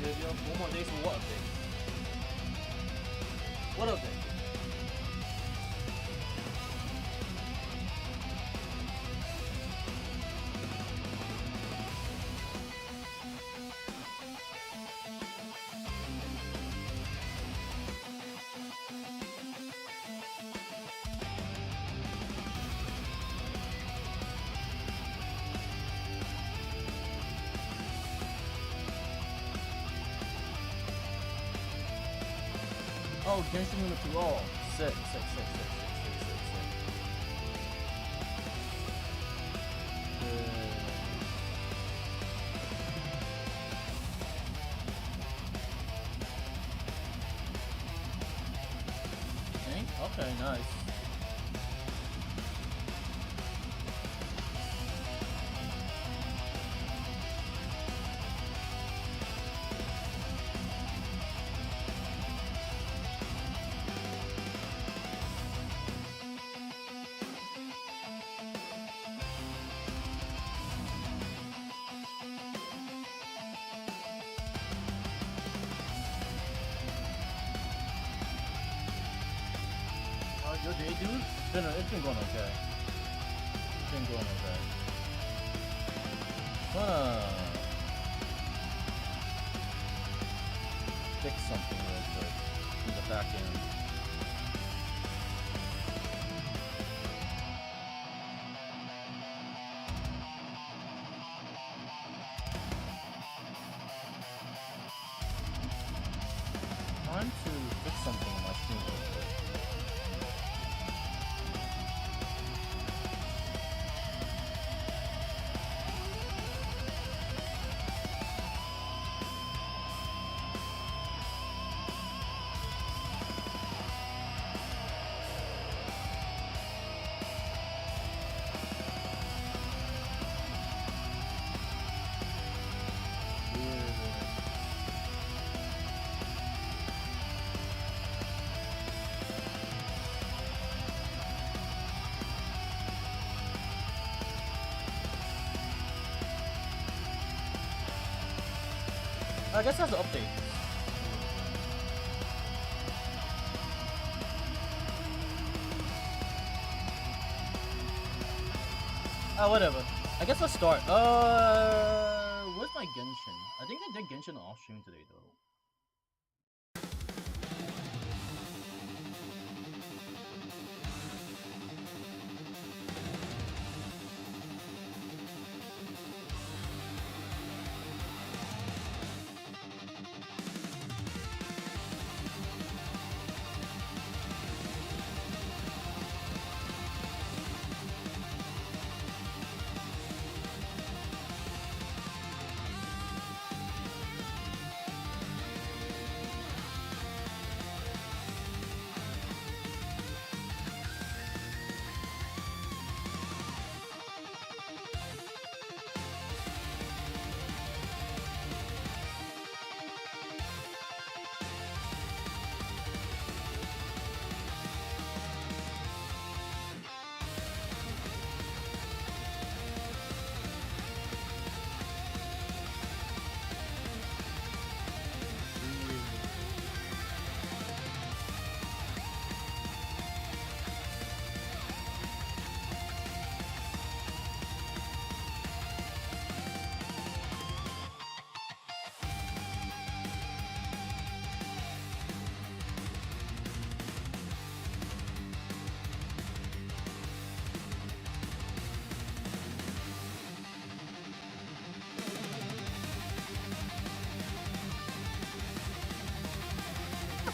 Xavier. One more days for what update? What update? Oh, Genshin Impact 2. Oh, sick. Okay, nice. Your day, dude? It's been going okay. It's been going okay. Fix something real quick in the back end. Time to fix something on my screen real quick. I guess that's an update. Whatever. I guess let's start. Where's my Genshin? I think I did Genshin off stream today though.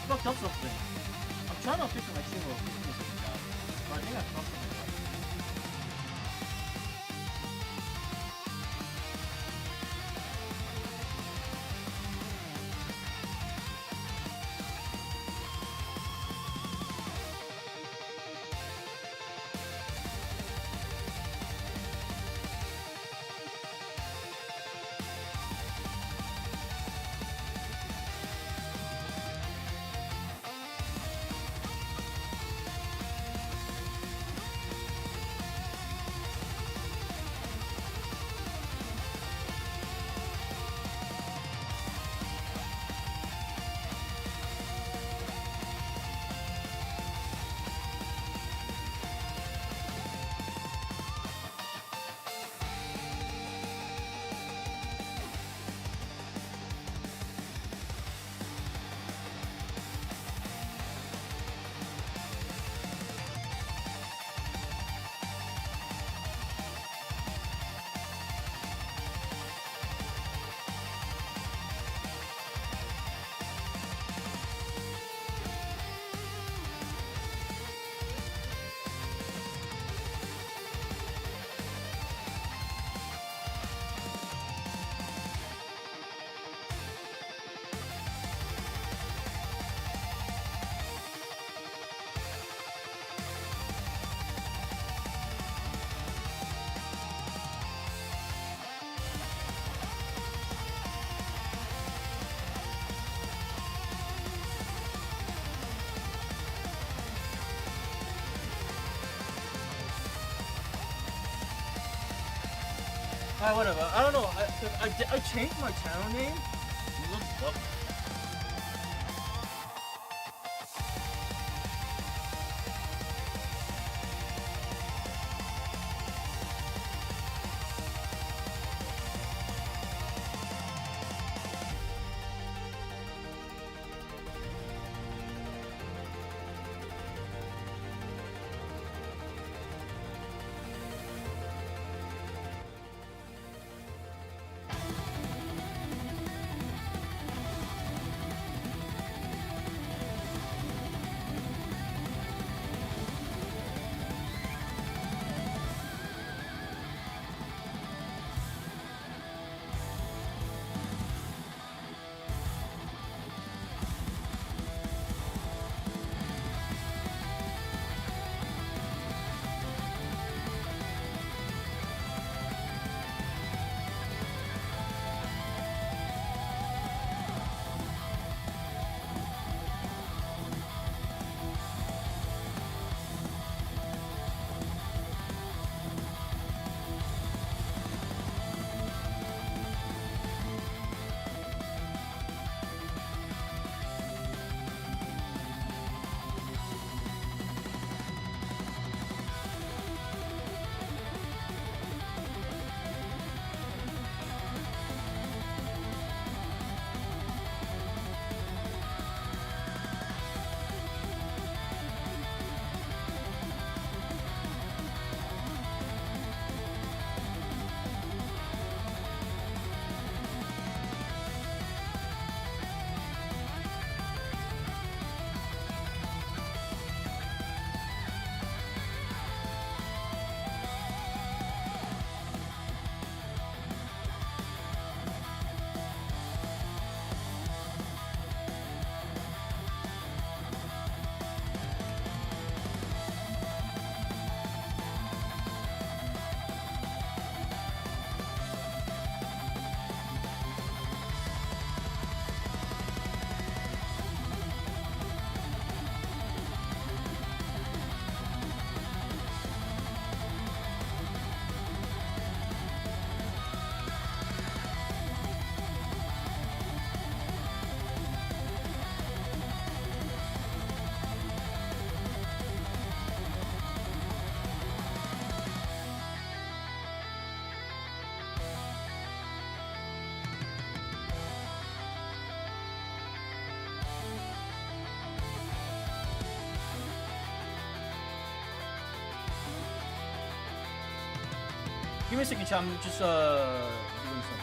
Fucked up something. I'm trying to fix my stream real quick, but I think I fucked something up. Alright, whatever. I don't know. I changed my channel name. Look up. Give me a second, chat. I'm just doing something.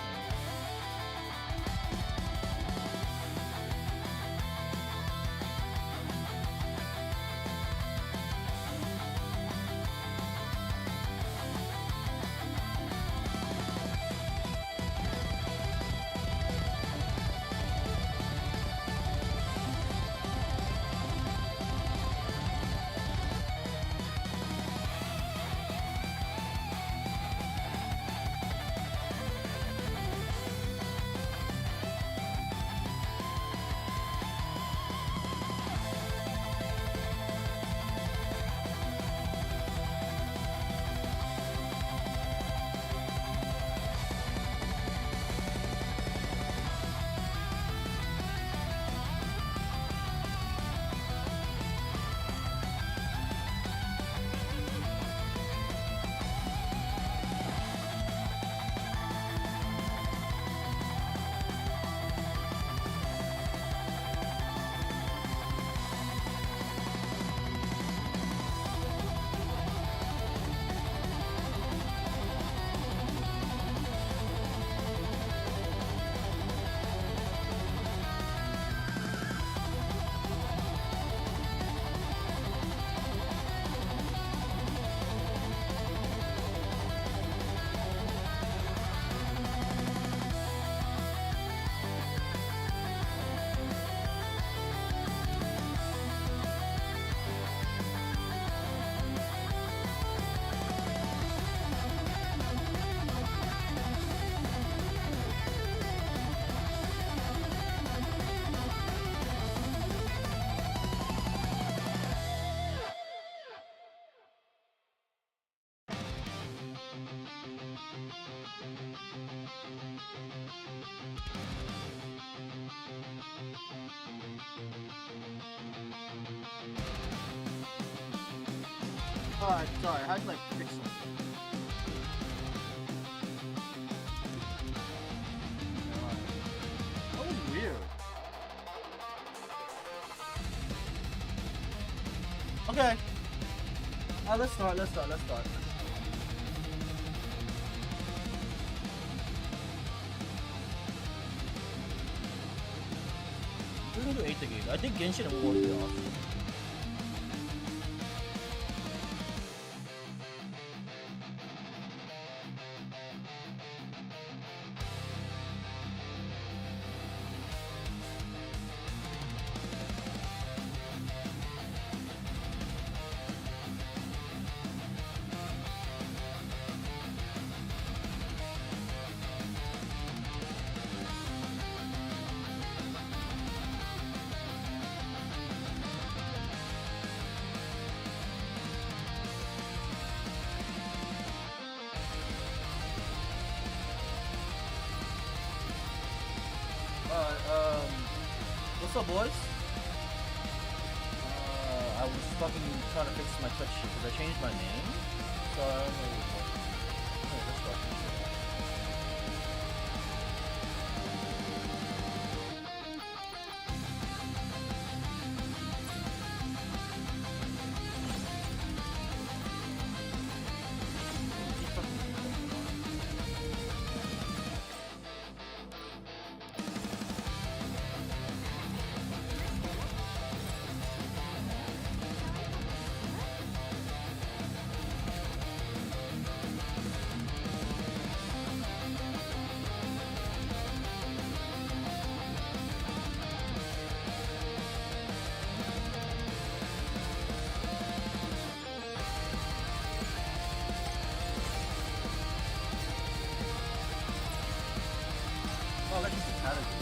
sorry, I had to like fix something. That was weird. Okay. Let's start. We're gonna do 8 again. I think Genshin and War would be awesome. What's up, boys? I was fucking trying to fix my Twitch shit because I changed my name. So I don't know what. Oh, let's start this shit. Oh, that's just a category.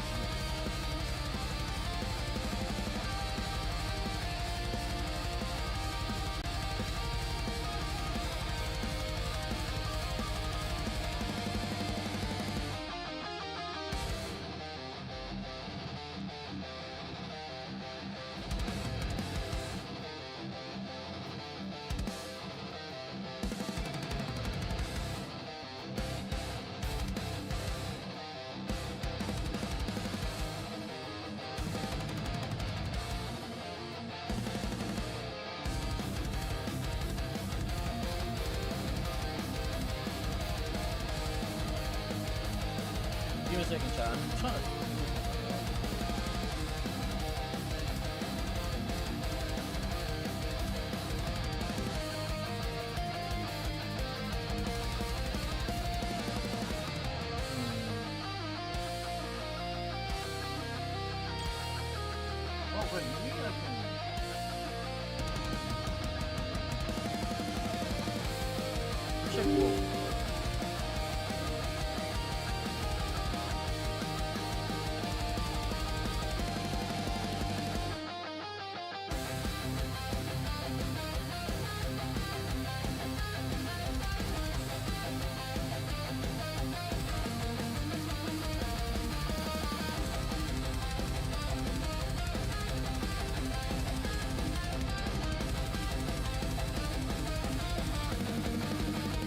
Give me a second, chat. I'm trying to. Oh, wait, maybe I can. Check Wolf.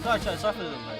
Sorry for the delay.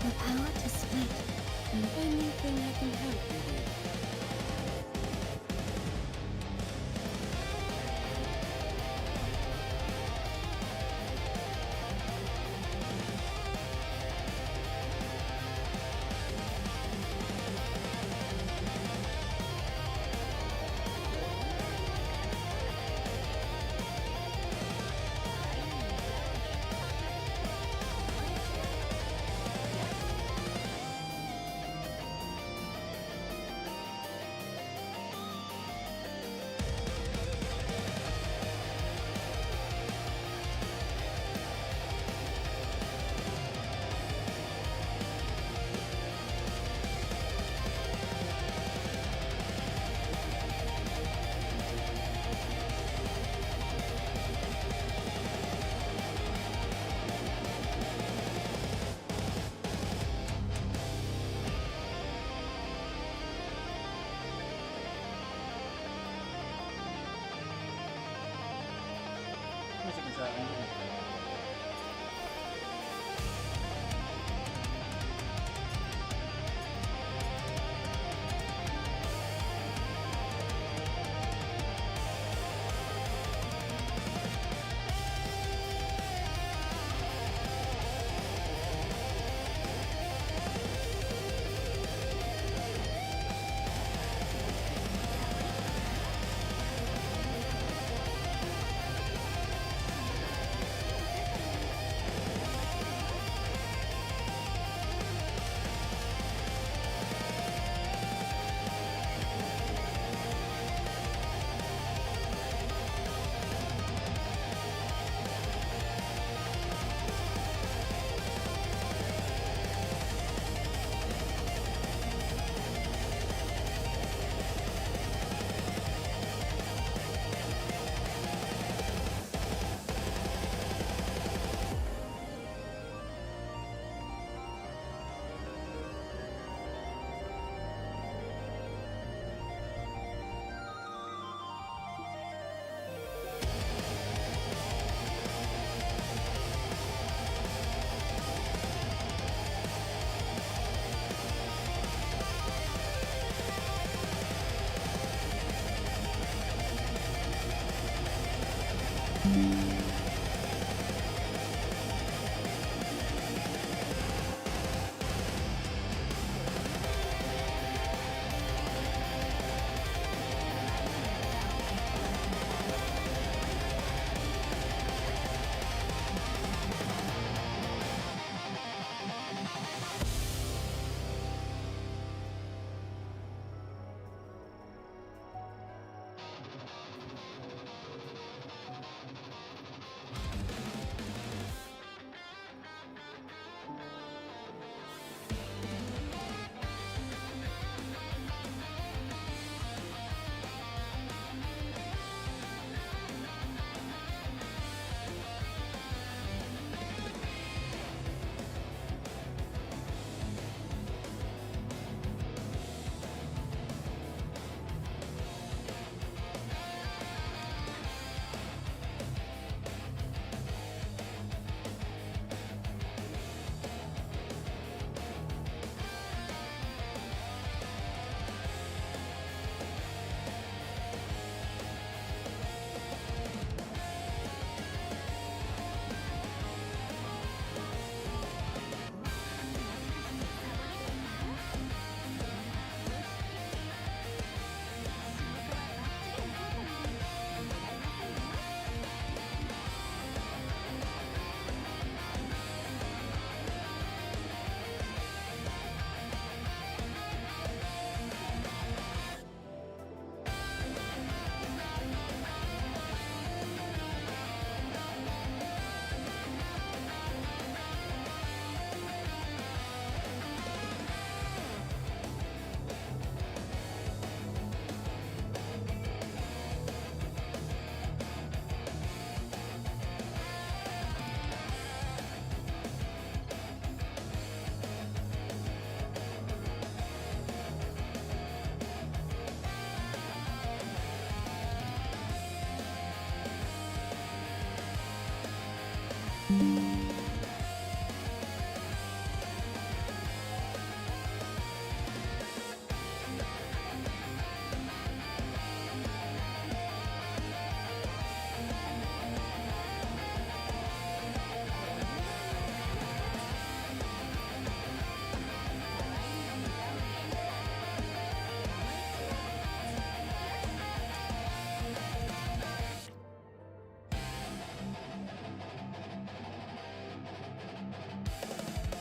The power to split. Anything I can help you with.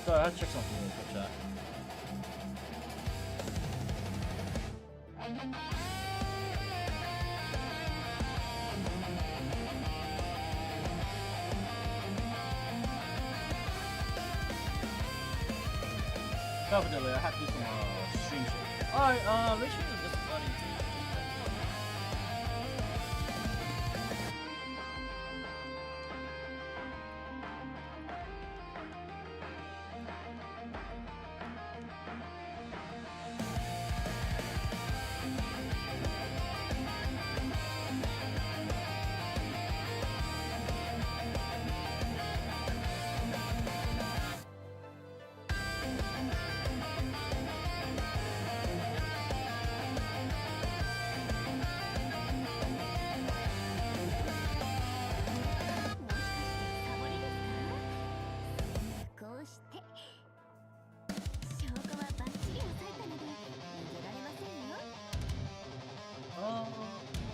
Sorry, I had to check something real quick, chat. Sorry for the delay, I had to do some stream shit. Alright, make sure to just buddy.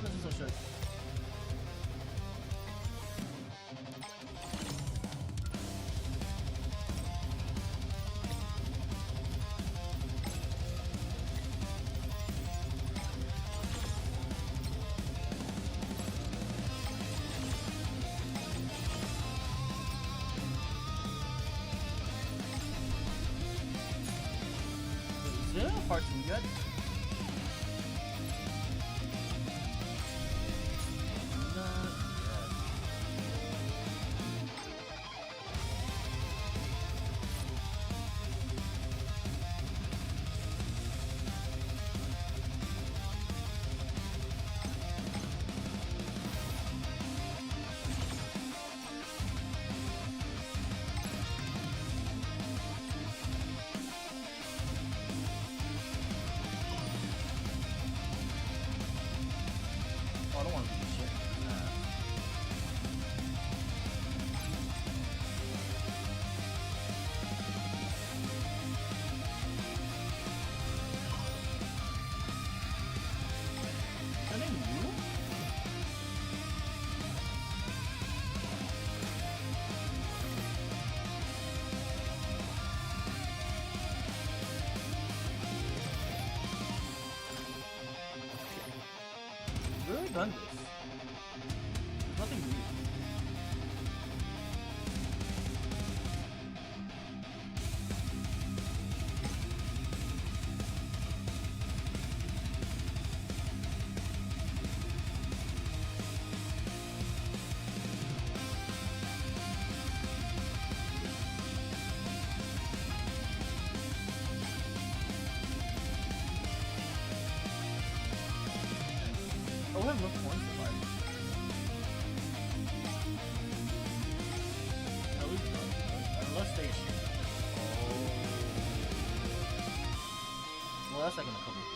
What is this so shit? Is there a part 2 yet? Not yet. Oh, I don't want to do this shit. Is that name you? We've already done this. There's nothing new. Oh, we have no points to buy. No, we don't. Unless they shoot. Oh. Well, that's like in a couple of weeks.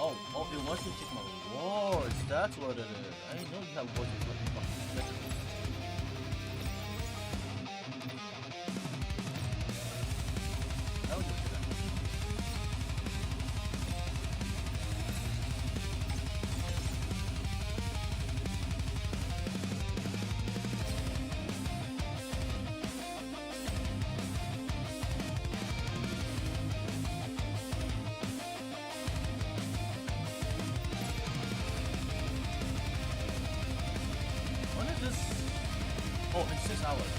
Oh, it was to check my rewards. That's what it is. I didn't know you have rewards for fucking special. That was just that. When is this? Oh, in 6 hours.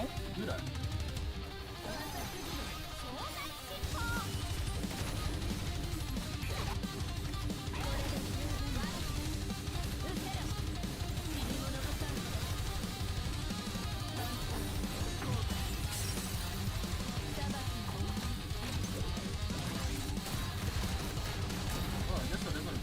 Oh, do that. Oh, I guess so. They're gonna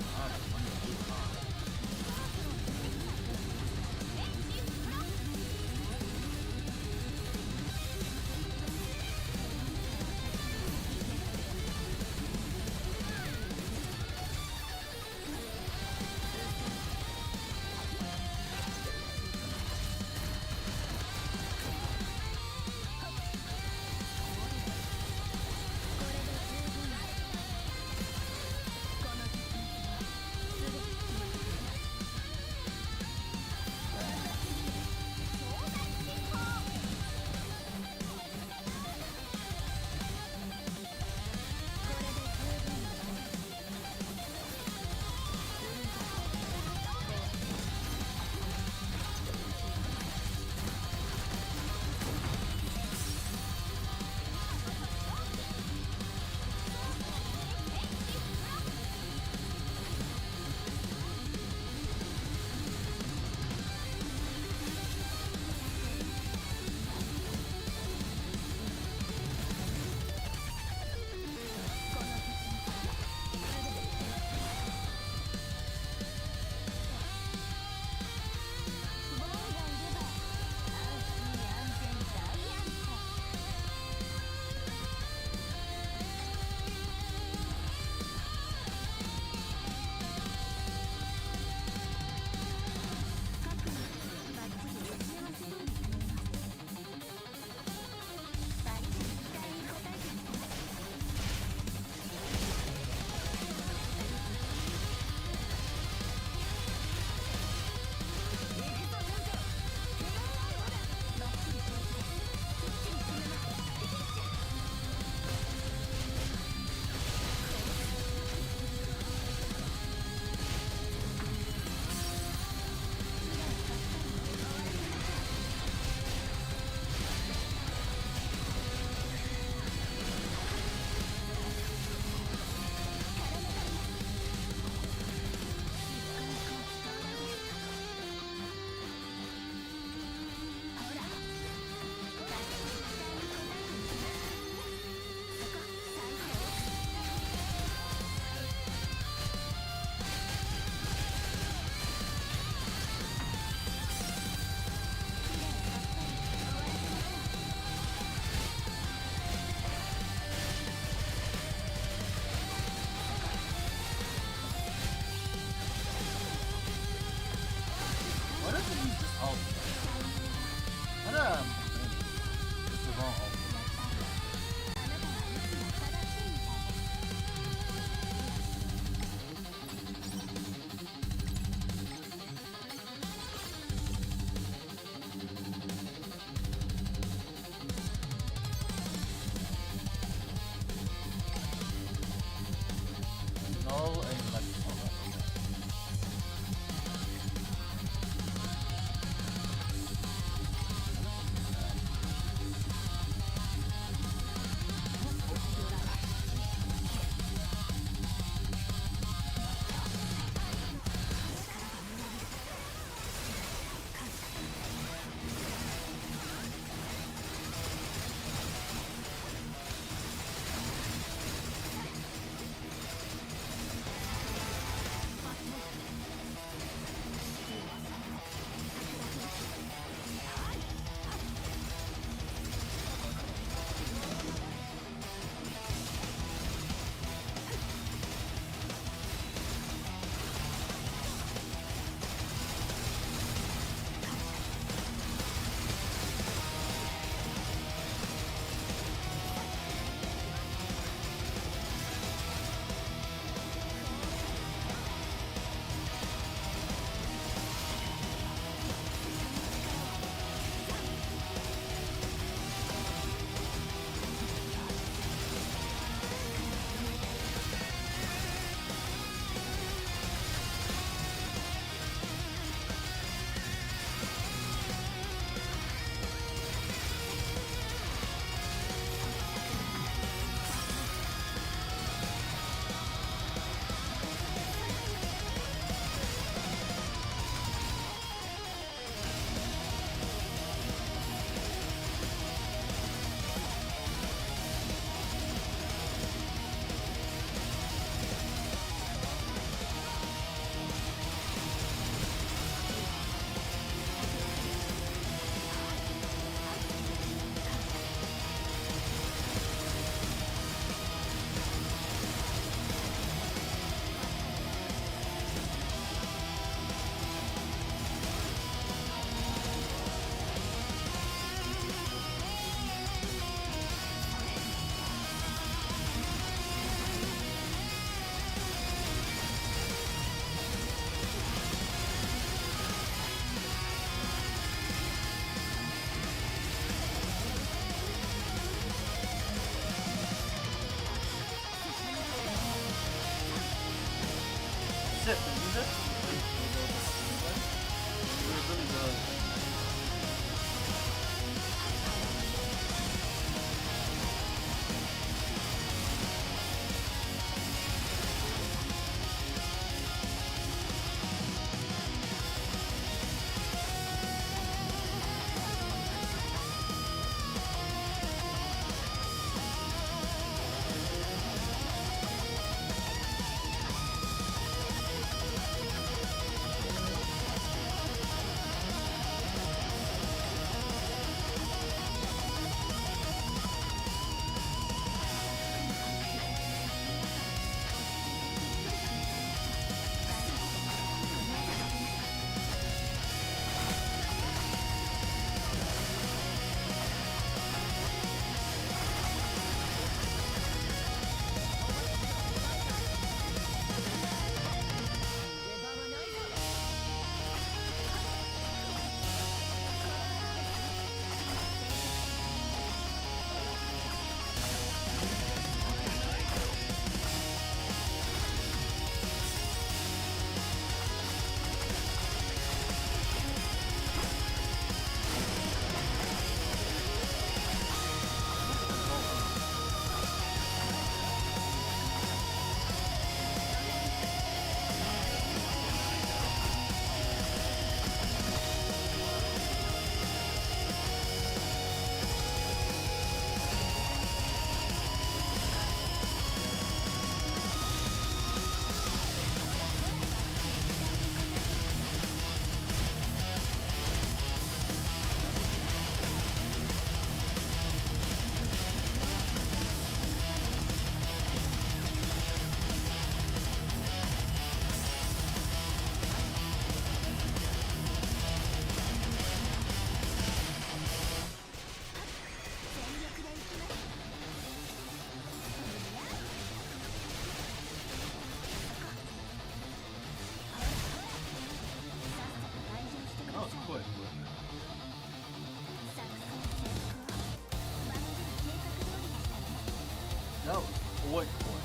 Void Core.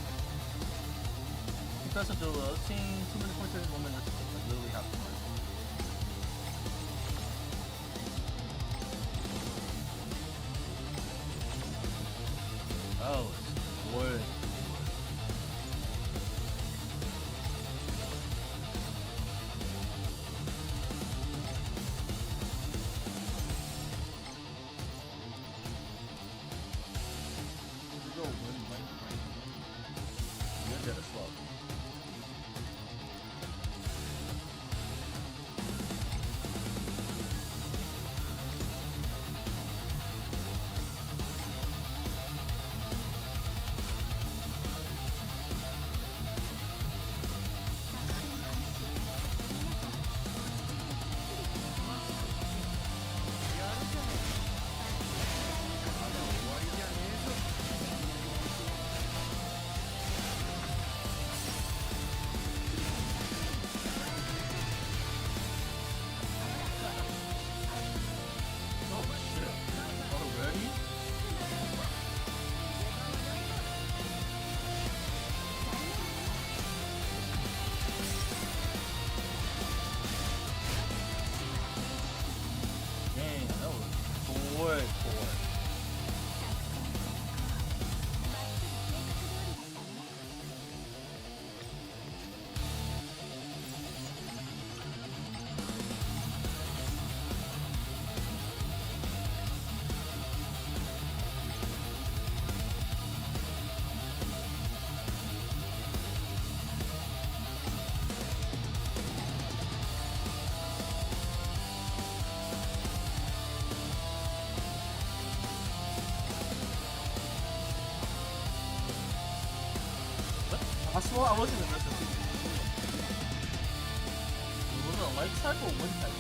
Because of the team, too many points in 1 minute. Like literally half the time. Oh, it's wood. I swore I wasn't in this. Was it a light type or wind type?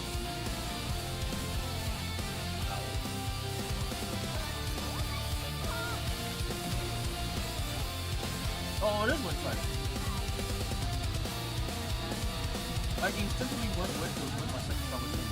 Oh, it is wind type. I instantly went with my second conversation.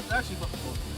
Actually, fucking close to it.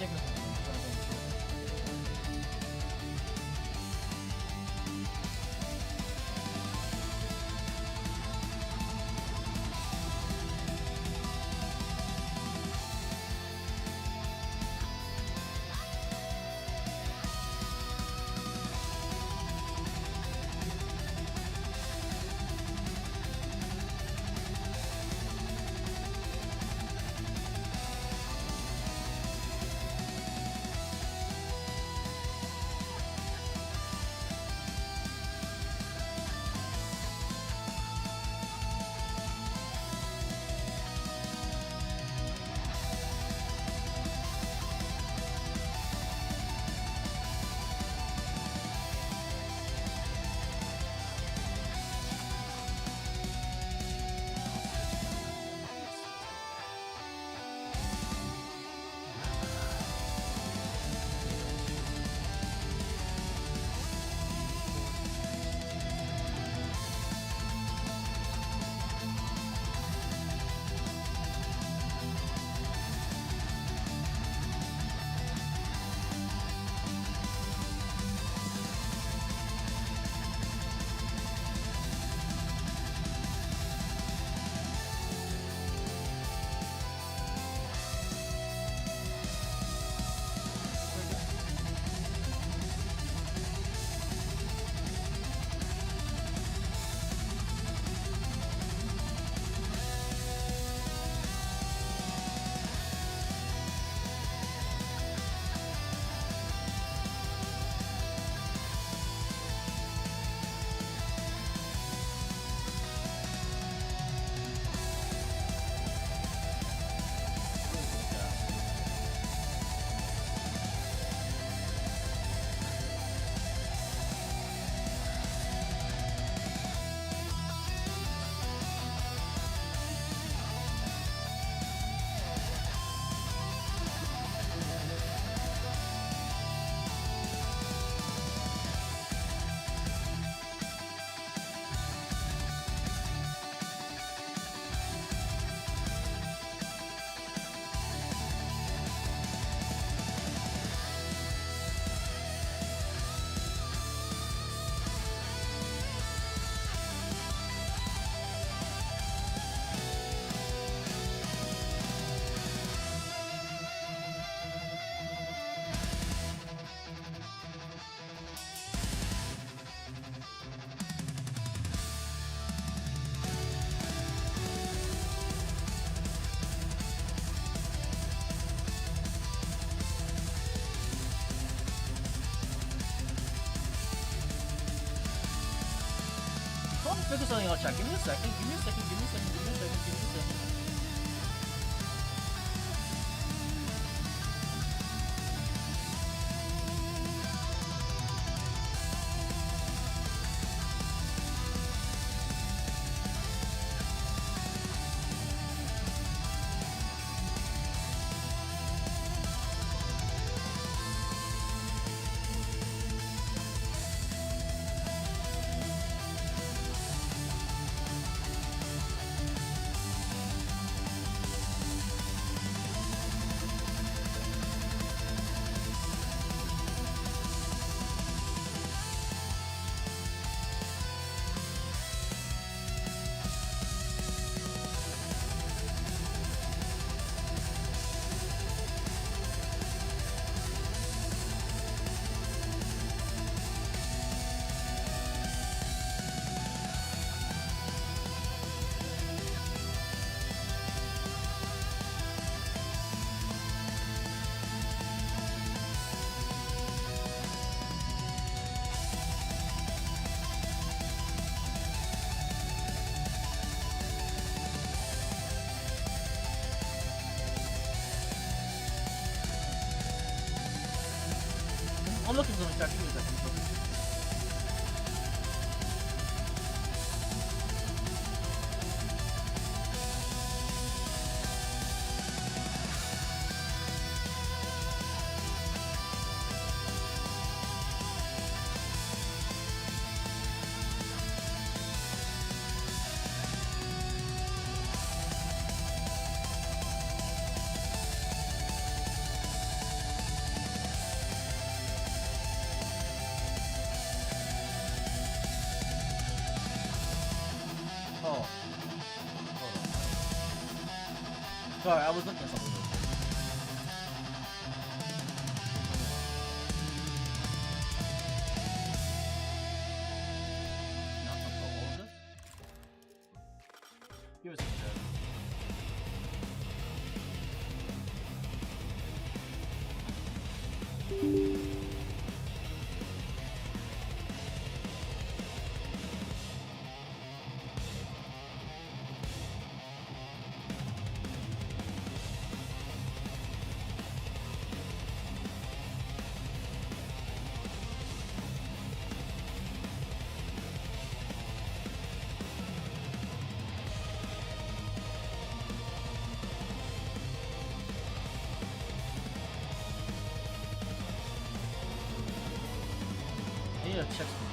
take this one. Figure something out, chat. Give me a second. Give me a second. Give me a second. Give me a second. Give me a second. I'm looking for something, chat. Give me a second. Sorry, I was looking at something. Not control all of this. Give us a check. I need to check something.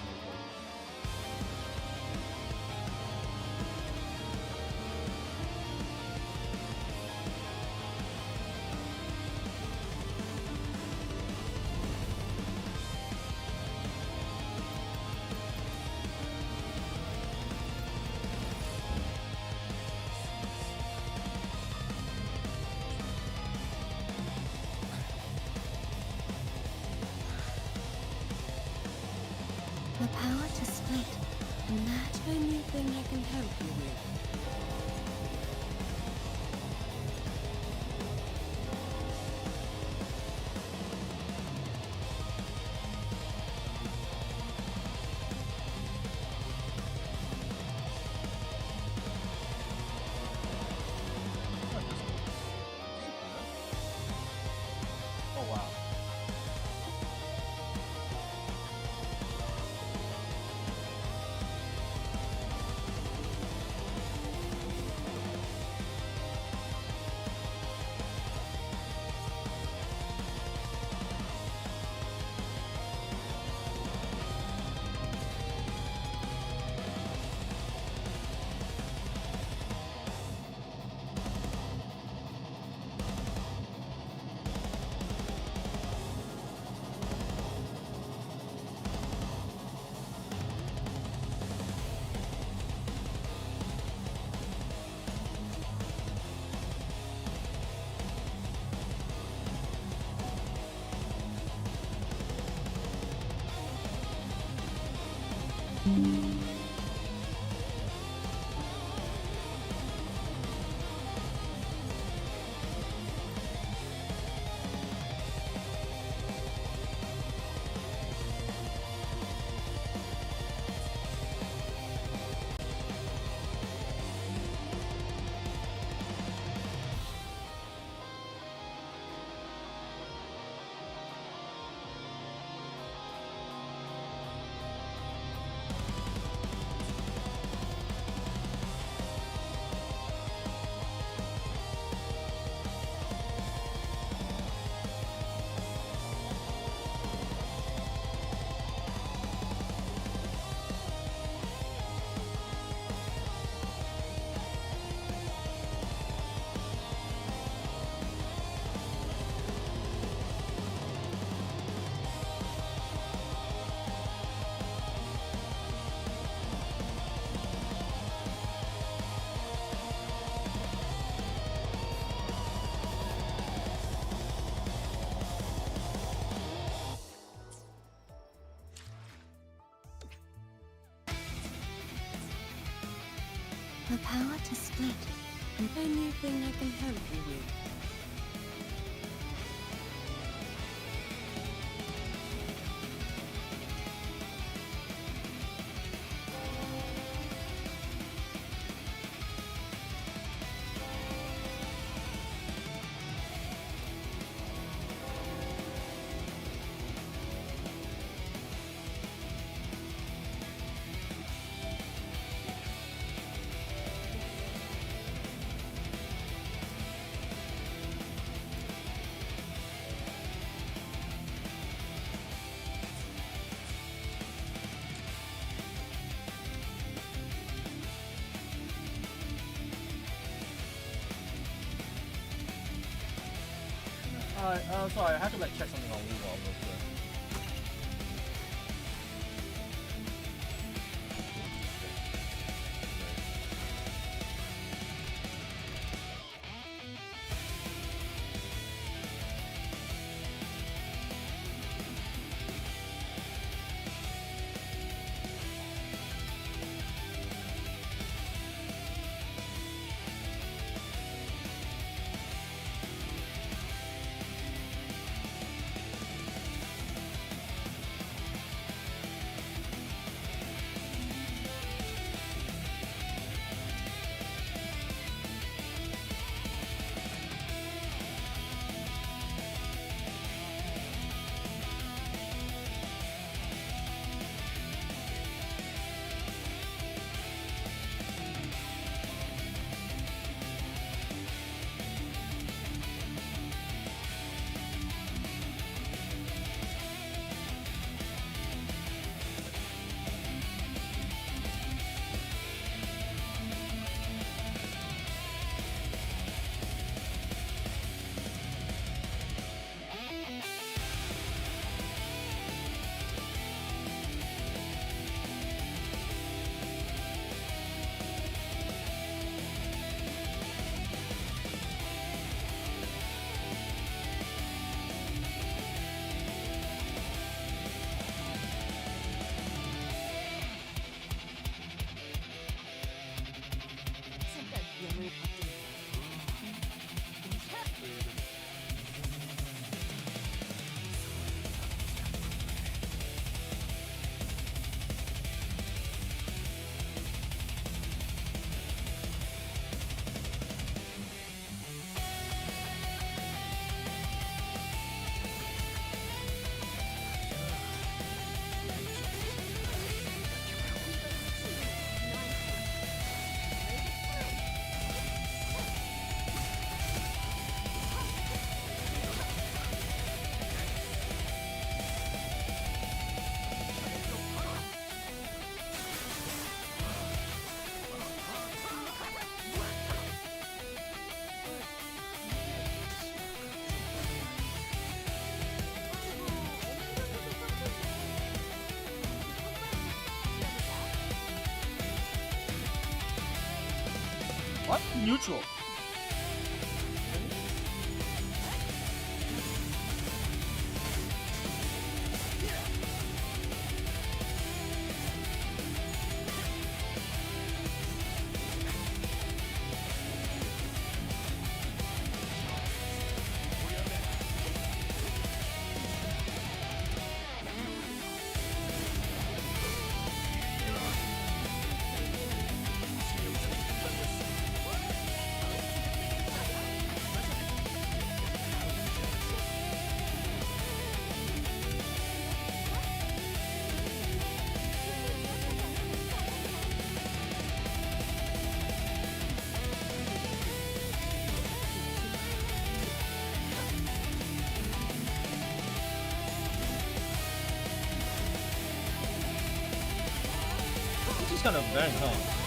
The power to split, and that's the only thing I can help you with. Oh wow. The power to split, and only thing I can help you with. Sorry, I had to like check something on Google real quick. What? Neutral. This is kind of bang, huh?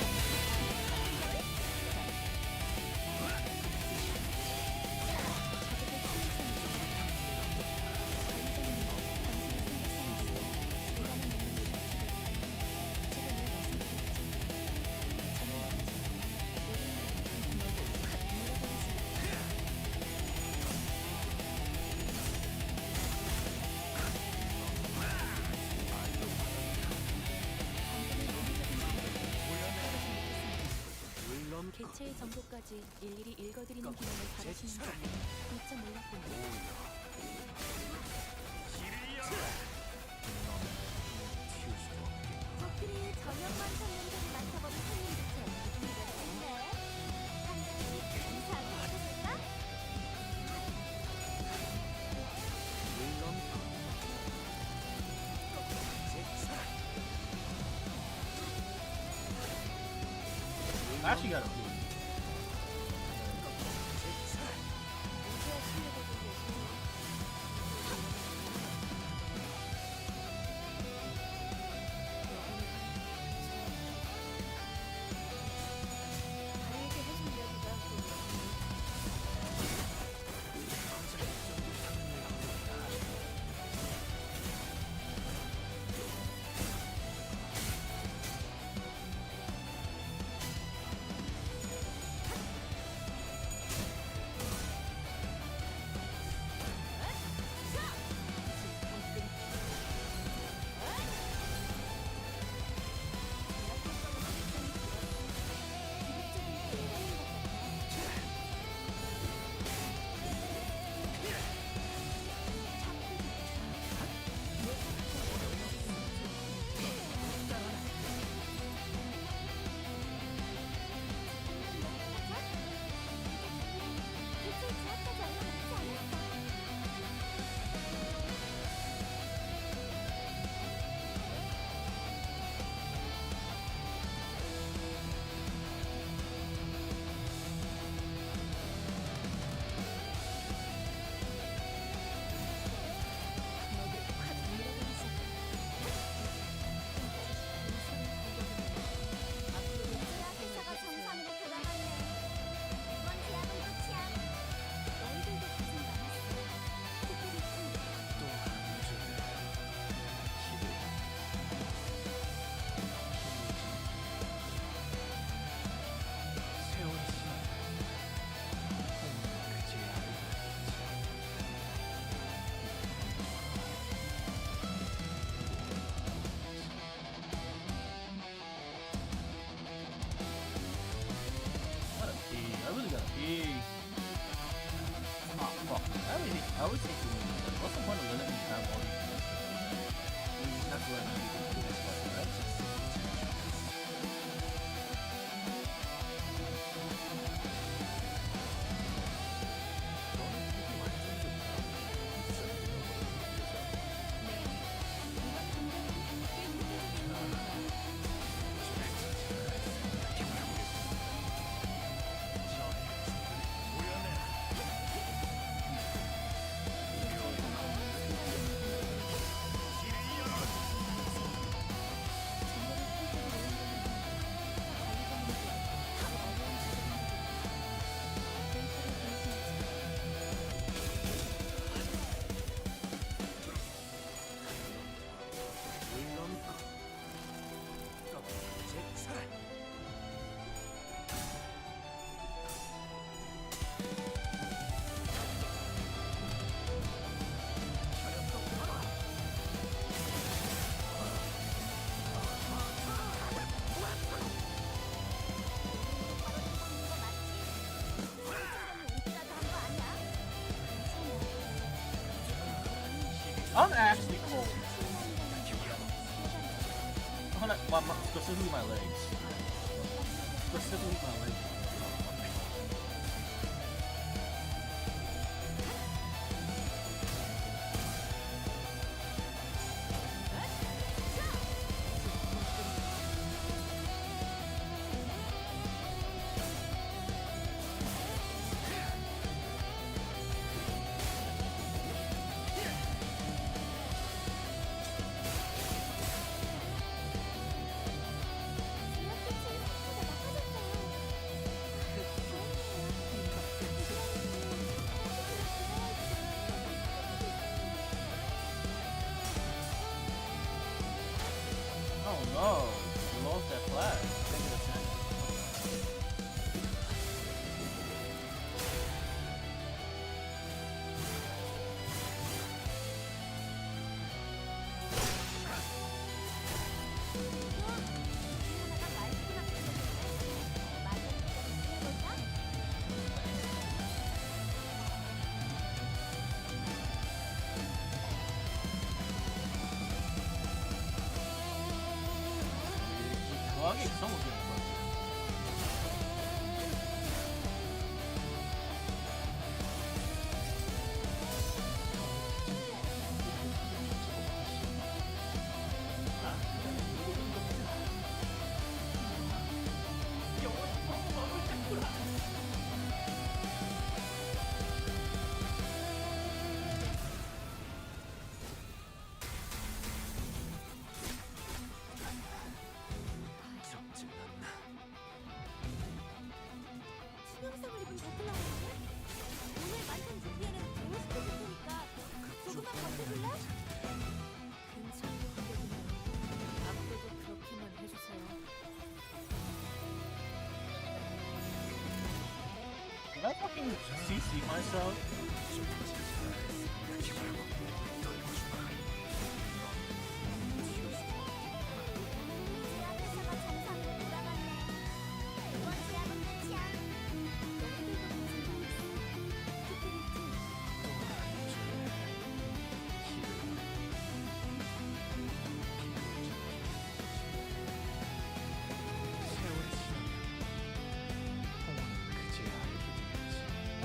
개체의 정보까지 일일이 읽어드리는 기능을 바라시는 건 미처 몰랐군요. 적들이 저녁만 성능들을 맡아버린 손님들처럼 느낌이 드는데 상당히 이상하게 해볼까? I actually got a blue. 나에게 해준 이야기가 대체 지나까지 얼마 남지 않았어. 지하 회사가 정상으로 돌아갔네. 이번 제약은 끝이야. 너희들도 고생 많았어. 특별히 Got a pee. I really got a pee. Ah, fuck. I always hate doing this. What's the point of letting me have all these things? That's what I need to do this way, right? Specifically my legs. Specifically my legs. Oh no, we lost that flag. Take it a second. 정확히 성공 되는 것 같아요. 수영상을 입은 버틀러인데? 오늘 만든 준비에는 배우시켜줄 테니까 조금만 버텨줄래? 괜찮은 공격이네요. 앞으로도 그렇게만 해주세요. Did I fucking CC myself? 제압회사가 정상으로 돌아갔네. 이번 제압은 끝이야. 너희들도 고생 많았어. 스피리트.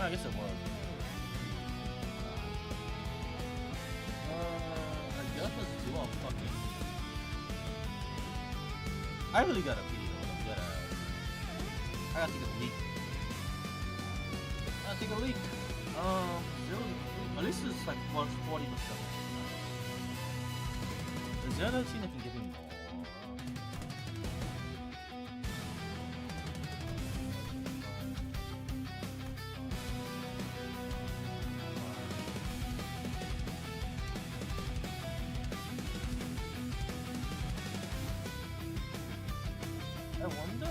I guess it was. I guess let's do all fucking. I really gotta pee. I gotta take a leak. I gotta take a leak. At least it's like 140%. The other thing that can give me more. I wonder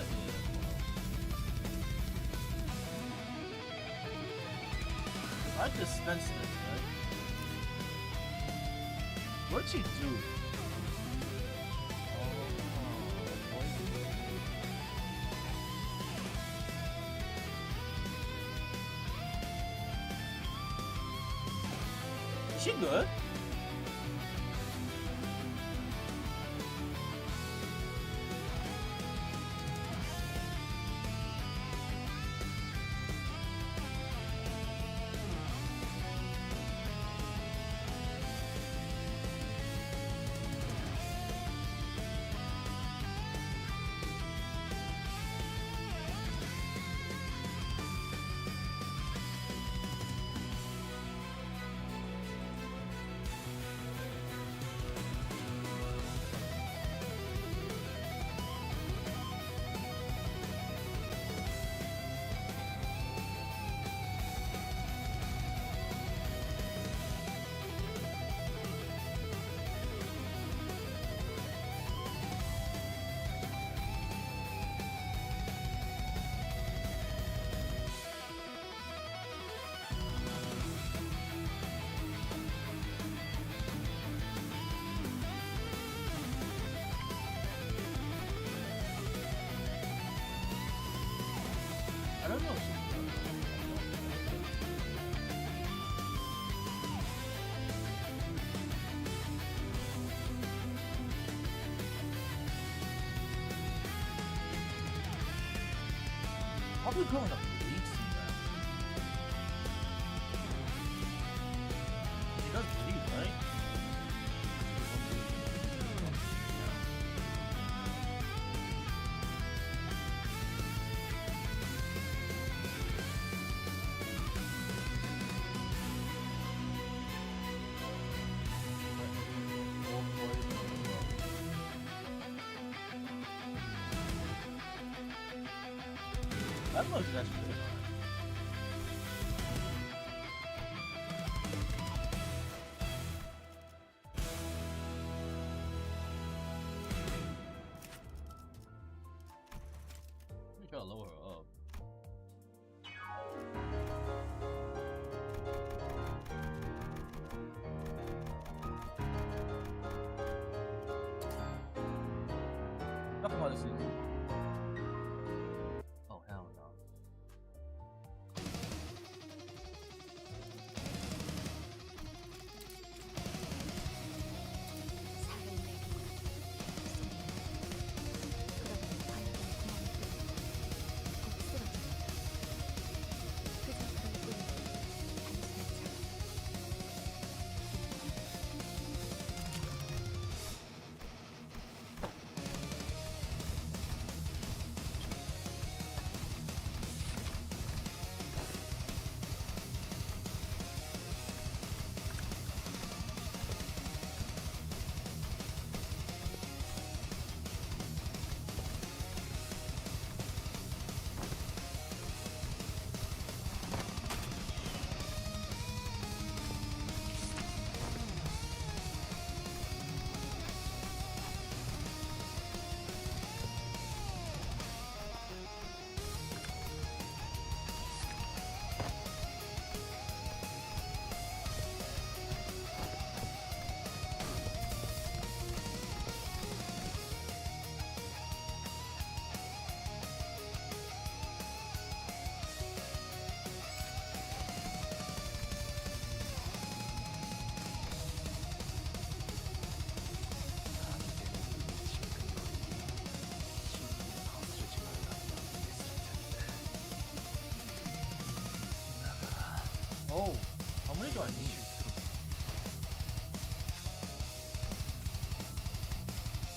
if I dispense this, right? What'd you do? Is she good? I don't know. probably going up to 18 now. He does bleed, right? I don't know if he's actually good or not. We gotta lower her up. Nothing about this season. Oh hell no. Oh, how many do I need?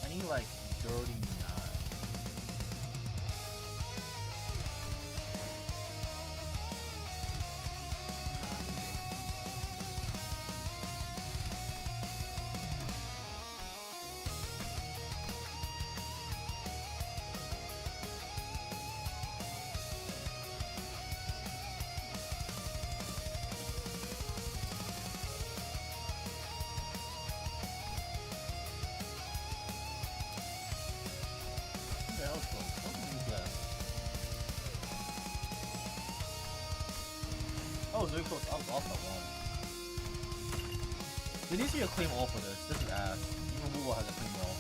I need like 39. What the hell's going on? What is that? Oh, so close. I was off that one. There needs to be a claim all for this. This is ass. Even Google has a claim all.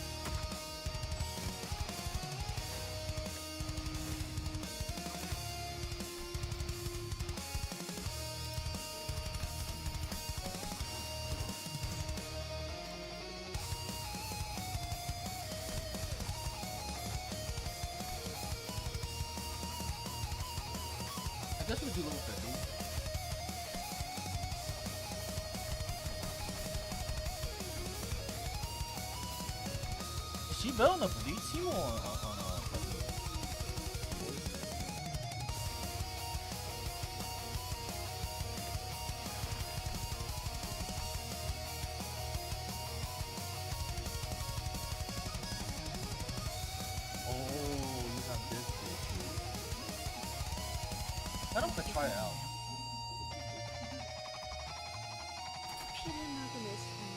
I guess we do level 50. Is she better enough for these team or on Oh, you have this issue. I don't have to try it out. 피를 먹음의 시간이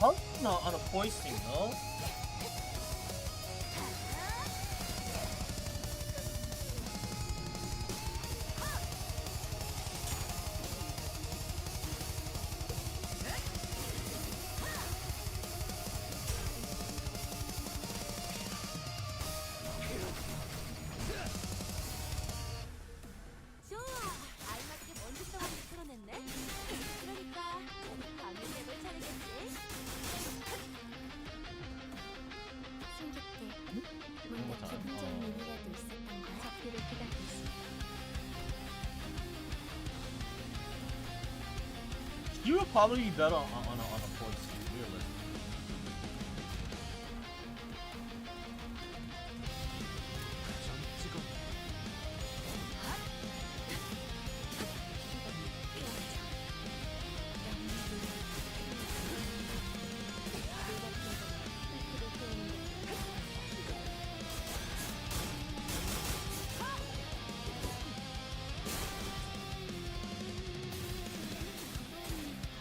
Huh? No, on a foisting, no? You would probably be better on a voice scene, really.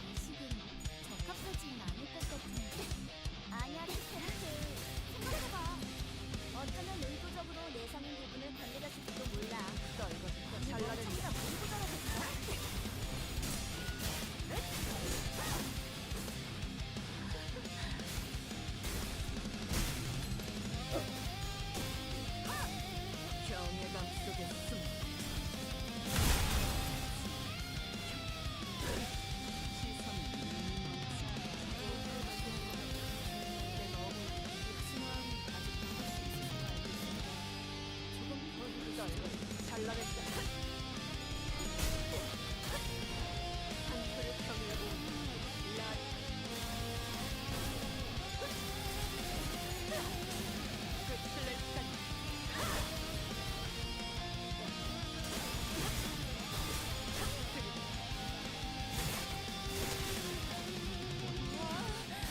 방식은 적합하지는 않을 것 같은데. 아니야, 티켓. 생각해봐. 어쩌면 의도적으로 내상인 부분을 건드렸을지도 몰라. 너 이거 진짜 잘나는 자기가 모르고 잘하겠어? 경외감 속에 숨.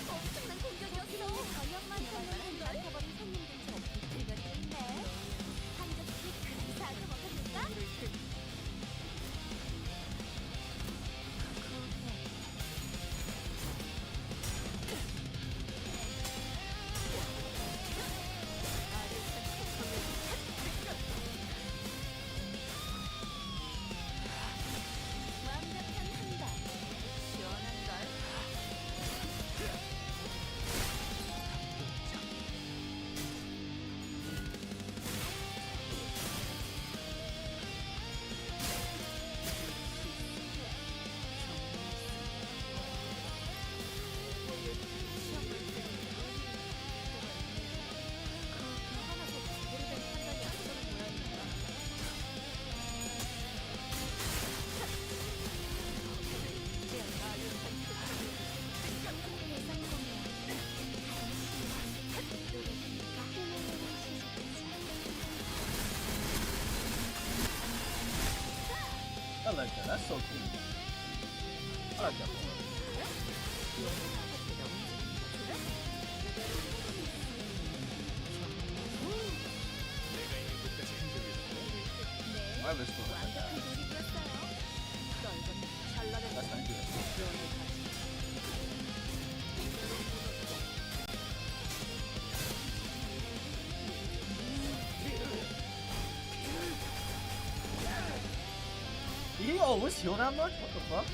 엄청난 공격이었어. 저녁만 하면 날아버린 손님들처럼 비틀거리고 있네. 한 접시 사서 먹어줄까? 완벽한 한발. 시원한걸? I like that. That's so cool. I like that part. Why this one? 완벽한 놀이기였어요. That's not good. He always heal that much? What the fuck?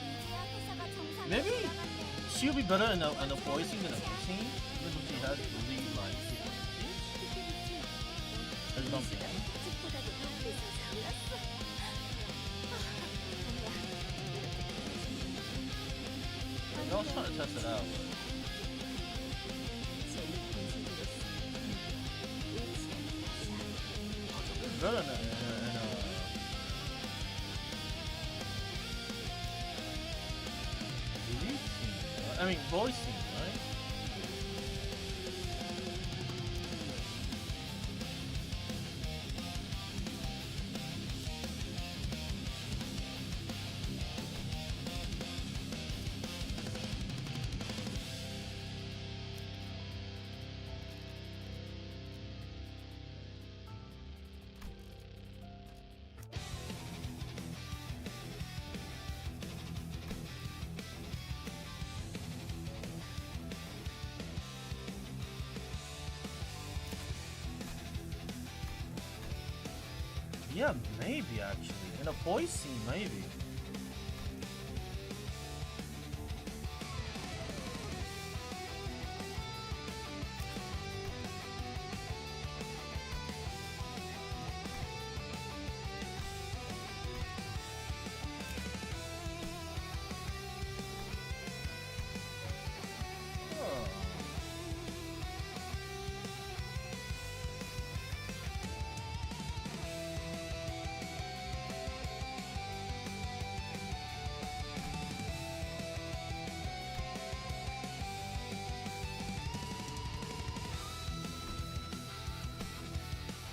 이제야 회사가 정상으로 Maybe 돌아갔네. she'll be better in the voicing than the mixing, even though she has really like there's something. 아직보다도 높이 솟아올랐어. I was trying to test it out. It's better in release scene, right? I mean voicing, right? Yeah, maybe actually. In a voice scene, maybe. Oh.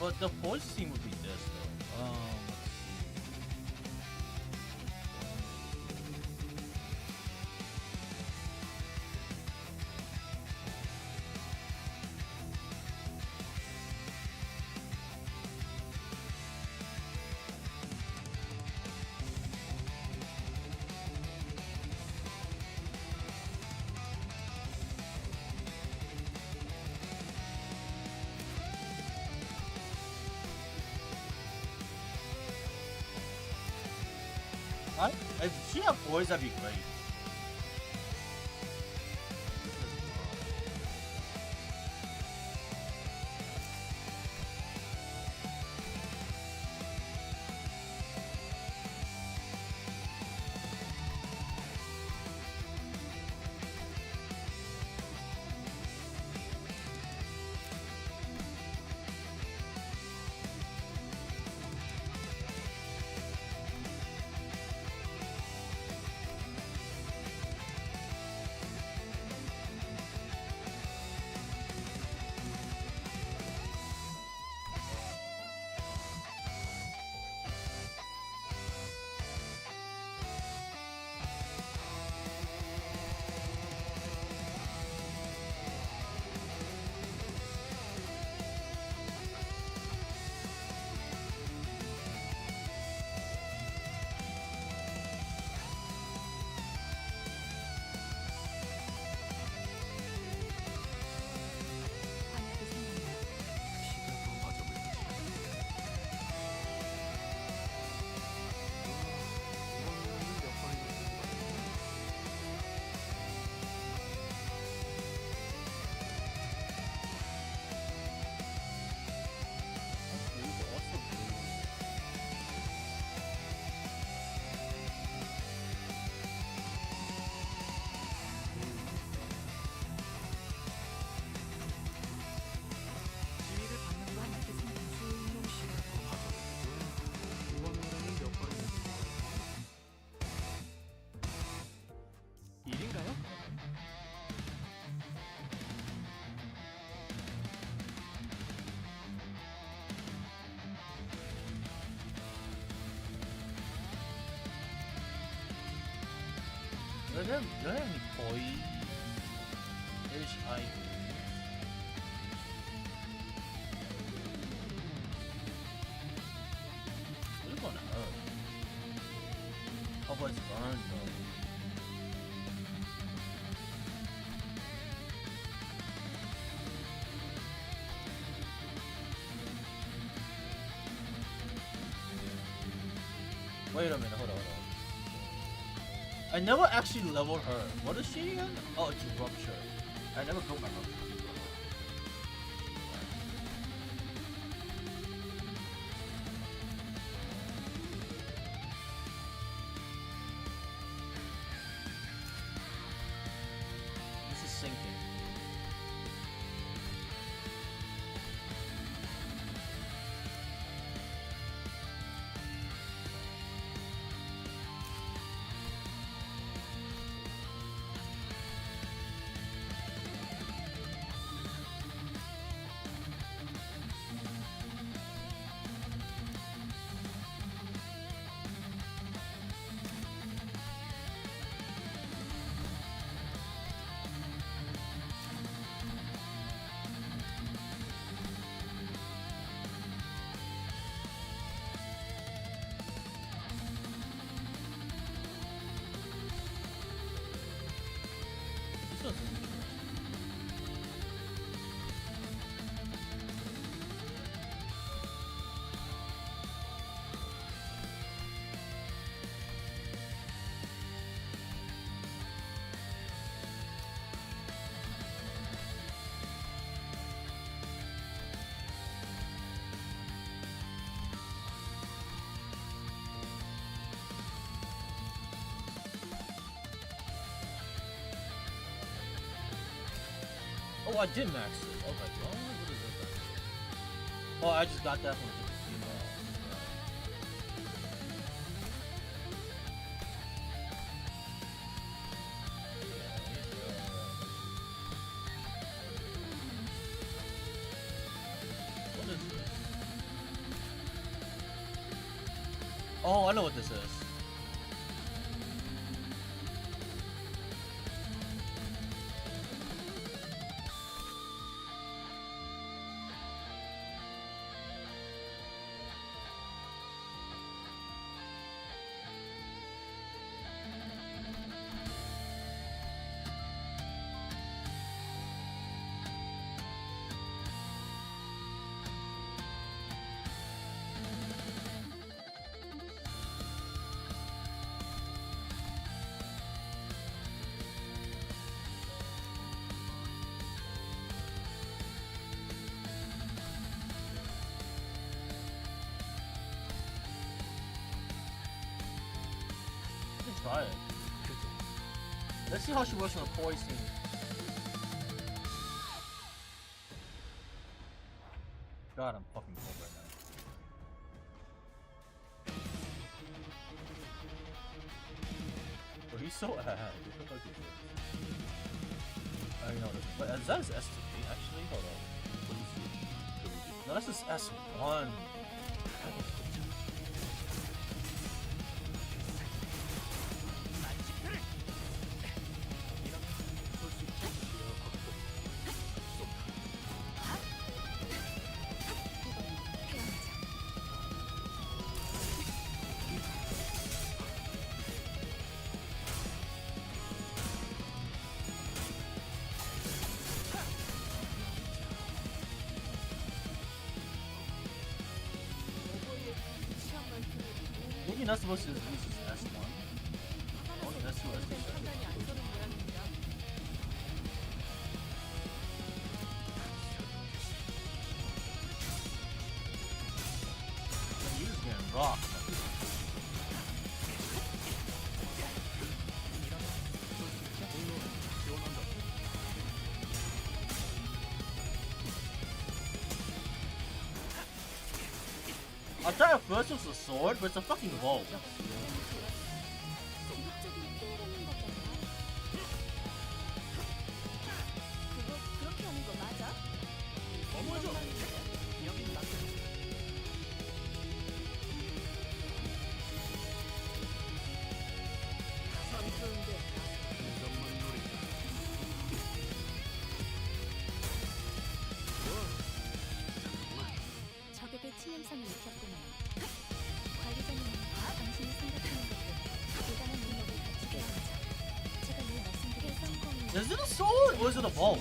But the voice theme would be this though. If she had voice, that'd be great. 지위를 받는 건 주인공 씨가 더 가져오거든. 이번 노래는 몇 번이나 일인가요? 여행이 거의 LCI 이거는 커버에서 떠나는 거. Wait a minute, hold on. I never actually leveled her. What is she again? Oh, it's Rupture. I never broke my Rupture. This is sinking. This one's interesting. Oh, I did max it. Okay, well, what is it? Oh, I just got that from the female. What is this? Oh, I know what this is. Try it. Let's see how she works with poison. God, I'm fucking cold right now. But he's so ass. He looks like he's I know this. But is that his S2? Actually, hold on. No, that's his S1. Maybe not supposed to use his S1. Oh, that's who S2 said. You're just getting rocked. I thought at first it was a sword, but it's a fucking bow. 직접적인 피해라는 거잖아. 그거 그렇게 하는 거 맞아? 적에게 치명성을 입혔구나. 관리자님, 당신이 생각하는 것도 대단한 능력을 갖추게 하죠. 제가 늘 말씀드린 성공이 Is it a sword or is it a bow?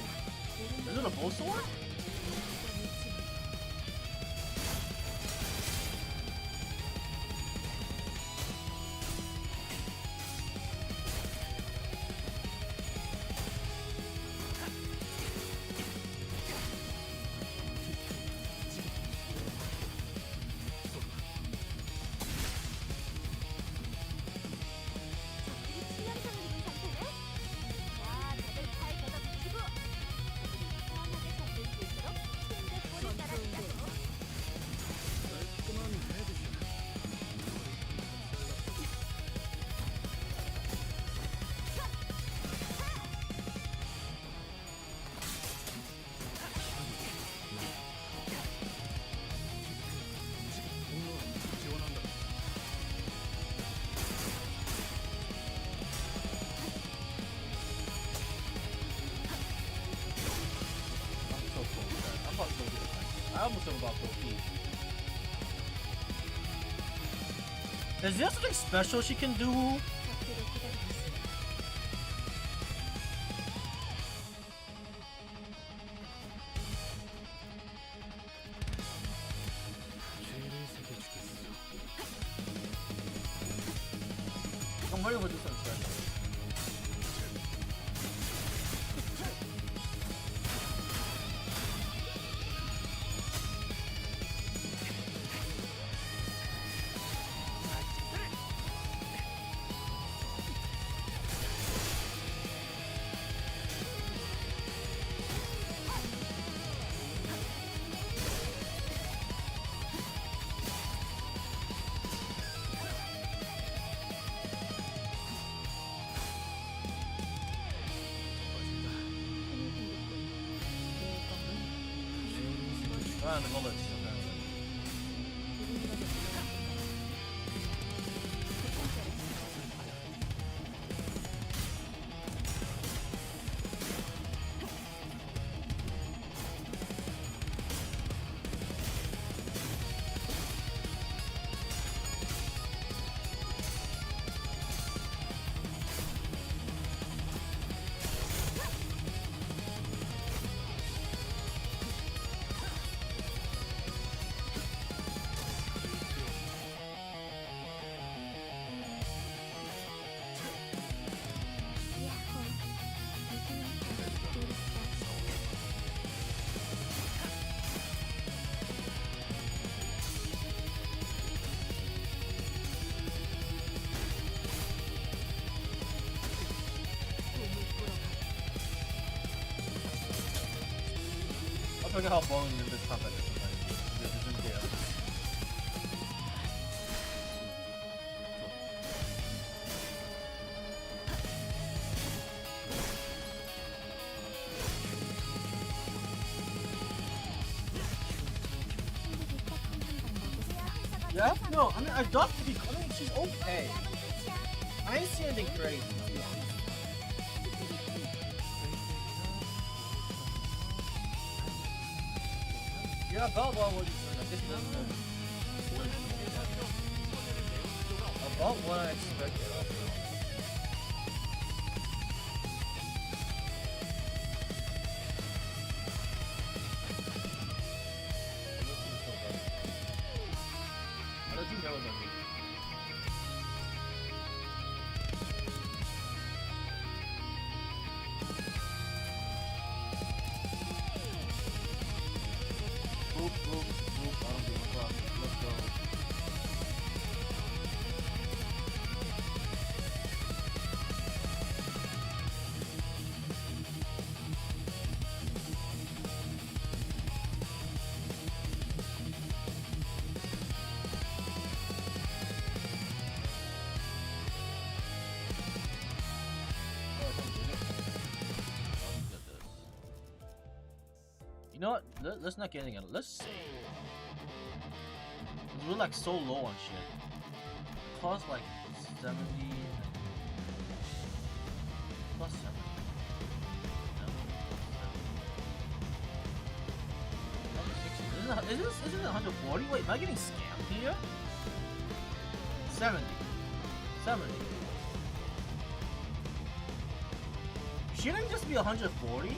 Is it a bow sword? 치명상을 입은 상태네? 자, 다들 잘 걷어붙이고 편하게 잡을 수 있도록 힘대 꼬리 따라주자고. I'm so cold with that. I'm about to go get it. I almost am about to go pee. Is there something special she can do? 적들을 기다리고 있습니다. I'm ready to do something special. Ah, the bullets. forget how boring this combat is sometimes. This isn't there. Yeah? No, I mean, I don't to be. I mean, she's okay. I ain't seen anything crazy. To be honest. Yeah, about what you said. I guess that's about what I expected. I don't think that was a me. Boop, boop, boop. I don't give a fuck. Let's go. You know what? Let's not get anything. Let's save. We're like so low on shit. Cost like 70. Plus 70. Isn't it 140? Wait, am I getting scammed here? 70. 70. Shouldn't it just be 140?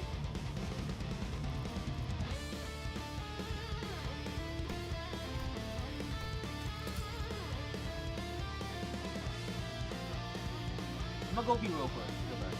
I'm gonna go pee real quick. Go back.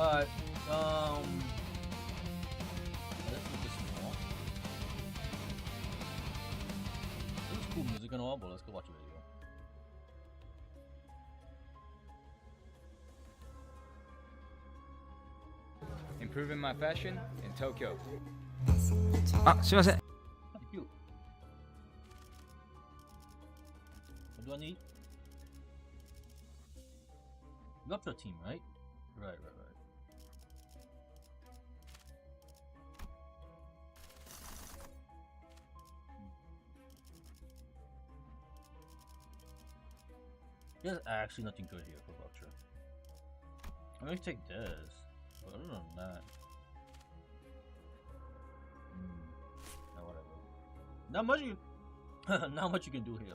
Alright, let's do this more. This is cool music and all, but let's go watch a video. Improving my fashion in Tokyo. あ、すいません。 Pretty cute. What do I need? You're up to a team, right? Right. There's actually nothing good here for Vulture. I'm gonna take this, but other than that, no, whatever. Not much you, not much you can do here.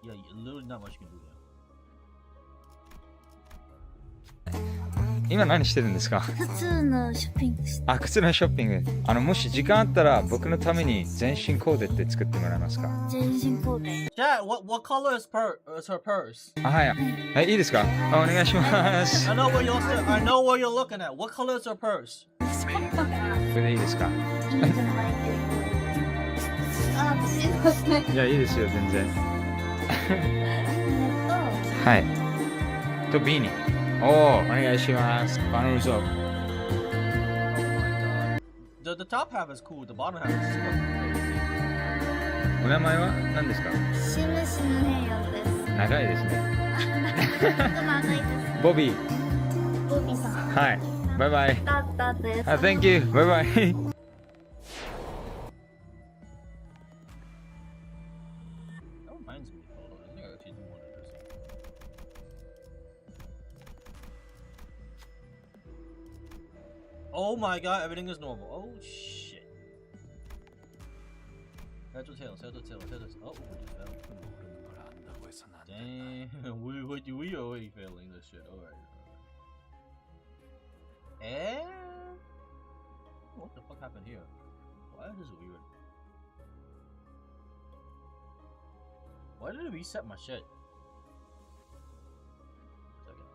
Yeah, literally not much you can do here. 今何してるんですか？靴のショッピングして。あ、靴のショッピング。もし時間あったら僕のために全身コーデって作ってもらえますか？全身コーデ。Chat, what color is her purse? あ、はい。はい、いいですか？あ、お願いします。 I know where you're looking at. What color is her purse? これでいいですか？いいんじゃないけど。あ、すいません。いや、いいですよ、全然。はい。と、ビーニ。おー、お願いします。バナルゾー。The top half is cool. The bottom half is crazy. お名前は何ですか？シムシのヘイヨンです。長いですね。ちょっと長いです。ボビー。ボビーさん。はい。バイバイ。だったです。あ、Thank you。バイバイ。That reminds me. Hold on. I think I actually do want this. Oh my god, everything is normal. Oh shit. Head to tails, head to tails, head to tails. Oh, we just fell. 모르는 걸 안다고 해서 안 된다. Damn, we are already failing this shit. Alright. And what the fuck happened here? Why is this weird? Why did it reset my shit? Second.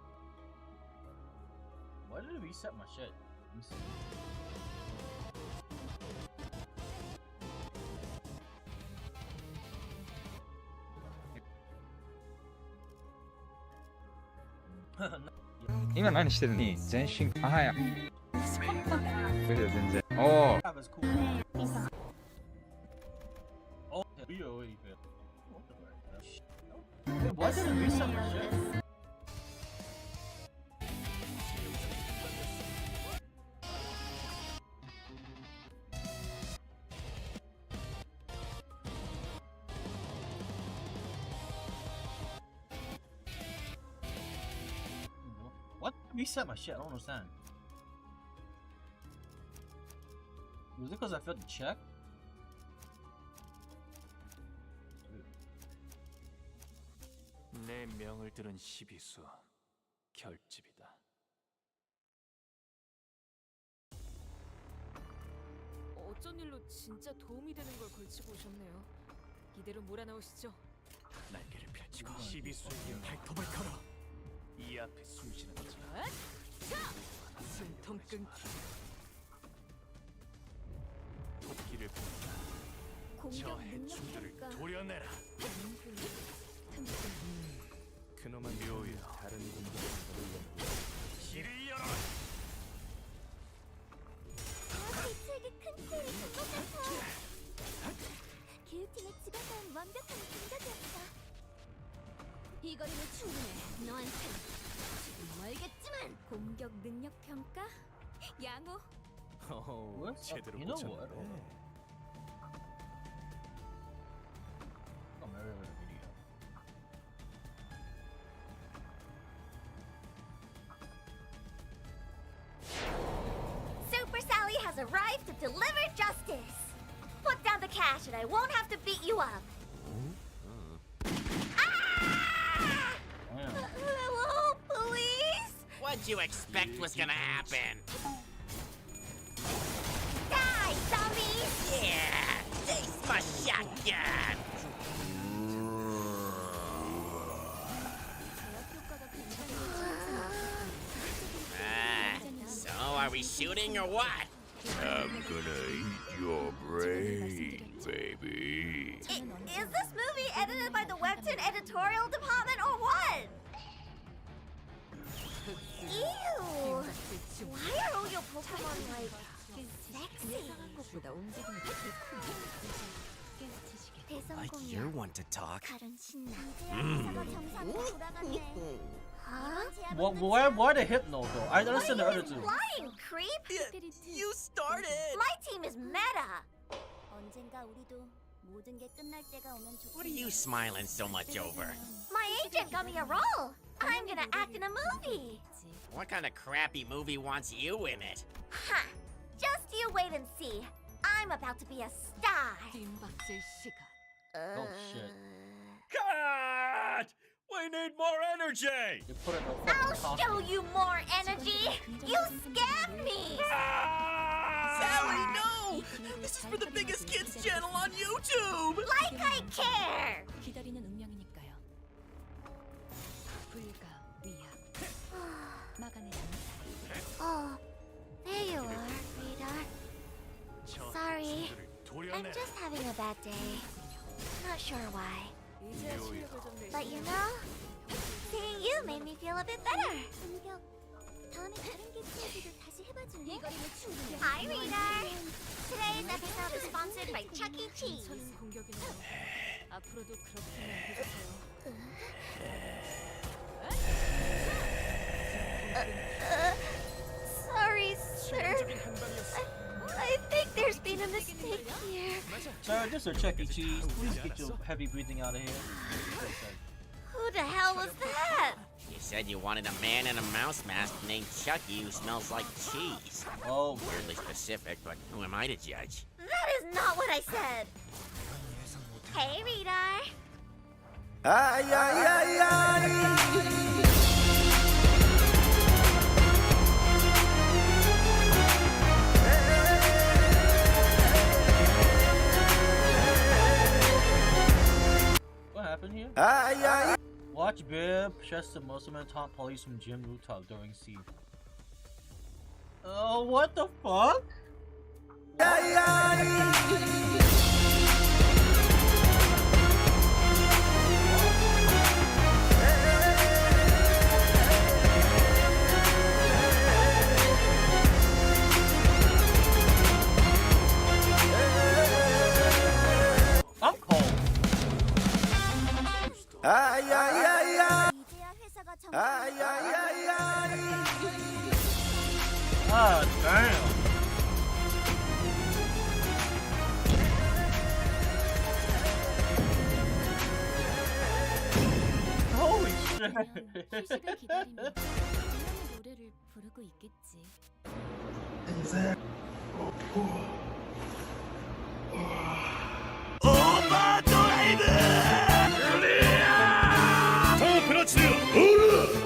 Why did it reset my shit? Let me see. No. 今何してるの？全身。あ、はい。これで全然。おー。 That was cool. ボビーさん。 Oh, we already failed. What the fuck? Why did it reset my shit? What reset my shit? I don't understand. Was it because I failed to check? 내 명을 들은 시비수 결집이다. 어쩐 일로 진짜 도움이 되는 걸 걸치고 오셨네요. 이대로 몰아넣으시죠. 날개를 펼치고 시비수에게 발톱을 걸어. 이 앞에 숨쉬는 자. 숨통 끊기. 도끼를 본다. 공격 저 능력 해충들을 평가. 도려내라. 그놈은 묘유 다른 공격을 길을 열어. 대체에게 큰 피해를 준것 같아. 기우팀의 집에선 완벽한 공격이었어. 이 거리는 충분해. 너한테 지금 멀겠지만 공격 능력 평가? 양호. What? 제대로 You know 꽂혔네. what? I'm very video. Super Sally has arrived to deliver justice. Put down the cash and I won't have to beat you up. Ah! Damn. Hello, police? What'd you expect was gonna happen? Die, zombies! Yeah, taste my shotgun! thing or what? I'm gonna eat your brain, baby. Is this movie edited by the Webtoon editorial department or what? Ew! Why are all your Pokemon like sexy? Like you're one to talk. 다른 신나. 회사가 정상으로 돌아갔네. Why the hypno though? I understand the other two. Flying creep? You started. My team is meta. 언젠가 우리도 모든 게 끝날 때가 오면 좋겠네. What are you smiling so much over? My agent got me a role. I'm gonna act in a movie. What kind of crappy movie wants you in it? Ha! Just you wait and see. I'm about to be a star. Oh shit. Cut! We need more energy! You put it in a I'll fucking show costume. you more energy. You scared me. Sally, no! This is for the biggest kids channel on YouTube! Like I care. 기다리는 운명이니까요. 불가 위약 막아내는 Oh, there you are, Rita. Sorry. I'm just having a bad day. Not sure why. But you know, seeing you made me feel a bit better. Hi, Rita. Today's episode is sponsored by Chuck E. Cheese. 공격이네요. 앞으로도 그렇게만 해주세요. Sorry, sir. I think there's been a mistake here. Sir, this is Chuck E. Cheese. Please get your heavy breathing out of here. Who the hell was that? You said you wanted a man in a mouse mask named Chucky who smells like cheese. Oh, Weirdly specific, but who am I to judge? That is not what I said. Hey, Rita. Ay, ay, ay, ay! what happened here? Ay, ay, Watch Bear Chester Musselman taunt police from Jim Rooftop during scene. Oh, what the fuck? ay, ay! I'm cold. Ay, ay, ay, ay! 이제야 회사가 Ay, 정상으로 ay, ay, ay! Ah, damn. Holy shit. 휴식을 기다리며 분명히 노래를 부르고 있겠지. 오빠 드라이브! 더 그렇지! 오르!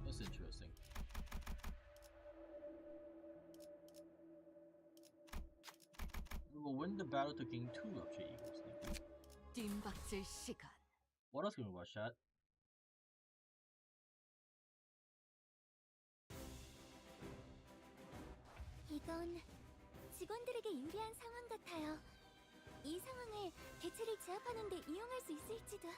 That's interesting. We will win the battle to gain 2 of J Eagles. 뒷박질 시간. What else can we watch, chat? 이건 직원들에게 유리한 상황 같아요. 이 상황을 개체를 제압하는 데 이용할 수 있을지도.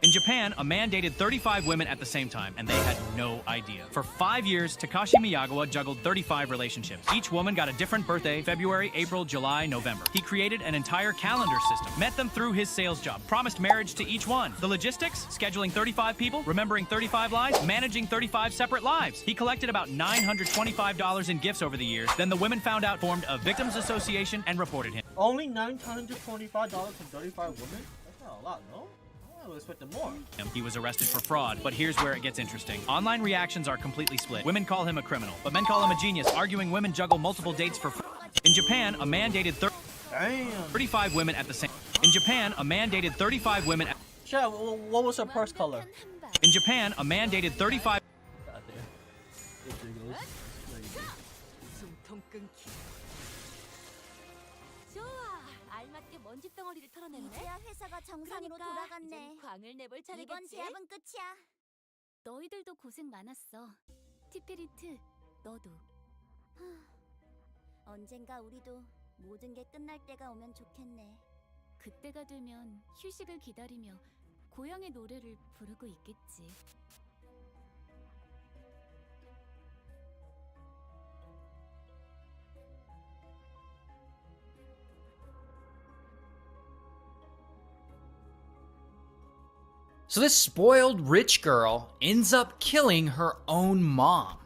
In Japan, a man dated 35 women at the same time, and they had no idea. For 5 years, Takashi Miyagawa juggled 35 relationships. Each woman got a different birthday: February, April, July, November. He created an entire calendar system, met them through his sales job, promised marriage to each one. The logistics: scheduling 35 people, remembering 35 lives, managing 35 separate lives. He collected about $925 in gifts over the years. Then the women found out, formed a victims association, and reported him. Only $925 from 35 women? That's not a lot, no? I was expecting more. He was arrested for fraud, but here's where it gets interesting. Online reactions are completely split. Women call him a criminal, but men call him a genius, arguing women juggle multiple dates for free. In Japan, a man dated 35 women at the same. In Japan, a man dated 35 women. Chat, what was her purse color? 완벽한 In Japan, a man dated 35. Out there. It triggers. It's crazy. 숨통 끊기. 좋아. 알맞게 먼지 덩어리를 털어냈네. 이제야 회사가 정상으로 돌아갔네. 광을 내볼 차례겠지. 이번 제압은 끝이야. 너희들도 고생 많았어. 티페리트, 너도. 언젠가 우리도 모든 게 끝날 때가 오면 좋겠네. 그때가 되면 휴식을 기다리며 고향의 노래를 부르고 있겠지. So this spoiled rich girl ends up killing her own mom.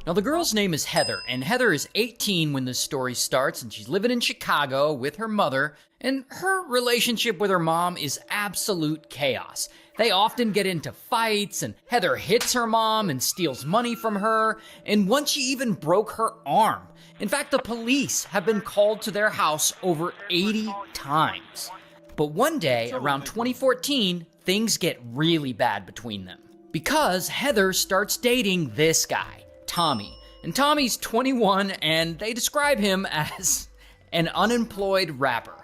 Now the girl's name is Heather, and Heather is 18 when this story starts, and she's living in Chicago with her mother, and her relationship with her mom is absolute chaos. They often get into fights, and Heather hits her mom and steals money from her, and once she even broke her arm. In fact, the police have been called to their house over 80 times. But one day, around 2014, things get really bad between them. Because Heather starts dating this guy, Tommy. And Tommy's 21, and they describe him as an unemployed rapper.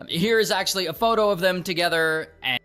Here is actually a photo of them together, and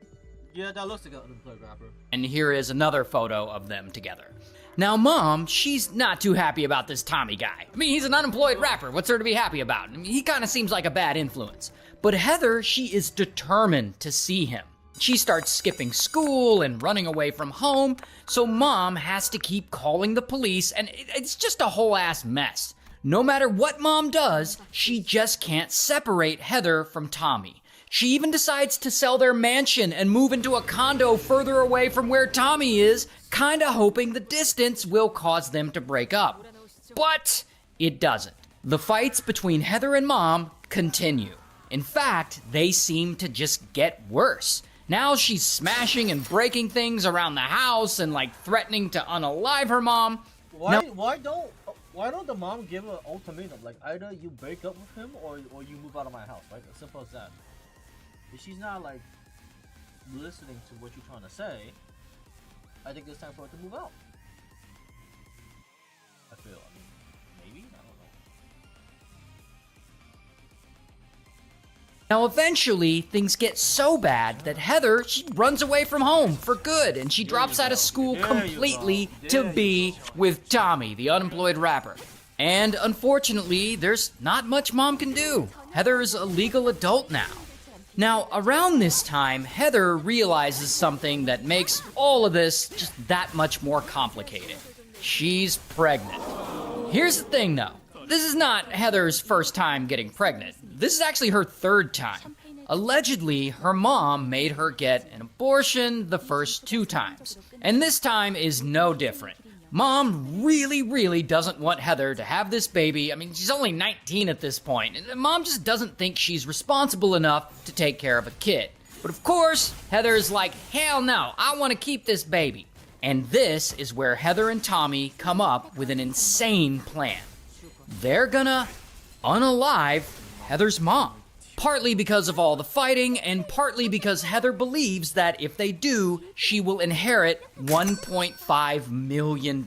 Yeah, that looks like an unemployed rapper. and here is another photo of them together. Now, Mom, she's not too happy about this Tommy guy. I mean, he's an unemployed rapper. What's there to be happy about? I mean, he kind of seems like a bad influence. But Heather, she is determined to see him. She starts skipping school and running away from home, so Mom has to keep calling the police, and it's just a whole ass mess. No matter what Mom does, she just can't separate Heather from Tommy. She even decides to sell their mansion and move into a condo further away from where Tommy is, kinda hoping the distance will cause them to break up. But it doesn't. The fights between Heather and Mom continue. In fact, they seem to just get worse. Now she's smashing and breaking things around the house and like threatening to unalive her mom. Why don't the mom give an ultimatum? Like either you break up with him or you move out of my house, right? As simple as that. If she's not like listening to what you're trying to say, I think it's time for her to move out. I feel. I mean, maybe. I don't know. Now eventually, things get so bad that Heather, she runs away from home for good, and she drops out of school completely to be with Tommy, the unemployed rapper. And unfortunately, there's not much Mom can do. Heather is a legal adult now. Now, around this time, Heather realizes something that makes all of this just that much more complicated. She's pregnant. Here's the thing, though. This is not Heather's first time getting pregnant. This is actually her third time. Allegedly, her mom made her get an abortion the first 2 times. And this time is no different. Mom really doesn't want Heather to have this baby. I mean, she's only 19 at this point, and Mom just doesn't think she's responsible enough to take care of a kid. But of course, Heather's like, hell no, I want to keep this baby. And this is where Heather and Tommy come up with an insane plan. They're gonna unalive Heather's mom. Partly because of all the fighting, and partly because Heather believes that if they do, she will inherit $1.5 million.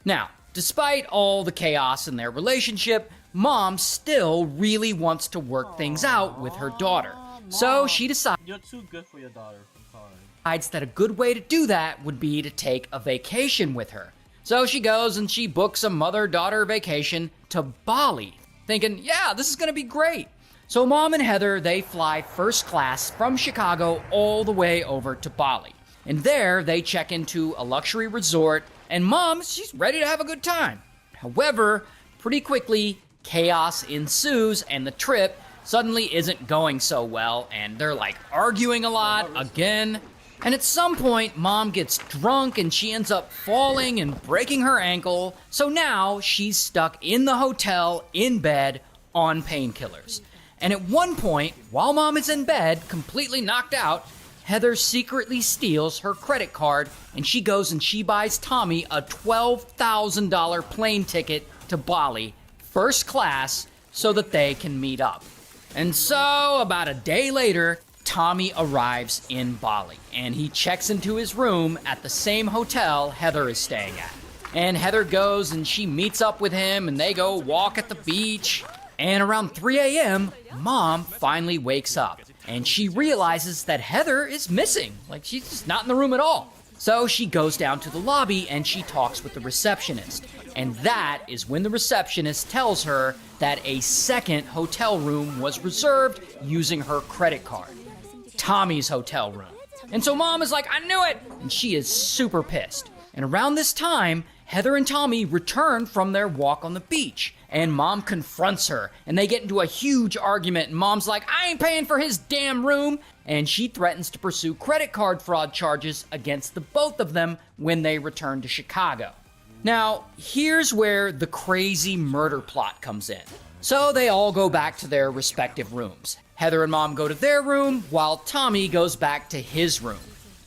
Now, despite all the chaos in their relationship, Mom still really wants to work things out with her daughter. So she decides You're too good for your daughter. I'm sorry. that a good way to do that would be to take a vacation with her. So she goes and she books a mother-daughter vacation to Bali, thinking, yeah, this is gonna be great. So Mom and Heather, they fly first class from Chicago all the way over to Bali. And there, they check into a luxury resort, and Mom, she's ready to have a good time. However, pretty quickly, chaos ensues, and the trip suddenly isn't going so well, and they're like arguing a lot again. And at some point, Mom gets drunk and she ends up falling and breaking her ankle. So now she's stuck in the hotel, in bed, on painkillers. And at one point, while Mom is in bed, completely knocked out, Heather secretly steals her credit card and she goes and she buys Tommy a $12,000 plane ticket to Bali, first class, so that they can meet up. And so, about a day later, Tommy arrives in Bali, and he checks into his room at the same hotel Heather is staying at. And Heather goes and she meets up with him, and they go walk at the beach. And around 3 a.m., Mom finally wakes up, and she realizes that Heather is missing. Like, she's just not in the room at all. So she goes down to the lobby and she talks with the receptionist. And that is when the receptionist tells her that a second hotel room was reserved using her credit card. Tommy's hotel room. And so Mom is like, I knew it! And she is super pissed. And around this time, Heather and Tommy return from their walk on the beach. And Mom confronts her, and they get into a huge argument, and Mom's like, I ain't paying for his damn room! And she threatens to pursue credit card fraud charges against the both of them when they return to Chicago. Now, here's where the crazy murder plot comes in. So they all go back to their respective rooms. Heather and Mom go to their room, while Tommy goes back to his room.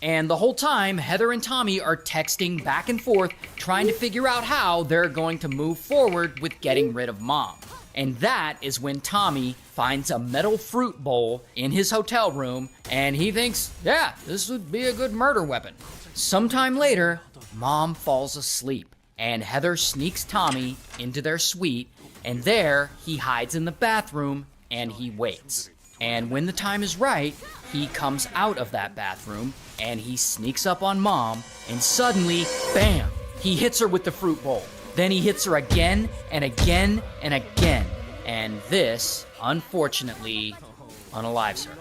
And the whole time, Heather and Tommy are texting back and forth, trying to figure out how they're going to move forward with getting rid of Mom. And that is when Tommy finds a metal fruit bowl in his hotel room, and he thinks, yeah, this would be a good murder weapon. Sometime later, Mom falls asleep, and Heather sneaks Tommy into their suite, and there he hides in the bathroom, and he waits. And when the time is right, he comes out of that bathroom, and he sneaks up on Mom, and suddenly, bam, he hits her with the fruit bowl. Then he hits her again, and again, and again. And this, unfortunately, unalives her.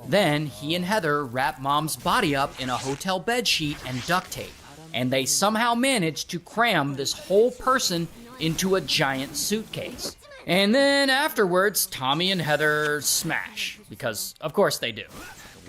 Then he and Heather wrap Mom's body up in a hotel bedsheet and duct tape. And they somehow manage to cram this whole person into a giant suitcase. And then afterwards, Tommy and Heather smash. Because, of course they do.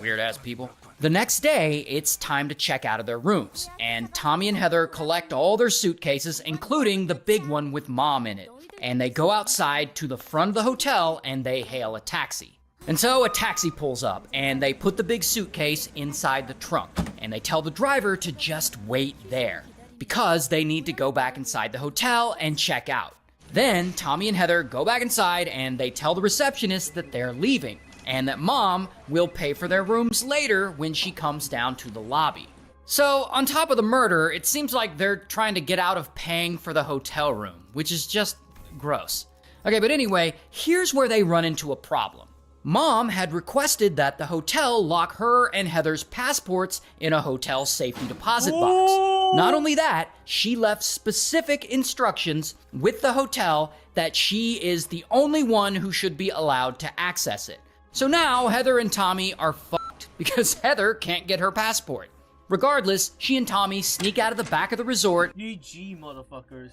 Weird-ass people. The next day, it's time to check out of their rooms, and Tommy and Heather collect all their suitcases, including the big one with Mom in it. And they go outside to the front of the hotel and they hail a taxi. And so a taxi pulls up, and they put the big suitcase inside the trunk, and they tell the driver to just wait there, because they need to go back inside the hotel and check out. Then Tommy and Heather go back inside and they tell the receptionist that they're leaving, and that Mom will pay for their rooms later when she comes down to the lobby. So, on top of the murder, it seems like they're trying to get out of paying for the hotel room, which is just gross. Okay, but anyway, here's where they run into a problem. Mom had requested that the hotel lock her and Heather's passports in a hotel safety deposit box. Not only that, she left specific instructions with the hotel that she is the only one who should be allowed to access it. So now Heather and Tommy are fucked because Heather can't get her passport. Regardless, she and Tommy sneak out of the back of the resort. GG, motherfuckers.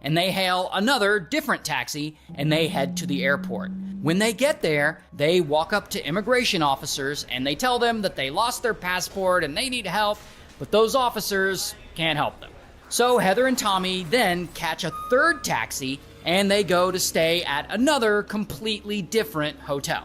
And they hail another different taxi and they head to the airport. When they get there, they walk up to immigration officers and they tell them that they lost their passport and they need help, but those officers can't help them. So Heather and Tommy then catch a third taxi and they go to stay at another completely different hotel.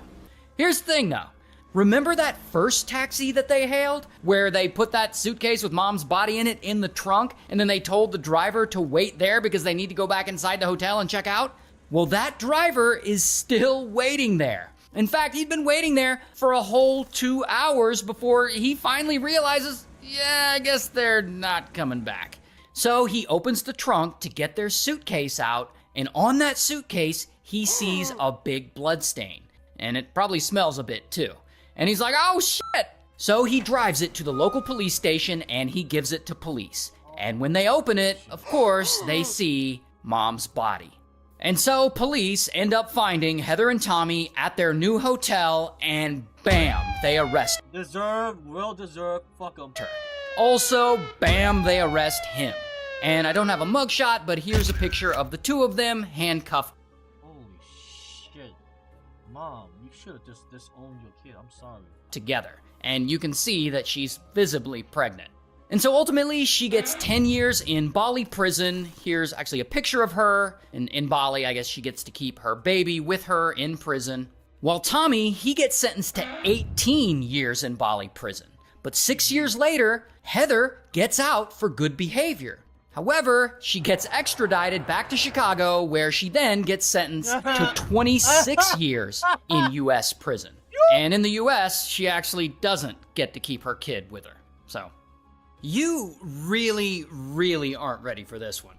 Here's the thing though. Remember that first taxi that they hailed, where they put that suitcase with Mom's body in it in the trunk, and then they told the driver to wait there because they need to go back inside the hotel and check out? Well, that driver is still waiting there. In fact, he'd been waiting there for a whole 2 hours before he finally realizes, yeah, I guess they're not coming back. So he opens the trunk to get their suitcase out, and on that suitcase, he sees a big blood stain. And it probably smells a bit too. And he's like, oh shit! So he drives it to the local police station and he gives it to police. And when they open it, of course, they see Mom's body. And so police end up finding Heather and Tommy at their new hotel and bam, they arrest Deserved, well deserved, fuck 'em. her. Also, bam, they arrest him. And I don't have a mugshot, but here's a picture of the two of them handcuffed. Holy shit. Mom, you should have just disowned your kid. I'm sorry. Together, and you can see that she's visibly pregnant. And so ultimately, she gets 10 years in Bali prison. Here's actually a picture of her. In Bali, I guess she gets to keep her baby with her in prison. While Tommy, he gets sentenced to 18 years in Bali prison. But 6 years later, Heather gets out for good behavior. However, she gets extradited back to Chicago, where she then gets sentenced to 26 years in U.S. prison. You And in the US, she actually doesn't get to keep her kid with her. So, you really, really aren't ready for this one.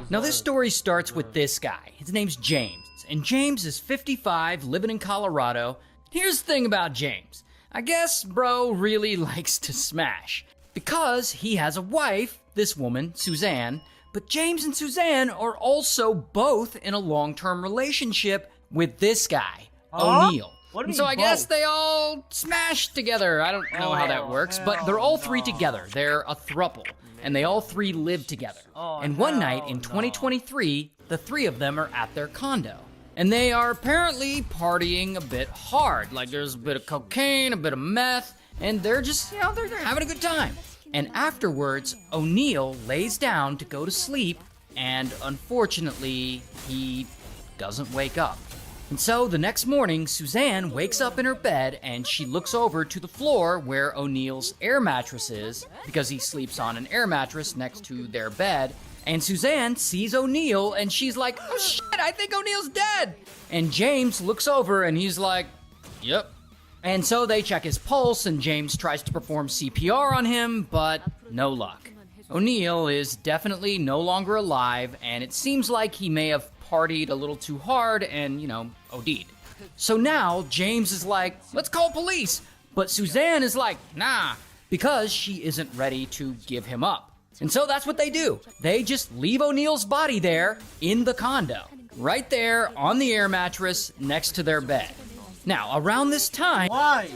Now, this story starts with this guy. His name's James. And James is 55, living in Colorado. Here's the thing about James. I guess bro really likes to smash. Because he has a wife, this woman, Suzanne, but James and Suzanne are also both in a long-term relationship with this guy, O'Neill. What do you And so mean I guess both? they all smash together. I don't know how that works, but they're all three together. They're a throuple, and they all three live together. And one night in 2023, the three of them are at their condo. And they are apparently partying a bit hard. Like there's a bit of cocaine, a bit of meth, and they're just, they're having a good time. And afterwards, O'Neill lays down to go to sleep, and unfortunately, he doesn't wake up. And so the next morning, Suzanne wakes up in her bed and she looks over to the floor where O'Neill's air mattress is, because he sleeps on an air mattress next to their bed. And Suzanne sees O'Neill and she's like, oh shit, I think O'Neill's dead. And James looks over and he's like, yep. And so they check his pulse and James tries to perform CPR on him, but no luck. O'Neill is definitely no longer alive, and it seems like he may have partied a little too hard and, OD'd. So now James is like, let's call police. But Suzanne is like, nah, because she isn't ready to give him up. And so that's what they do. They just leave O'Neill's body there in the condo, right there on the air mattress next to their bed. Now, around this time, Why?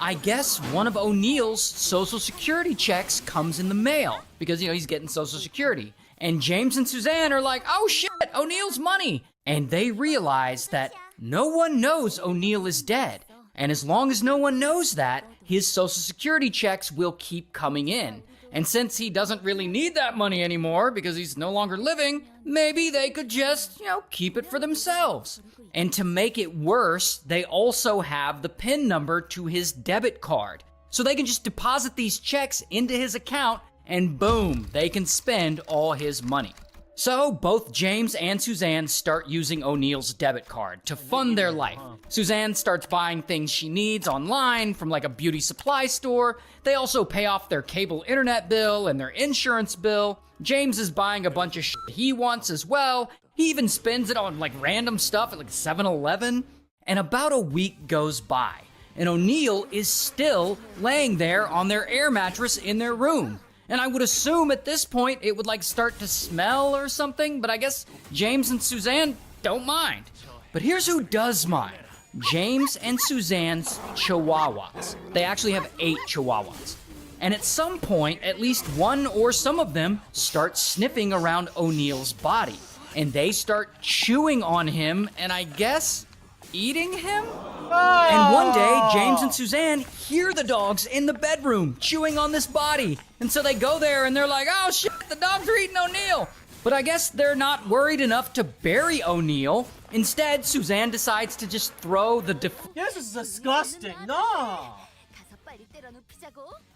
I guess one of O'Neill's Social Security checks comes in the mail because, he's getting Social Security. And James and Suzanne are like, oh shit, O'Neill's money. And they realize that no one knows O'Neill is dead. And as long as no one knows that, his Social Security checks will keep coming in. And since he doesn't really need that money anymore because he's no longer living, maybe they could just, keep it for themselves. And to make it worse, they also have the PIN number to his debit card. So they can just deposit these checks into his account and boom, they can spend all his money. So both James and Suzanne start using O'Neill's debit card to fund their life. Suzanne starts buying things she needs online from like a beauty supply store. They also pay off their cable internet bill and their insurance bill. James is buying a bunch of shit he wants as well. He even spends it on like random stuff at like 7-Eleven. And about a week goes by, and O'Neill is still laying there on their air mattress in their room. And I would assume at this point it would like start to smell or something, but I guess James and Suzanne don't mind. But here's who does mind. James and Suzanne's chihuahuas. They actually have 8 chihuahuas. And at some point, at least one or some of them start sniffing around O'Neill's body. And they start chewing on him and I guess eating him? And one day, James and Suzanne hear the dogs in the bedroom chewing on this body. And so they go there and they're like, oh shit, the dogs are eating O'Neill. But I guess they're not worried enough to bury O'Neill. Instead, Suzanne decides to just throw the This is disgusting. No.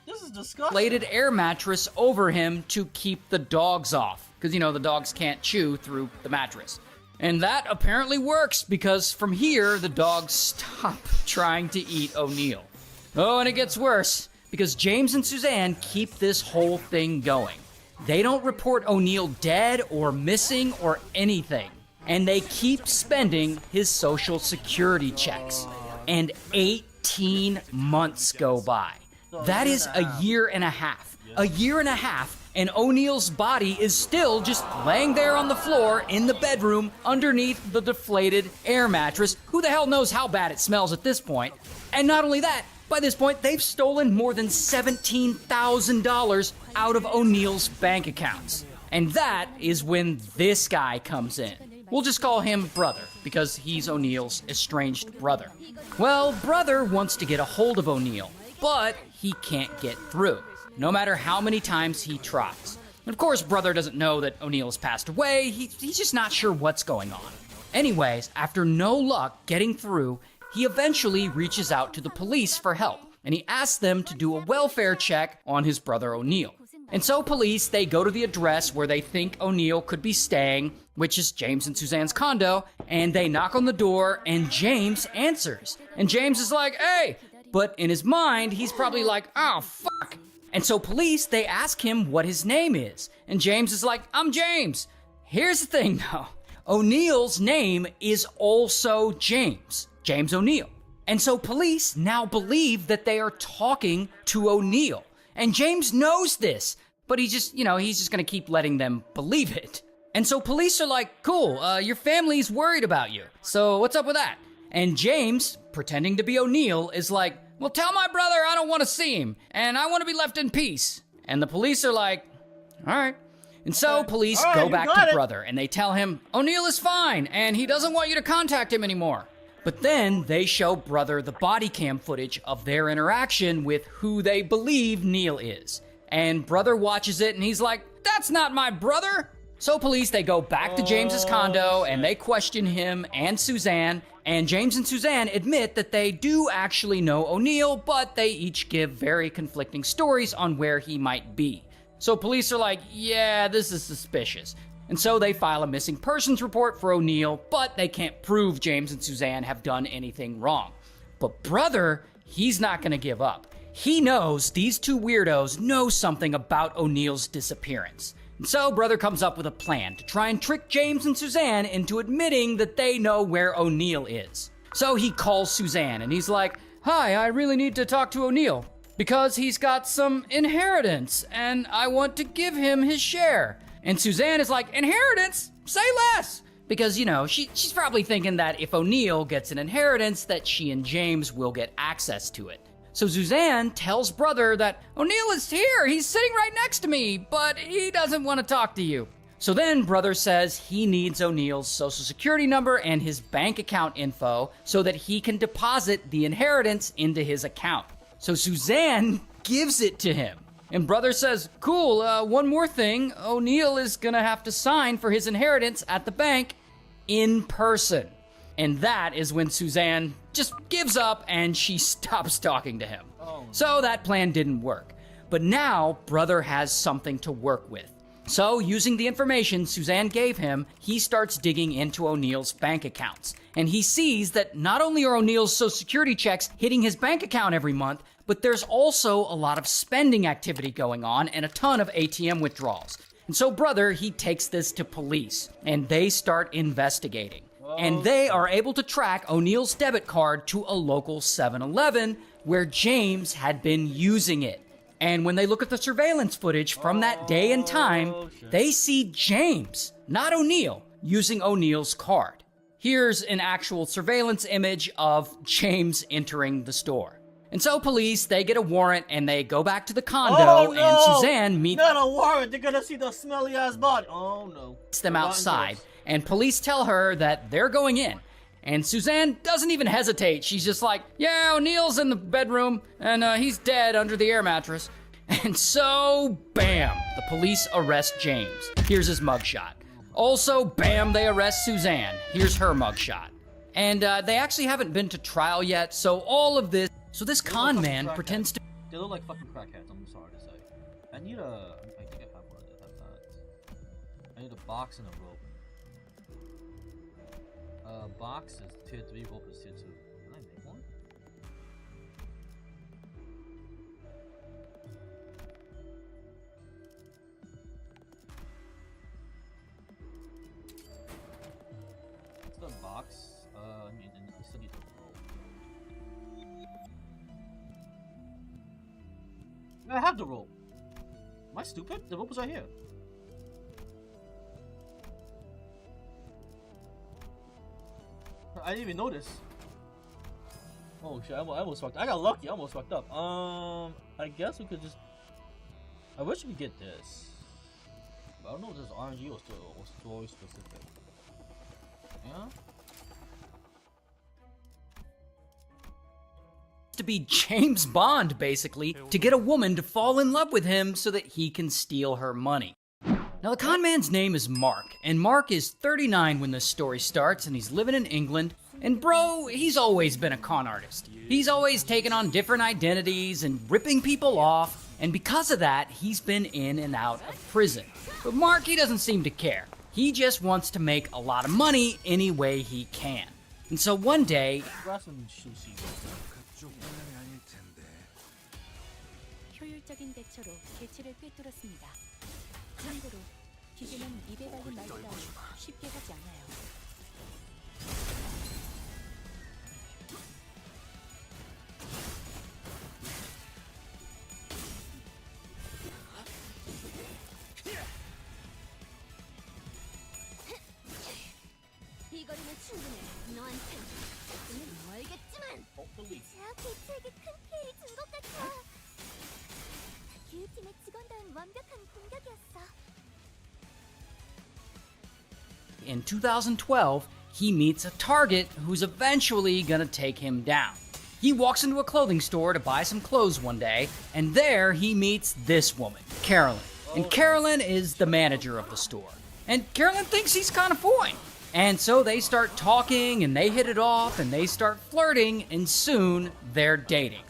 This is disgusting. deflated air mattress over him to keep the dogs off. Because, the dogs can't chew through the mattress. And that apparently works because from here, the dogs stop trying to eat O'Neill. Oh, and it gets worse because James and Suzanne keep this whole thing going. They don't report O'Neill dead or missing or anything. And they keep spending his Social Security checks. And 18 months go by. That is a year and a half. A year and a half. And O'Neill's body is still just laying there on the floor in the bedroom underneath the deflated air mattress. Who the hell knows how bad it smells at this point? And not only that, by this point, they've stolen more than $17,000 out of O'Neill's bank accounts. And that is when this guy comes in. We'll just call him Brother, because he's O'Neill's estranged brother. Well, Brother wants to get a hold of O'Neill, but he can't get through, no matter how many times he tries. And of course, Brother doesn't know that O'Neill has passed away. He's just not sure what's going on. Anyways, after no luck getting through, he eventually reaches out to the police for help, and he asks them to do a welfare check on his brother O'Neill. And so police, they go to the address where they think O'Neill could be staying, which is James and Suzanne's condo, and they knock on the door, and James answers. And James is like, hey, but in his mind, he's probably like, oh, fuck. And so police, they ask him what his name is. And James is like, I'm James. Here's the thing, though. O'Neill's name is also James O'Neill. And so police now believe that they are talking to O'Neill. And James knows this, but he's just gonna keep letting them believe it. And so police are like, cool, your family's worried about you. So what's up with that? And James, pretending to be O'Neill, is like, well, tell my brother I don't want to see him, and I want to be left in peace. And the police are like, all right. And so police go back to brother, and they tell him, O'Neill is fine, and he doesn't want you to contact him anymore. But then they show brother the body cam footage of their interaction with who they believe Neil is. And brother watches it, and he's like, that's not my brother. So police, they go back to James's condo, and they question him and Suzanne. And James and Suzanne admit that they do actually know O'Neill, but they each give very conflicting stories on where he might be. So police are like, yeah, this is suspicious. And so they file a missing persons report for O'Neill, but they can't prove James and Suzanne have done anything wrong. But brother, he's not gonna give up. He knows these two weirdos know something about O'Neill's disappearance. And so brother comes up with a plan to try and trick James and Suzanne into admitting that they know where O'Neill is. So he calls Suzanne and he's like, hi, I really need to talk to O'Neill because he's got some inheritance and I want to give him his share. And Suzanne is like, inheritance? Say less! Because, she's probably thinking that if O'Neill gets an inheritance, that she and James will get access to it. So Suzanne tells brother that O'Neill is here, he's sitting right next to me, but he doesn't want to talk to you. So then brother says he needs O'Neill's social security number and his bank account info so that he can deposit the inheritance into his account. So Suzanne gives it to him. And brother says, cool, one more thing, O'Neill is gonna have to sign for his inheritance at the bank in person. And that is when Suzanne just gives up and she stops talking to him. So that plan didn't work. But now brother has something to work with. So using the information Suzanne gave him, he starts digging into O'Neill's bank accounts. And he sees that not only are O'Neill's social security checks hitting his bank account every month, but there's also a lot of spending activity going on and a ton of ATM withdrawals. And so brother, he takes this to police and they start investigating. And they are able to track O'Neill's debit card to a local 7-Eleven where James had been using it. And when they look at the surveillance footage from that day and time, they see James, not O'Neill, using O'Neill's card. Here's an actual surveillance image of James entering the store. And so police, they get a warrant and they go back to the condo and Suzanne meets Not a warrant, they're gonna see the smelly ass body. Oh no. Them outside. And police tell her that they're going in. And Suzanne doesn't even hesitate. She's just like, yeah, O'Neill's in the bedroom, and he's dead under the air mattress. And so, bam, the police arrest James. Here's his mugshot. Also, bam, they arrest Suzanne. Here's her mugshot. And they actually haven't been to trial yet, so all of this... So this con man pretends to... They look like fucking crackheads, I'm sorry to say. I think I have one that have that. I need a box and a rope. Box is tier 3, rope is tier 2. Can I make one? What's the box? I still need the rope. I have the rope. Am I stupid? The rope was right here. I didn't even notice. Oh shit, I almost fucked up. I got lucky, I almost fucked up. I guess we could just... I wish we could get this. But I don't know if this is RNG or story specific. Yeah? to be James Bond, basically, to get a woman to fall in love with him so that he can steal her money. Now, the con man's name is Mark, and Mark is 39 when this story starts, and he's living in England. And bro, he's always been a con artist. He's always taken on different identities and ripping people off. and because of that, he's been in and out of prison. But Mark, he doesn't seem to care. He just wants to make a lot of money any way he can. And so one day, Grab some sushi. 효율적인 대처로 개체를 꿰뚫었습니다. 참고로 기계는 입에 달린 말 따위 쉽게 하지 않아요. 이 거리는 충분해. 너한텐 아직은 멀겠지만. 자, 개체에게 큰 피해를 준 것 같아. 기후팀의 직원다운 완벽한 공격이었어. in 2012, he meets a target who's eventually gonna take him down. He walks into a clothing store to buy some clothes one day, and there he meets this woman, Carolyn. And Carolyn is the manager of the store. And Carolyn thinks he's kind of fine. And so they start talking, and they hit it off, and they start flirting, and soon they're dating.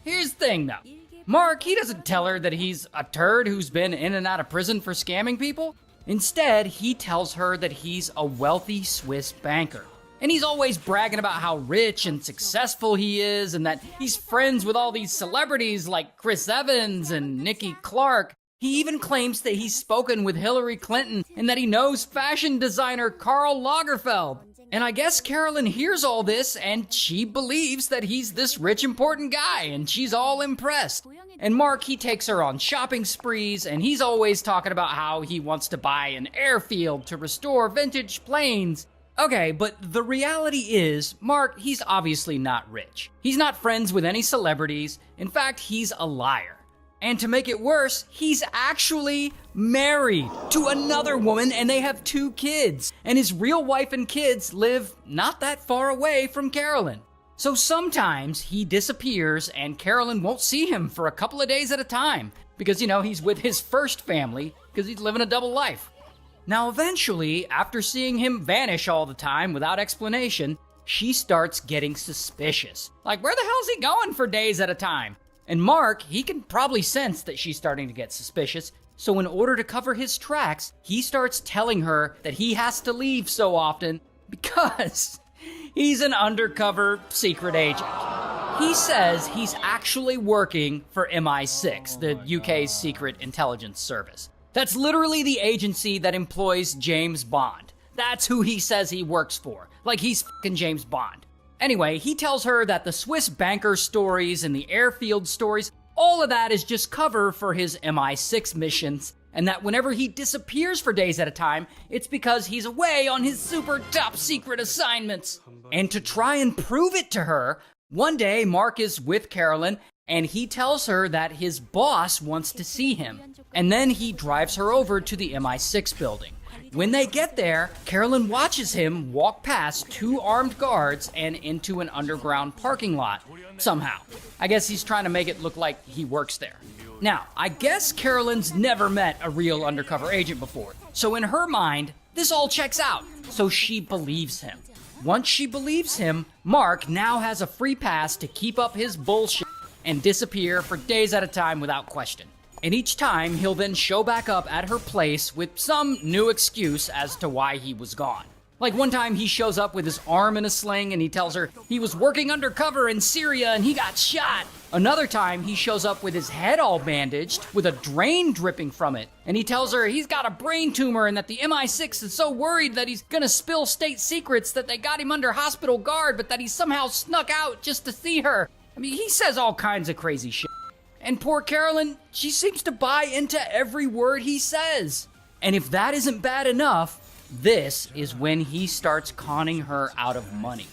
Here's the thing, though. Mark, he doesn't tell her that he's a turd who's been in and out of prison for scamming people. Instead, he tells her that he's a wealthy Swiss banker. And he's always bragging about how rich and successful he is, and that he's friends with all these celebrities like Chris Evans and Nikki Clark. He even claims that he's spoken with Hillary Clinton and that he knows fashion designer Karl Lagerfeld. And I guess Carolyn hears all this and she believes that he's this rich, important guy, and she's all impressed. And Mark, he takes her on shopping sprees, and he's always talking about how he wants to buy an airfield to restore vintage planes. Okay, but the reality is, Mark, he's obviously not rich. He's not friends with any celebrities. In fact, he's a liar. And to make it worse, he's actually married to another woman, and they have 2 kids. And his real wife and kids live not that far away from Carolyn. So sometimes he disappears, and Carolyn won't see him for a couple of days at a time because, he's with his first family because he's living a double life. Now, eventually, after seeing him vanish all the time without explanation, she starts getting suspicious. Like, where the hell's he going for days at a time? And Mark, he can probably sense that she's starting to get suspicious, so in order to cover his tracks, he starts telling her that he has to leave so often because he's an undercover secret agent. He says he's actually working for MI6, the UK's secret intelligence service. That's literally the agency that employs James Bond. That's who he says he works for. Like he's fucking James Bond. Anyway, he tells her that the Swiss banker stories and the airfield stories, all of that is just cover for his MI6 missions, and that whenever he disappears for days at a time, it's because he's away on his super top secret assignments. And to try and prove it to her, one day Mark is with Carolyn, and he tells her that his boss wants to see him. And then he drives her over to the MI6 building. When they get there, Carolyn watches him walk past 2 armed guards and into an underground parking lot. Somehow. I guess he's trying to make it look like he works there. Now, I guess Carolyn's never met a real undercover agent before. So in her mind, this all checks out. So she believes him. Once she believes him, Mark now has a free pass to keep up his bullshit and disappear for days at a time without question. And each time, he'll then show back up at her place with some new excuse as to why he was gone. Like one time he shows up with his arm in a sling and he tells her he was working undercover in Syria and he got shot. Another time he shows up with his head all bandaged with a drain dripping from it. And he tells her he's got a brain tumor and that the MI6 is so worried that he's gonna spill state secrets that they got him under hospital guard, but that he somehow snuck out just to see her. I mean, he says all kinds of crazy shit. And poor Carolyn, she seems to buy into every word he says. And if that isn't bad enough, this is when he starts conning her out of money.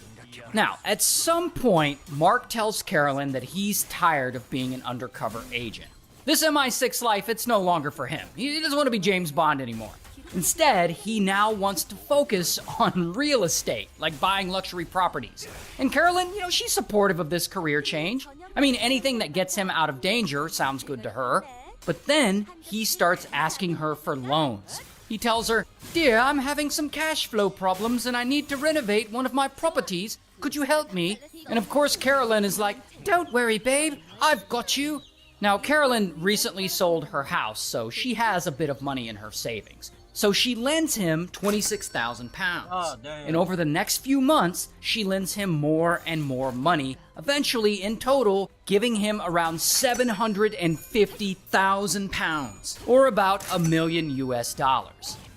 Now, at some point, Mark tells Carolyn that he's tired of being an undercover agent. This MI6 life, it's no longer for him. He doesn't want to be James Bond anymore. Instead, he now wants to focus on real estate, like buying luxury properties. And Carolyn, she's supportive of this career change. I mean, anything that gets him out of danger sounds good to her. But then he starts asking her for loans. He tells her, "Dear, I'm having some cash flow problems and I need to renovate one of my properties. Could you help me?" And of course, Carolyn is like, "Don't worry, babe. I've got you." Now, Carolyn recently sold her house, so she has a bit of money in her savings. So she lends him 26,000 pounds. Oh, damn. And over the next few months, she lends him more and more money, eventually, in total, giving him around 750,000 pounds, or about $1 million US.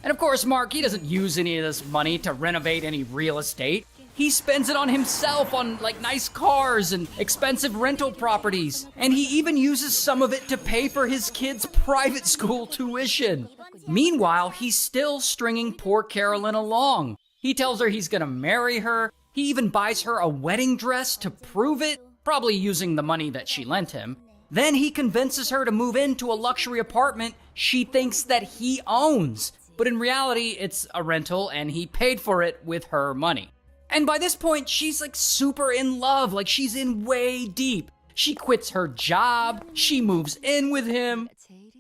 And of course, Mark, he doesn't use any of this money to renovate any real estate. He spends it on himself, on like nice cars and expensive rental properties. And he even uses some of it to pay for his kids' private school tuition. Meanwhile, he's still stringing poor Carolyn along. He tells her he's gonna marry her. He even buys her a wedding dress to prove it, probably using the money that she lent him. Then he convinces her to move into a luxury apartment she thinks that he owns. But in reality, it's a rental and he paid for it with her money. And by this point, she's like super in love, like she's in way deep. She quits her job, she moves in with him.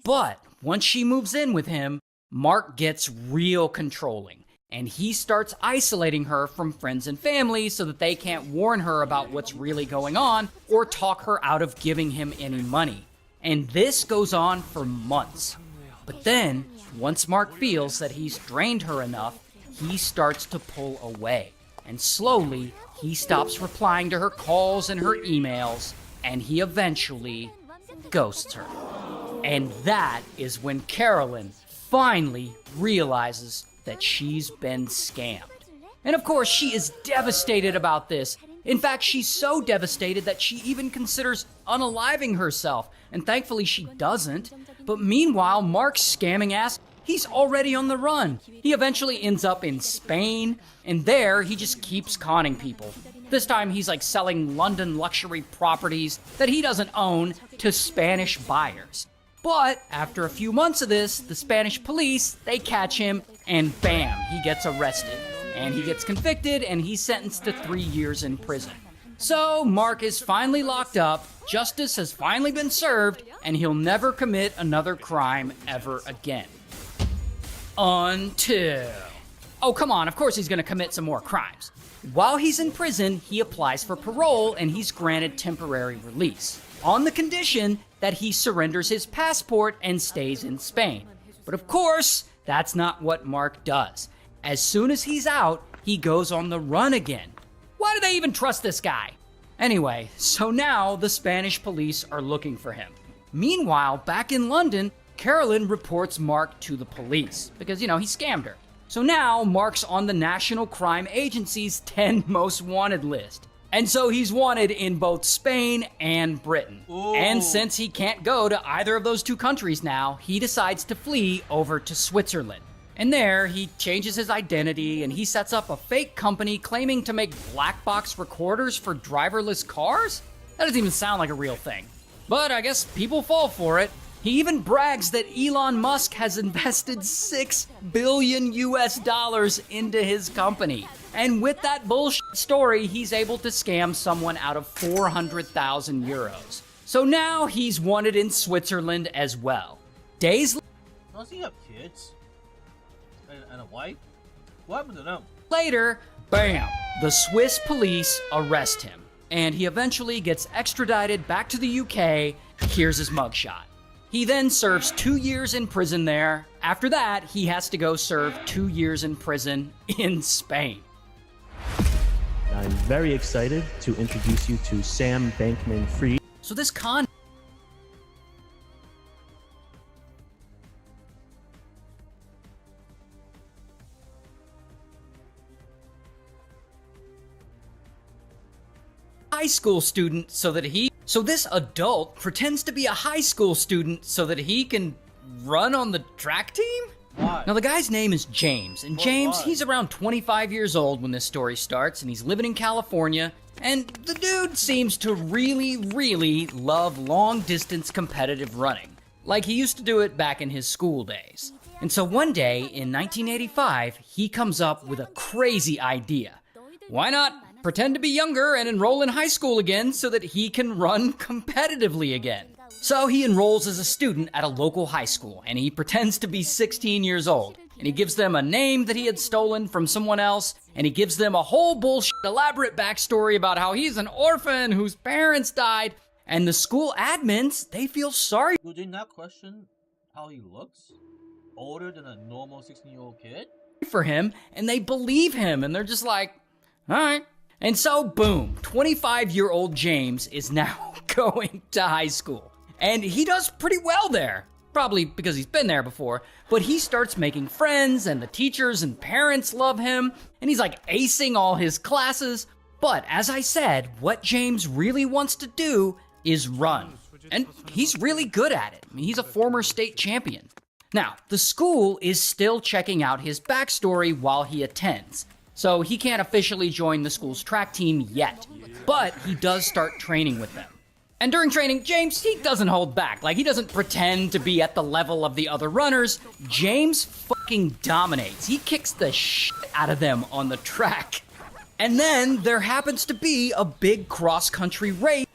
But once she moves in with him, Mark gets real controlling. And he starts isolating her from friends and family so that they can't warn her about what's really going on or talk her out of giving him any money. And this goes on for months. But then, once Mark feels that he's drained her enough, he starts to pull away. And slowly, he stops replying to her calls and her emails, and he eventually ghosts her. And that is when Carolyn finally realizes that she's been scammed. And of course, she is devastated about this. In fact, she's so devastated that she even considers unaliving herself, and thankfully she doesn't. But meanwhile, Mark's scamming ass, he's already on the run. He eventually ends up in Spain, and there he just keeps conning people. This time he's like selling London luxury properties that he doesn't own to Spanish buyers. But after a few months of this, the Spanish police, they catch him, and bam, he gets arrested. And he gets convicted, and he's sentenced to 3 years in prison. So Mark is finally locked up, justice has finally been served, and he'll never commit another crime ever again. Until... Oh, come on, of course he's gonna commit some more crimes. While he's in prison, he applies for parole, and he's granted temporary release, on the condition that he surrenders his passport and stays in Spain. But of course, that's not what Mark does. As soon as he's out, he goes on the run again. Why do they even trust this guy? Anyway, so now the Spanish police are looking for him. Meanwhile, back in London, Carolyn reports Mark to the police because, he scammed her. So now Mark's on the National Crime Agency's 10 most wanted list. And so he's wanted in both Spain and Britain. Ooh. And since he can't go to either of those two countries now, he decides to flee over to Switzerland. And there, he changes his identity and he sets up a fake company claiming to make black box recorders for driverless cars? That doesn't even sound like a real thing. But I guess people fall for it. He even brags that Elon Musk has invested $6 billion into his company. And with that bullshit story, he's able to scam someone out of 400,000 euros. So now he's wanted in Switzerland as well. Days Does he have kids? And a wife? What happened to them? later, bam, the Swiss police arrest him. And he eventually gets extradited back to the UK. Here's his mugshot. He then serves 2 years in prison there. After that, he has to go serve 2 years in prison in Spain. I'm very excited to introduce you to Sam Bankman-Fried. So this con... high school student so this adult pretends to be a high school student so that he can run on the track team? Why? Now the guy's name is James, and James, he's around 25 years old when this story starts, and he's living in California, and the dude seems to really love long-distance competitive running, like he used to do it back in his school days. And so one day, in 1985, he comes up with a crazy idea. Why not pretend to be younger and enroll in high school again so that he can run competitively again? So he enrolls as a student at a local high school, and he pretends to be 16 years old. And he gives them a name that he had stolen from someone else, and he gives them a whole bullshit elaborate backstory about how he's an orphan whose parents died. And the school admins, they feel sorry Do they not question how he looks? Older than a normal 16-year-old kid? for him, and they believe him, and they're just like, all right. And so, boom, 25-year-old James is now going to high school. And he does pretty well there. Probably because he's been there before, but he starts making friends, and the teachers and parents love him, and he's like acing all his classes. But as I said, what James really wants to do is run. And he's really good at it. I mean, he's a former state champion. Now, the school is still checking out his backstory while he attends, so he can't officially join the school's track team yet, but he does start training with them. And during training, James, he doesn't hold back. Like, he doesn't pretend to be at the level of the other runners. James fucking dominates. He kicks the shit out of them on the track. And then there happens to be a big cross-country race.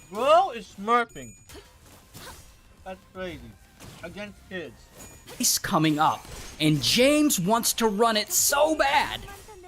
Bro is smurfing. That's crazy. Against kids. Coming up, and James wants to run it so bad.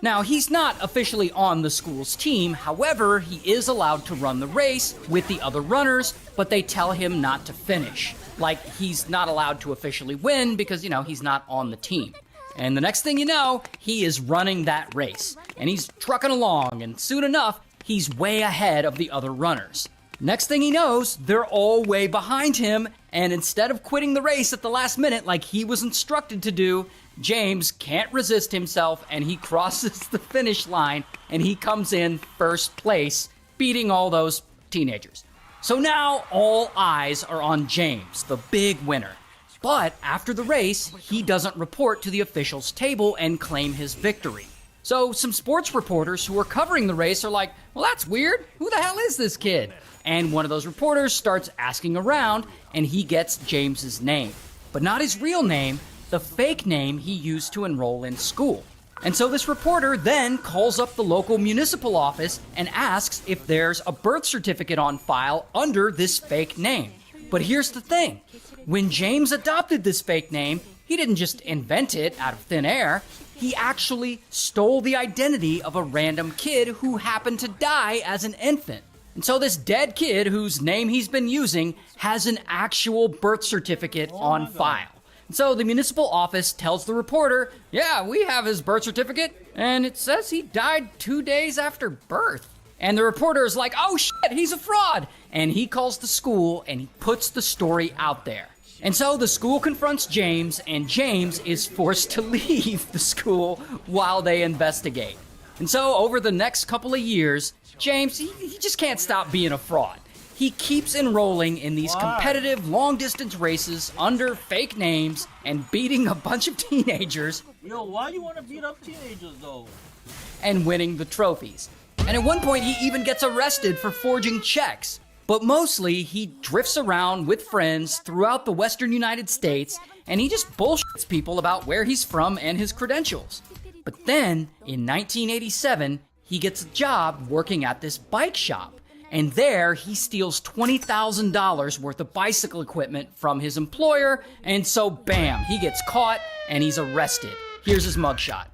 Now, he's not officially on the school's team, however, he is allowed to run the race with the other runners, but they tell him not to finish. Like, he's not allowed to officially win because, he's not on the team. And the next thing you know, he is running that race, and he's trucking along, and soon enough, he's way ahead of the other runners. Next thing he knows, they're all way behind him, and instead of quitting the race at the last minute like he was instructed to do, James can't resist himself, and he crosses the finish line, and he comes in first place, beating all those teenagers. So now all eyes are on James, the big winner. But after the race, he doesn't report to the officials' table and claim his victory. So some sports reporters who are covering the race are like, well, that's weird. Who the hell is this kid? And one of those reporters starts asking around, and he gets James's name. But not his real name, the fake name he used to enroll in school. And so this reporter then calls up the local municipal office and asks if there's a birth certificate on file under this fake name. But here's the thing. When James adopted this fake name, he didn't just invent it out of thin air. He actually stole the identity of a random kid who happened to die as an infant. And so this dead kid whose name he's been using has an actual birth certificate on file. And so the municipal office tells the reporter, yeah, we have his birth certificate, and it says he died 2 days after birth. And the reporter is like, oh shit, he's a fraud. And he calls the school and he puts the story out there. And so the school confronts James, and James is forced to leave the school while they investigate. And so over the next couple of years, James, he just can't stop being a fraud. He keeps enrolling in these competitive long-distance races under fake names and beating a bunch of teenagers. Yo, why do you want to beat up teenagers, though? And winning the trophies. And at one point, he even gets arrested for forging checks. But mostly, he drifts around with friends throughout the western United States, and he just bullshits people about where he's from and his credentials. But then, in 1987, he gets a job working at this bike shop. And there, he steals $20,000 worth of bicycle equipment from his employer, and so bam, he gets caught and he's arrested. Here's his mugshot.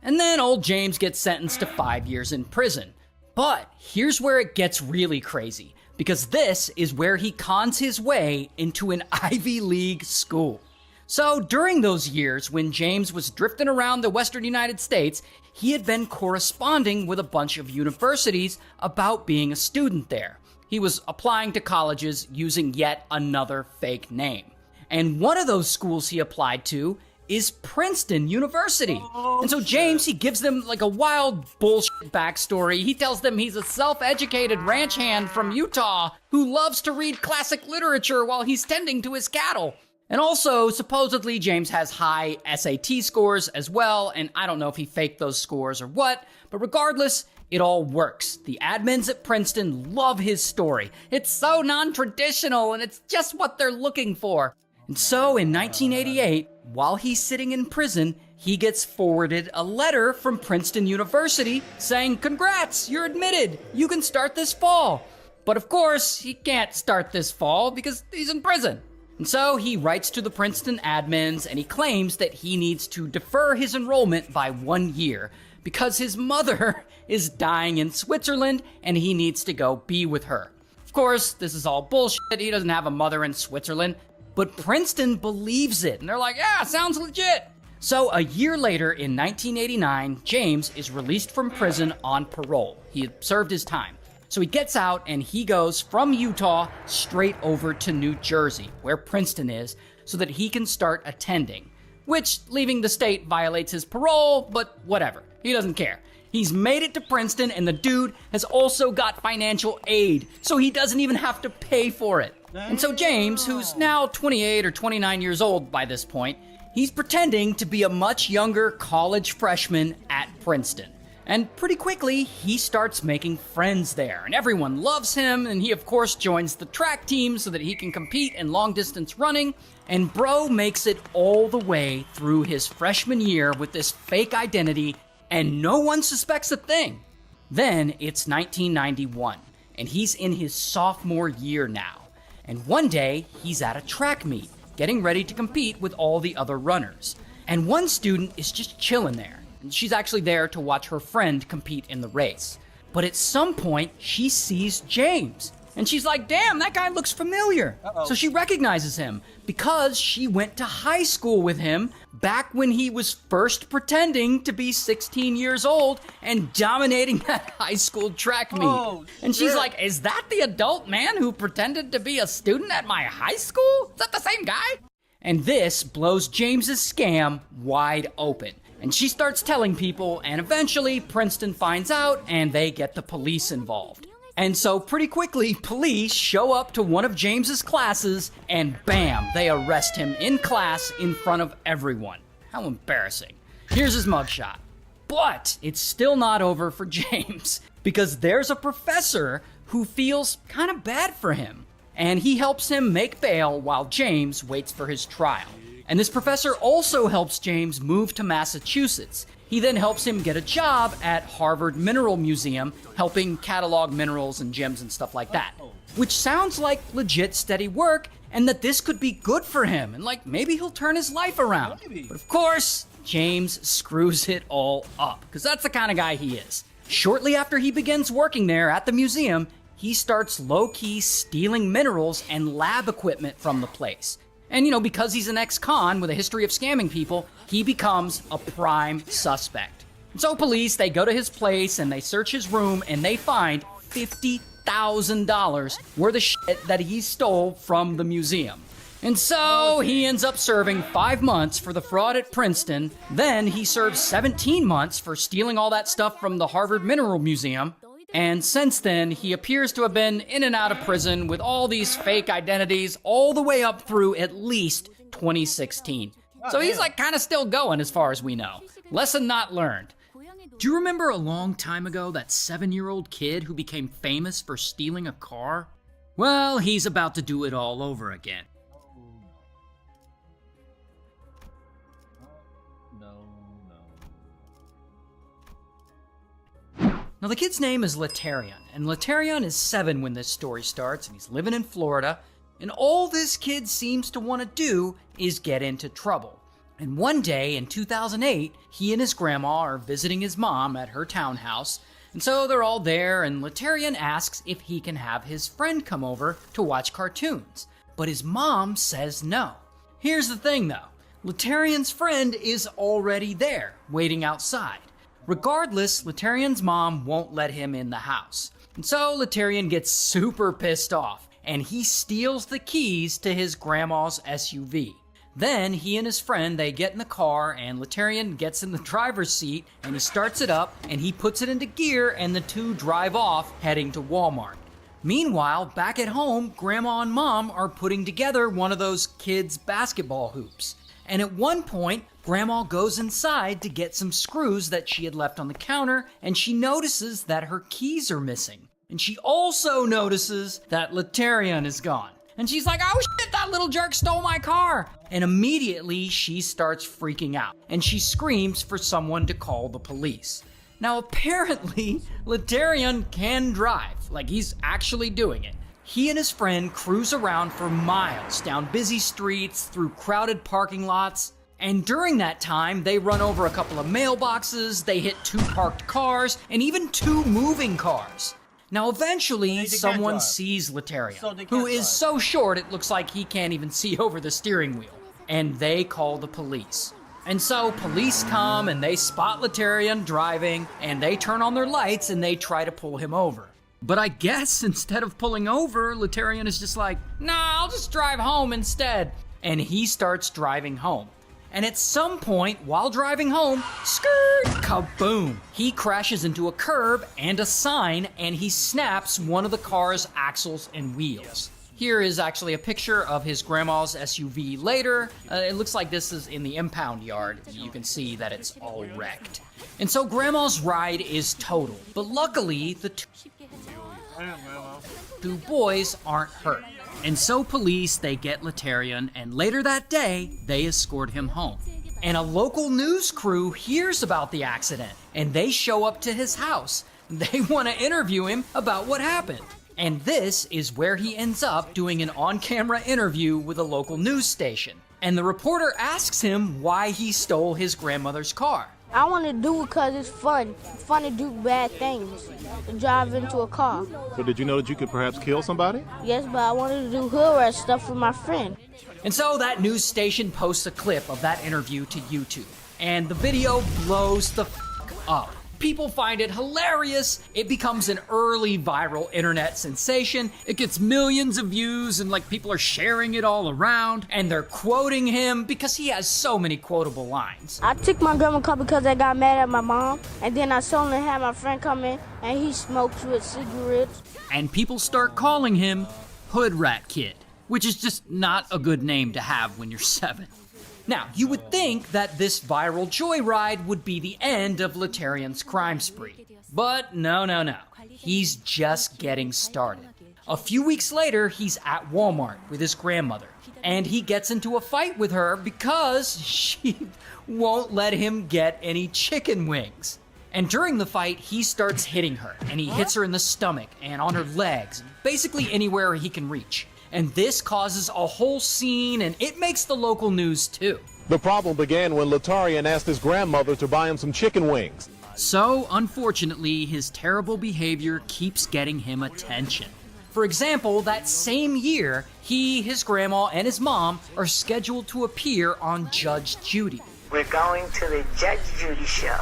And then old James gets sentenced to 5 years in prison. But here's where it gets really crazy, because this is where he cons his way into an Ivy League school. So during those years when James was drifting around the western United States, he had been corresponding with a bunch of universities about being a student there. He was applying to colleges using yet another fake name. And one of those schools he applied to is Princeton University. And so James, he gives them like a wild bullshit backstory. He tells them he's a self-educated ranch hand from Utah who loves to read classic literature while he's tending to his cattle. And also, supposedly, James has high SAT scores as well, and I don't know if he faked those scores or what, but regardless, it all works. The admins at Princeton love his story. It's so non-traditional, and it's just what they're looking for. And so, in 1988, while he's sitting in prison, he gets forwarded a letter from Princeton University saying, "Congrats, you're admitted. You can start this fall." But of course, he can't start this fall because he's in prison. And so he writes to the Princeton admins and he claims that he needs to defer his enrollment by 1 year because his mother is dying in Switzerland and he needs to go be with her. course, this is all bullshit. He doesn't have a mother in Switzerland. But Princeton believes it, and they're like, yeah, sounds legit. So a year later, in 1989, James is released from prison on parole. He had served his time. So he gets out and he goes from Utah straight over to New Jersey, where Princeton is, so that he can start attending. Which, leaving the state violates his parole, but whatever. He doesn't care. He's made it to Princeton, and the dude has also got financial aid, so he doesn't even have to pay for it. And so James, who's now 28 or 29 years old by this point, he's pretending to be a much younger college freshman at Princeton. And pretty quickly, he starts making friends there, and everyone loves him, and he of course joins the track team so that he can compete in long-distance running, and bro makes it all the way through his freshman year with this fake identity, and no one suspects a thing. Then it's 1991, and he's in his sophomore year now. And one day, he's at a track meet, getting ready to compete with all the other runners. And one student is just chilling there. And she's actually there to watch her friend compete in the race. But at some point, she sees James. And she's like, damn, that guy looks familiar. So she recognizes him because she went to high school with him back when he was first pretending to be 16 years old and dominating that high school track meet. And she's like, is that the adult man who pretended to be a student at my high school? Is that the same guy? And this blows James's scam wide open. And she starts telling people, and eventually Princeton finds out and they get the police involved. And so pretty quickly, police show up to one of James's classes, and bam, they arrest him in class in front of everyone. How embarrassing. Here's his mugshot. But it's still not over for James, because there's a professor who feels kind of bad for him, and he helps him make bail while James waits for his trial. And this professor also helps James move to Massachusetts. He then helps him get a job at Harvard Mineral Museum, helping catalog minerals and gems and stuff like that. Which sounds like legit steady work, and that this could be good for him, and like maybe he'll turn his life around. But of course, James screws it all up, because that's the kind of guy he is. Shortly after he begins working there at the museum, he starts low-key stealing minerals and lab equipment from the place. And, because he's an ex-con with a history of scamming people, he becomes a prime suspect. And so police, they go to his place and they search his room and they find $50,000 worth of shit that he stole from the museum. And so he ends up serving 5 months for the fraud at Princeton. Then he serves 17 months for stealing all that stuff from the Harvard Mineral Museum. And since then, he appears to have been in and out of prison with all these fake identities all the way up through at least 2016. So he's like kind of still going as far as we know. Lesson not learned. Do you remember a long time ago that 7-year-old kid who became famous for stealing a car? Well, he's about to do it all over again. Now, the kid's name is Letarion, and Letarion is 7 when this story starts, and he's living in Florida, and all this kid seems to want to do is get into trouble. And one day in 2008, he and his grandma are visiting his mom at her townhouse, and so they're all there, and Letarion asks if he can have his friend come over to watch cartoons. But his mom says no. Here's the thing though, Letarion's friend is already there, waiting outside. Regardless, Letarion's mom won't let him in the house. And so Letarion gets super pissed off, and he steals the keys to his grandma's SUV. Then he and his friend, they get in the car, and Letarion gets in the driver's seat, and he starts it up, and he puts it into gear, and the two drive off, heading to Walmart. Meanwhile, back at home, Grandma and Mom are putting together one of those kids' basketball hoops. And at one point, Grandma goes inside to get some screws that she had left on the counter, and she notices that her keys are missing. And she also notices that Letarion is gone. And she's like, oh shit, that little jerk stole my car! And immediately she starts freaking out, and she screams for someone to call the police. Now apparently, Letarion can drive, like he's actually doing it. He and his friend cruise around for miles down busy streets, through crowded parking lots, and during that time, they run over a couple of mailboxes, they hit 2 parked cars, and even 2 moving cars. Now, eventually, They someone can't drive. sees Laterian, So they who can't is drive. so short it looks like he can't even see over the steering wheel. And they call the police. And so police come and they spot Laterian driving, and they turn on their lights and they try to pull him over. But I guess instead of pulling over, Laterian is just like, nah, I'll just drive home instead. And he starts driving home. And at some point, while driving home, skirt, kaboom! He crashes into a curb and a sign, and he snaps one of the car's axles and wheels. Here is actually a picture of his grandma's SUV later. It looks like this is in the impound yard. You can see that it's all wrecked. And so grandma's ride is totaled. But luckily, the two boys aren't hurt. And so police, they get Laterian, and later that day, they escort him home. And a local news crew hears about the accident, and they show up to his house. They want to interview him about what happened. And this is where he ends up doing an on-camera interview with a local news station. And the reporter asks him why he stole his grandmother's car. I want to do it because it's fun. It's fun to do bad things, to drive into a car. But did you know that you could perhaps kill somebody? Yes, but I wanted to do hood rat stuff with my friend. And so that news station posts a clip of that interview to YouTube. And the video blows the f up. People find it hilarious. It becomes an early viral internet sensation. It gets millions of views and like people are sharing it all around and they're quoting him because he has so many quotable lines. I took my grandma car because I got mad at my mom, and then I suddenly had my friend come in and he smokes with cigarettes. And people start calling him Hood Rat Kid, which is just not a good name to have when you're 7. Now, you would think that this viral joyride would be the end of Laterian's crime spree. But no. He's just getting started. A few weeks later, he's at Walmart with his grandmother, and he gets into a fight with her because she won't let him get any chicken wings. And during the fight, he starts hitting her, and he hits her in the stomach and on her legs, basically anywhere he can reach. And this causes a whole scene, and it makes the local news too. The problem began when Laterian asked his grandmother to buy him some chicken wings. So, unfortunately, his terrible behavior keeps getting him attention. For example, that same year, he, his grandma, and his mom are scheduled to appear on Judge Judy. We're going to the Judge Judy show.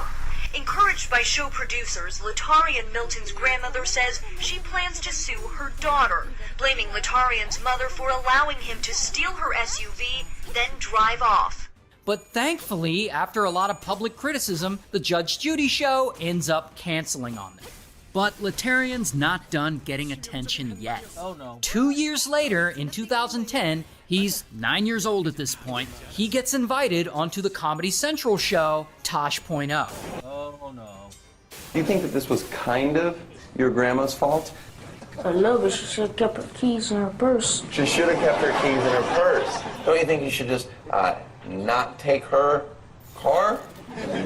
Encouraged by show producers, Latarian Milton's grandmother says she plans to sue her daughter, blaming Latarian's mother for allowing him to steal her SUV, then drive off. But thankfully, after a lot of public criticism, the Judge Judy show ends up canceling on them. But Latarian's not done getting attention yet. Oh no. 2 years later, in 2010, he's 9 years old at this point, he gets invited onto the Comedy Central show, Tosh.0. Oh no. Do you think that this was kind of your grandma's fault? No, but she should have kept her keys in her purse. She should have kept her keys in her purse. Don't you think you should just not take her car?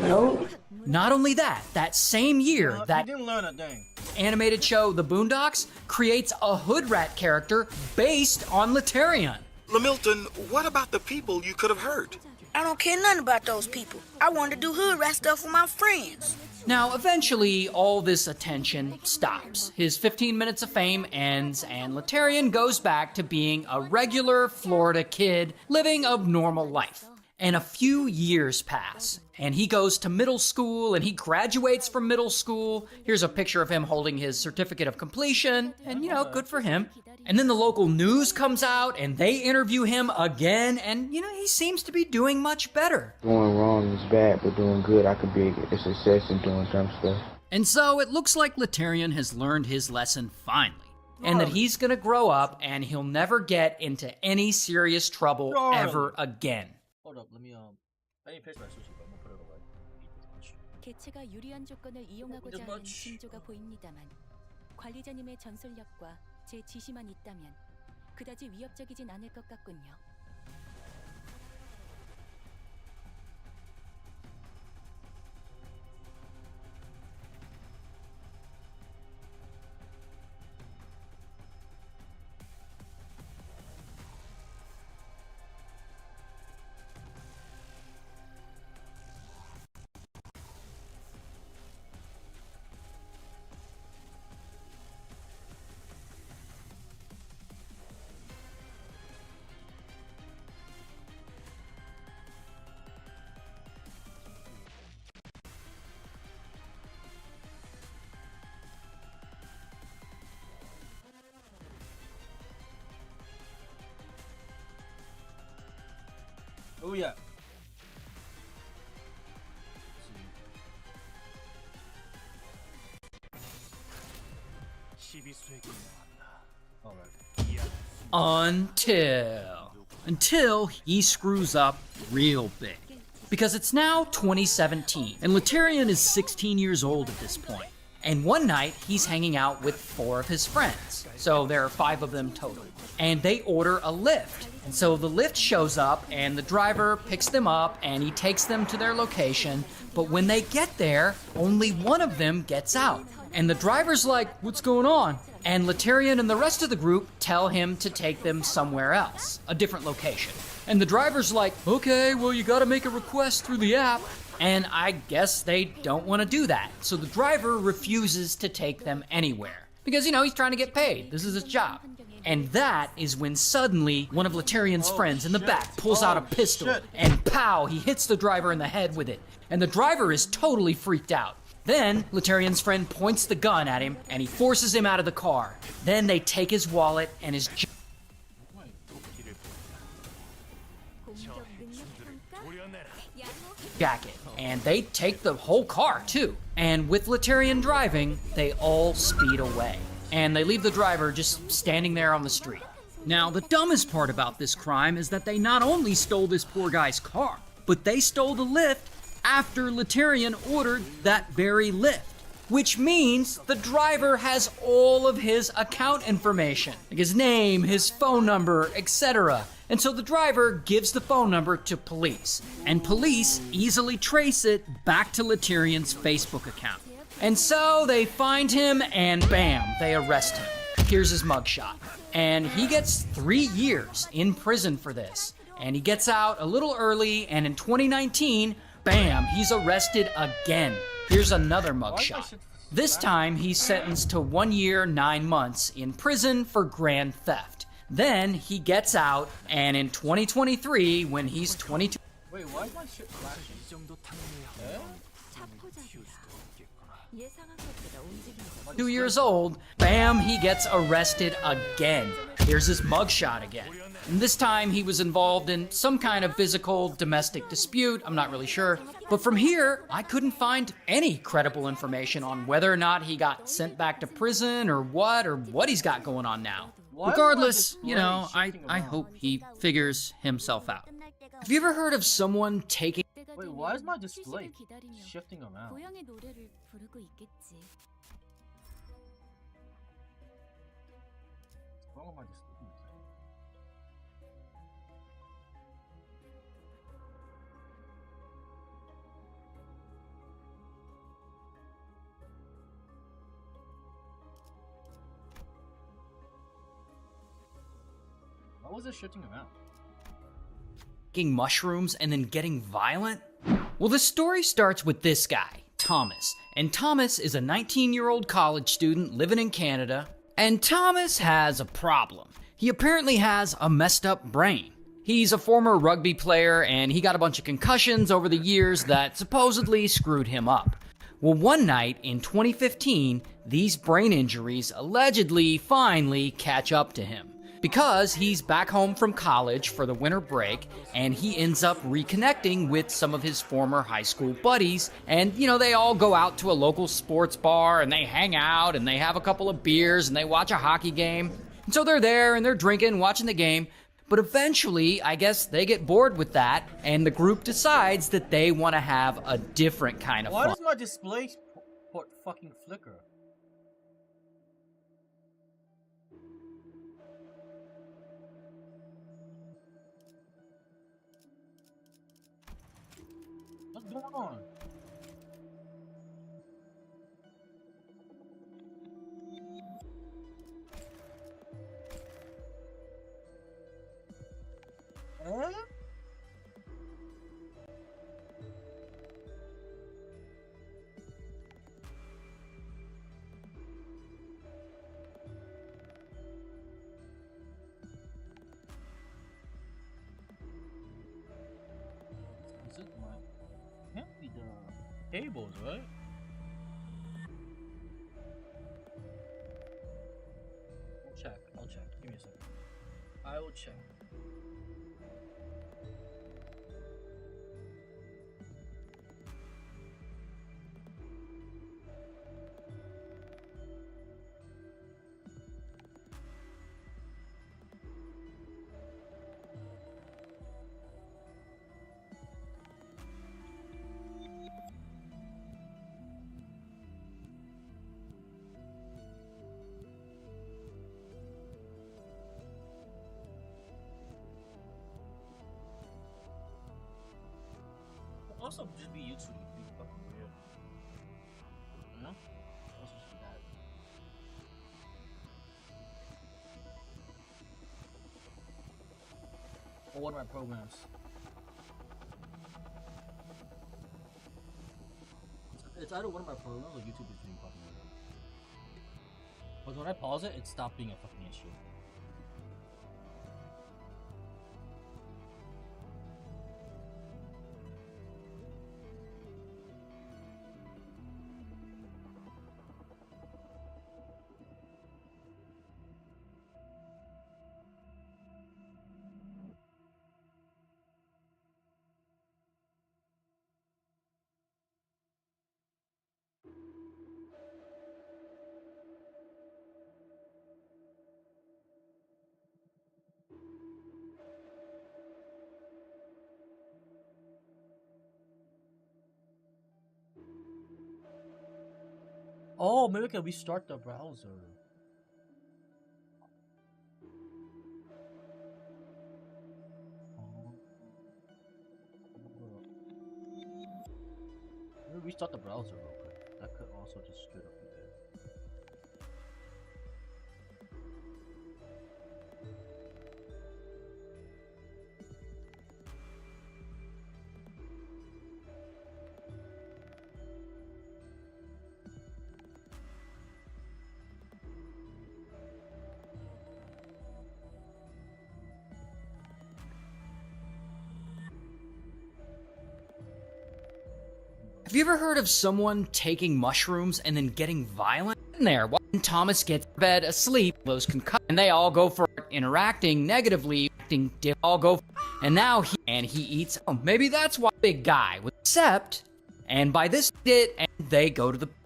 No. Not only that, that same year, that He didn't learn a thing. animated show, The Boondocks, creates a hood rat character based on Latarian. Lamilton, what about the people you could have hurt? I don't care nothing about those people. I wanted to do hood rat stuff with my friends. Now, eventually, all this attention stops. His 15 minutes of fame ends, and Latarian goes back to being a regular Florida kid living a normal life. And a few years pass, and he goes to middle school, and he graduates from middle school. Here's a picture of him holding his certificate of completion, and good for him. And then the local news comes out, and they interview him again, and he seems to be doing much better. Going wrong is bad, but doing good, I could be a success in doing some stuff. And so it looks like Latarian has learned his lesson finally, and that he's gonna grow up, and he'll never get into any serious trouble ever again. Hold up, let me I need paper sushi, but I'm gonna put it away. 개체가 유리한 조건을 이용하고자 하는 징조가 보입니다만 관리자님의 전술력과 제 지시만 있다면 그다지 위협적이진 않을 것 같군요. Oh yeah. Until he screws up real big. Because it's now 2017, and Laterian is 16 years old at this point. And one night, he's hanging out with 4 of his friends. So there are 5 of them total. And they order a Lyft. And so the Lyft shows up, and the driver picks them up, and he takes them to their location. But when they get there, only one of them gets out. And the driver's like, "What's going on?" And Laterian and the rest of the group tell him to take them somewhere else, a different location. And the driver's like, "Okay, well, you gotta make a request through the app." And I guess they don't want to do that. So the driver refuses to take them anywhere. Because, you know, he's trying to get paid. This is his job. And that is when suddenly one of Laterian's friends in the back pulls out a pistol. And pow, he hits the driver in the head with it. And the driver is totally freaked out. Then, Laterian's friend points the gun at him, and he forces him out of the car. Then they take his wallet and his jacket, and they take the whole car, too. And with Laterian driving, they all speed away. And they leave the driver just standing there on the street. Now, the dumbest part about this crime is that they not only stole this poor guy's car, but they stole the Lyft after Laterian ordered that very Lyft. Which means the driver has all of his account information, like his name, his phone number, etc. And so the driver gives the phone number to police, and police easily trace it back to Laterian's Facebook account. And so they find him, and bam, they arrest him. Here's his mugshot. And he gets 3 years in prison for this. And he gets out a little early, and in 2019, bam, he's arrested again. Here's another mugshot. This time, he's sentenced to 1 year, 9 months in prison for grand theft. Then he gets out, and in 2023, when he's 22. Wait, why is my shit flashing? 2 years old, bam, he gets arrested again. Here's his mugshot again. And this time he was involved in some kind of physical domestic dispute, I'm not really sure. But from here, I couldn't find any credible information on whether or not he got sent back to prison or what he's got going on now. Regardless, you know, I hope he figures himself out. Have you ever heard of someone taking... Wait, why is my display shifting around? What's wrong with my display? Why was it shifting around? Taking mushrooms and then getting violent? Well, the story starts with this guy, Thomas. And Thomas is a 19-year-old college student living in Canada. And Thomas has a problem. He apparently has a messed up brain. He's a former rugby player, and he got a bunch of concussions over the years that supposedly screwed him up. Well, one night in 2015, these brain injuries allegedly finally catch up to him. Because he's back home from college for the winter break, and he ends up reconnecting with some of his former high school buddies, and, you know, they all go out to a local sports bar, and they hang out, and they have a couple of beers, and they watch a hockey game. And so they're there, and they're drinking, watching the game, but eventually, I guess they get bored with that, and the group decides that they want to have a different kind of fun. Why does my display port fucking flicker? What's going on? Is it my... Can't be the tables, right? I'll check. Give me a second. I will check. also just be YouTube. Be fucking weird. You know? Also just be that. Or one of my programs. It's either one of my programs or YouTube is being fucking weird. But when I pause it, it stopped being a fucking issue. Oh, maybe I can restart the browser. Let me restart the browser real quick. That could also just straight up be there. Have you ever heard of someone taking mushrooms and then getting violent? In there, when Thomas gets in bed asleep, those concussed, and they all go for it, interacting negatively, acting, they all go, and now he eats. Oh, maybe that's why big guy was except. And by this it, and they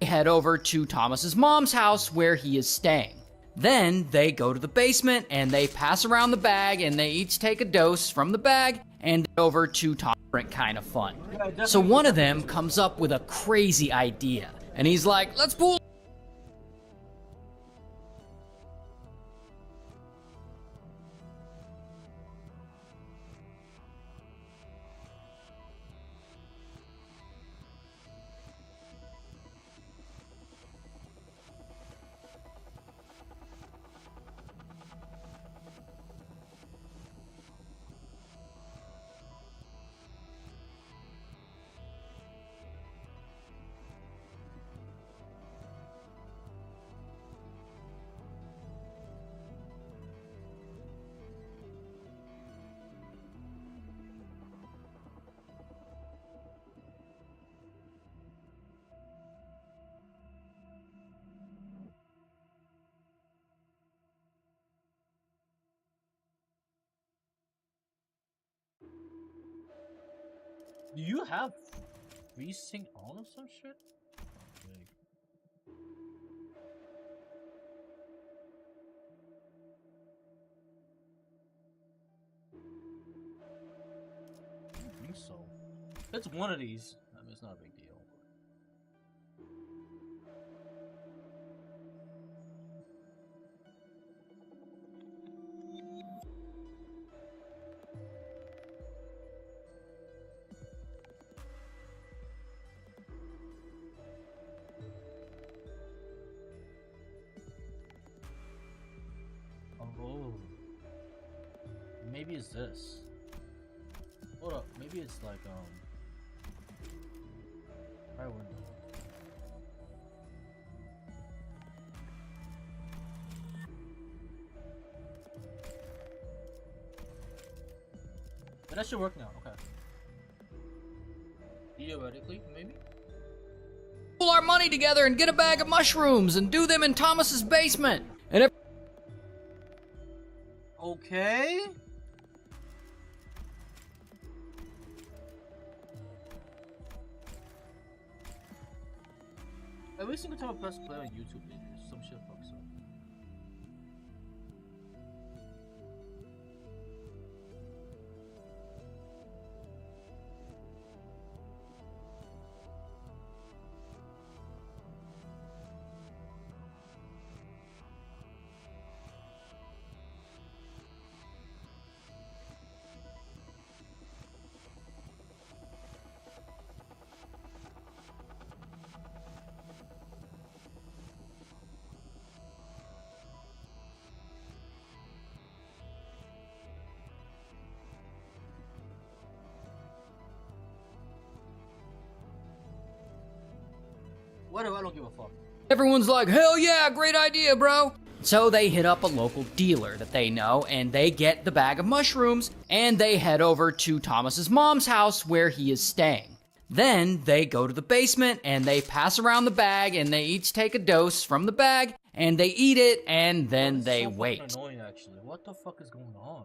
head over to Thomas's mom's house where he is staying. Then they go to the basement and they pass around the bag and they each take a dose from the bag and over to Thomas. Kind of fun. So one of them comes up with a crazy idea and he's like, let's pool. Do you have resync on or some shit? I don't think so. It's one of these. I mean, it's not a big deal. Oh, maybe it's this. Hold up, maybe it's like fire window. But that should work now. Okay. Theoretically, maybe. Pull our money together and get a bag of mushrooms and do them in Thomas's basement. And okay. Every single time I press play on YouTube, some shit fucks up. What if I don't give a fuck? Everyone's like, hell yeah, great idea, bro. So they hit up a local dealer that they know, and they get the bag of mushrooms, and they head over to Thomas's mom's house where he is staying. Then they go to the basement, and they pass around the bag, and they each take a dose from the bag, and they eat it, and then they wait. Annoying, actually. What the fuck is going on?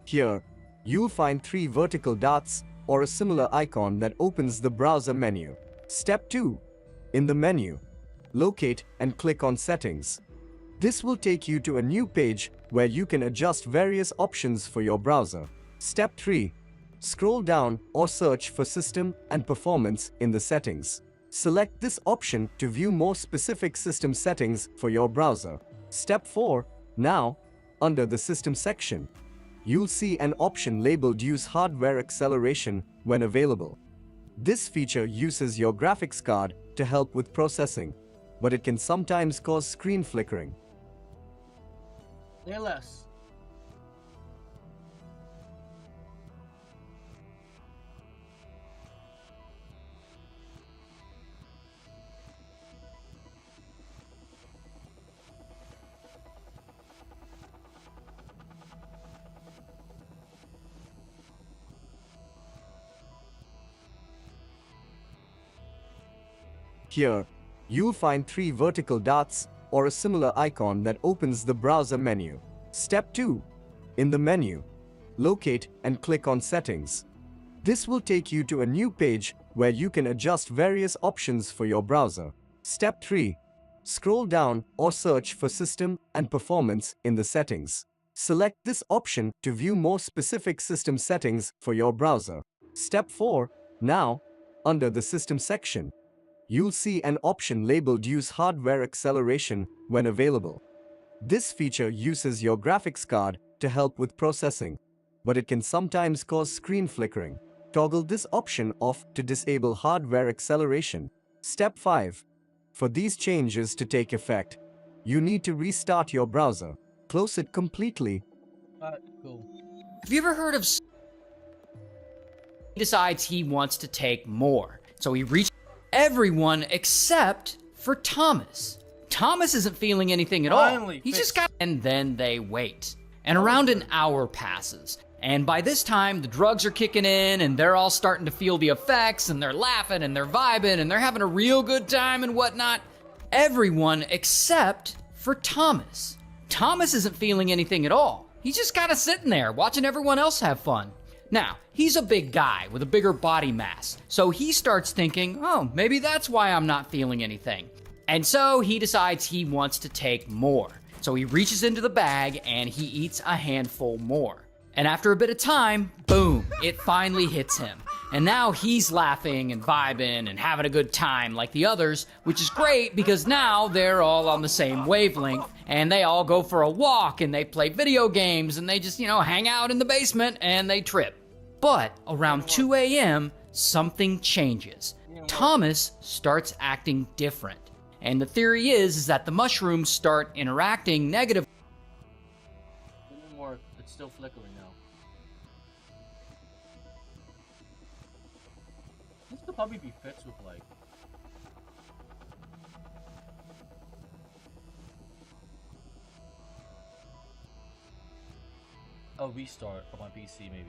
Here, you'll find 3 vertical dots or a similar icon that opens the browser menu. Step 2. In the menu, locate and click on Settings. This will take you to a new page where you can adjust various options for your browser. Step 3. Scroll down or search for System and Performance in the settings. Select this option to view more specific system settings for your browser. Step 4. Now, under the System section, you'll see an option labeled Use Hardware Acceleration when available. This feature uses your graphics card to help with processing, but it can sometimes cause screen flickering. Say less. Here, you'll find 3 vertical dots or a similar icon that opens the browser menu. Step 2. In the menu, locate and click on Settings. This will take you to a new page where you can adjust various options for your browser. Step 3. Scroll down or search for System and Performance in the settings. Select this option to view more specific system settings for your browser. Step 4. Now, under the System section, you'll see an option labeled Use Hardware Acceleration when available. This feature uses your graphics card to help with processing, but it can sometimes cause screen flickering. Toggle this option off to disable hardware acceleration. Step 5. For these changes to take effect, you need to restart your browser. Close it completely. Alright, cool. Have you ever heard of... He decides he wants to take more, so he reaches everyone except for Thomas. Thomas isn't feeling anything at all. He just got... And then they wait. And around an hour passes. And by this time, the drugs are kicking in, and they're all starting to feel the effects, and they're laughing, and they're vibing, and they're having a real good time and whatnot. Everyone except for Thomas. Thomas isn't feeling anything at all. He's just kind of sitting there, watching everyone else have fun. Now, he's a big guy with a bigger body mass, so he starts thinking, oh, maybe that's why I'm not feeling anything. And so he decides he wants to take more. So he reaches into the bag and he eats a handful more. And after a bit of time, boom, it finally hits him. And now he's laughing and vibing and having a good time like the others, which is great because now they're all on the same wavelength and they all go for a walk and they play video games and they just, hang out in the basement and they trip. But around 2 a.m., something changes. Thomas starts acting different. And the theory is that the mushrooms start interacting negatively. It's still flickering now. This could probably be fixed with like a restart of my PC maybe.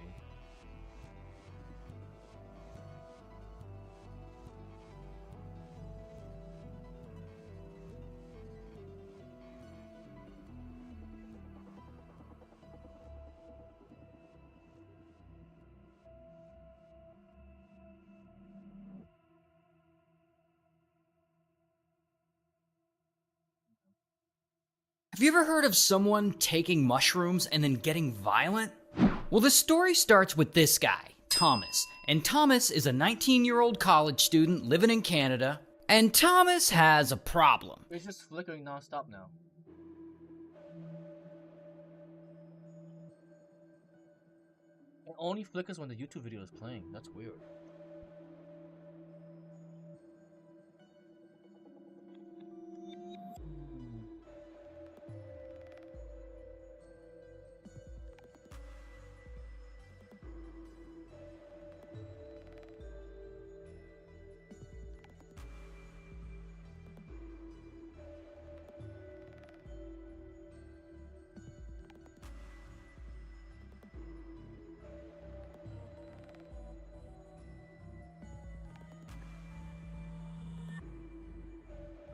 Have you ever heard of someone taking mushrooms and then getting violent? Well, the story starts with this guy, Thomas. And Thomas is a 19-year-old college student living in Canada. And Thomas has a problem. It's just flickering non-stop now. It only flickers when the YouTube video is playing. That's weird.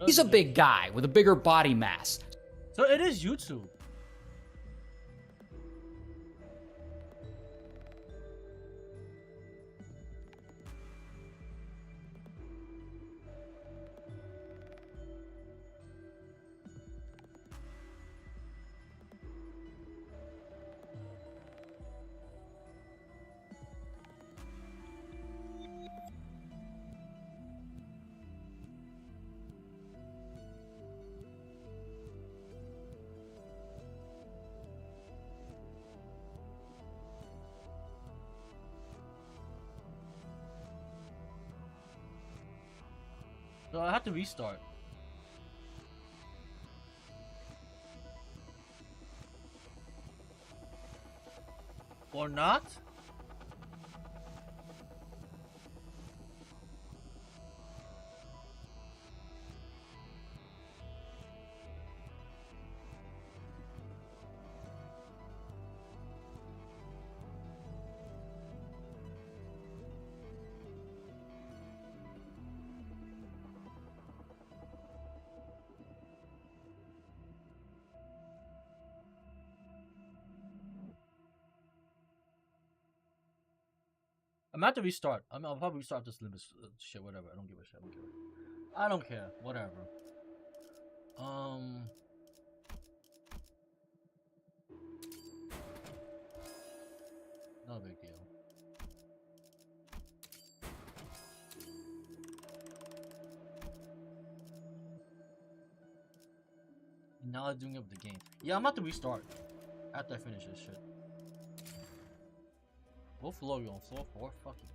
He's a big guy with a bigger body mass. So it is YouTube. So I have to restart. Or not? I'm about to restart. I'll probably restart this limit shit, whatever. I don't give a shit. I don't care. Whatever. No big deal. Now I'm doing it with the game. Yeah, I'm about to restart after I finish this shit. What floor you on? Floor 4? Fuck you.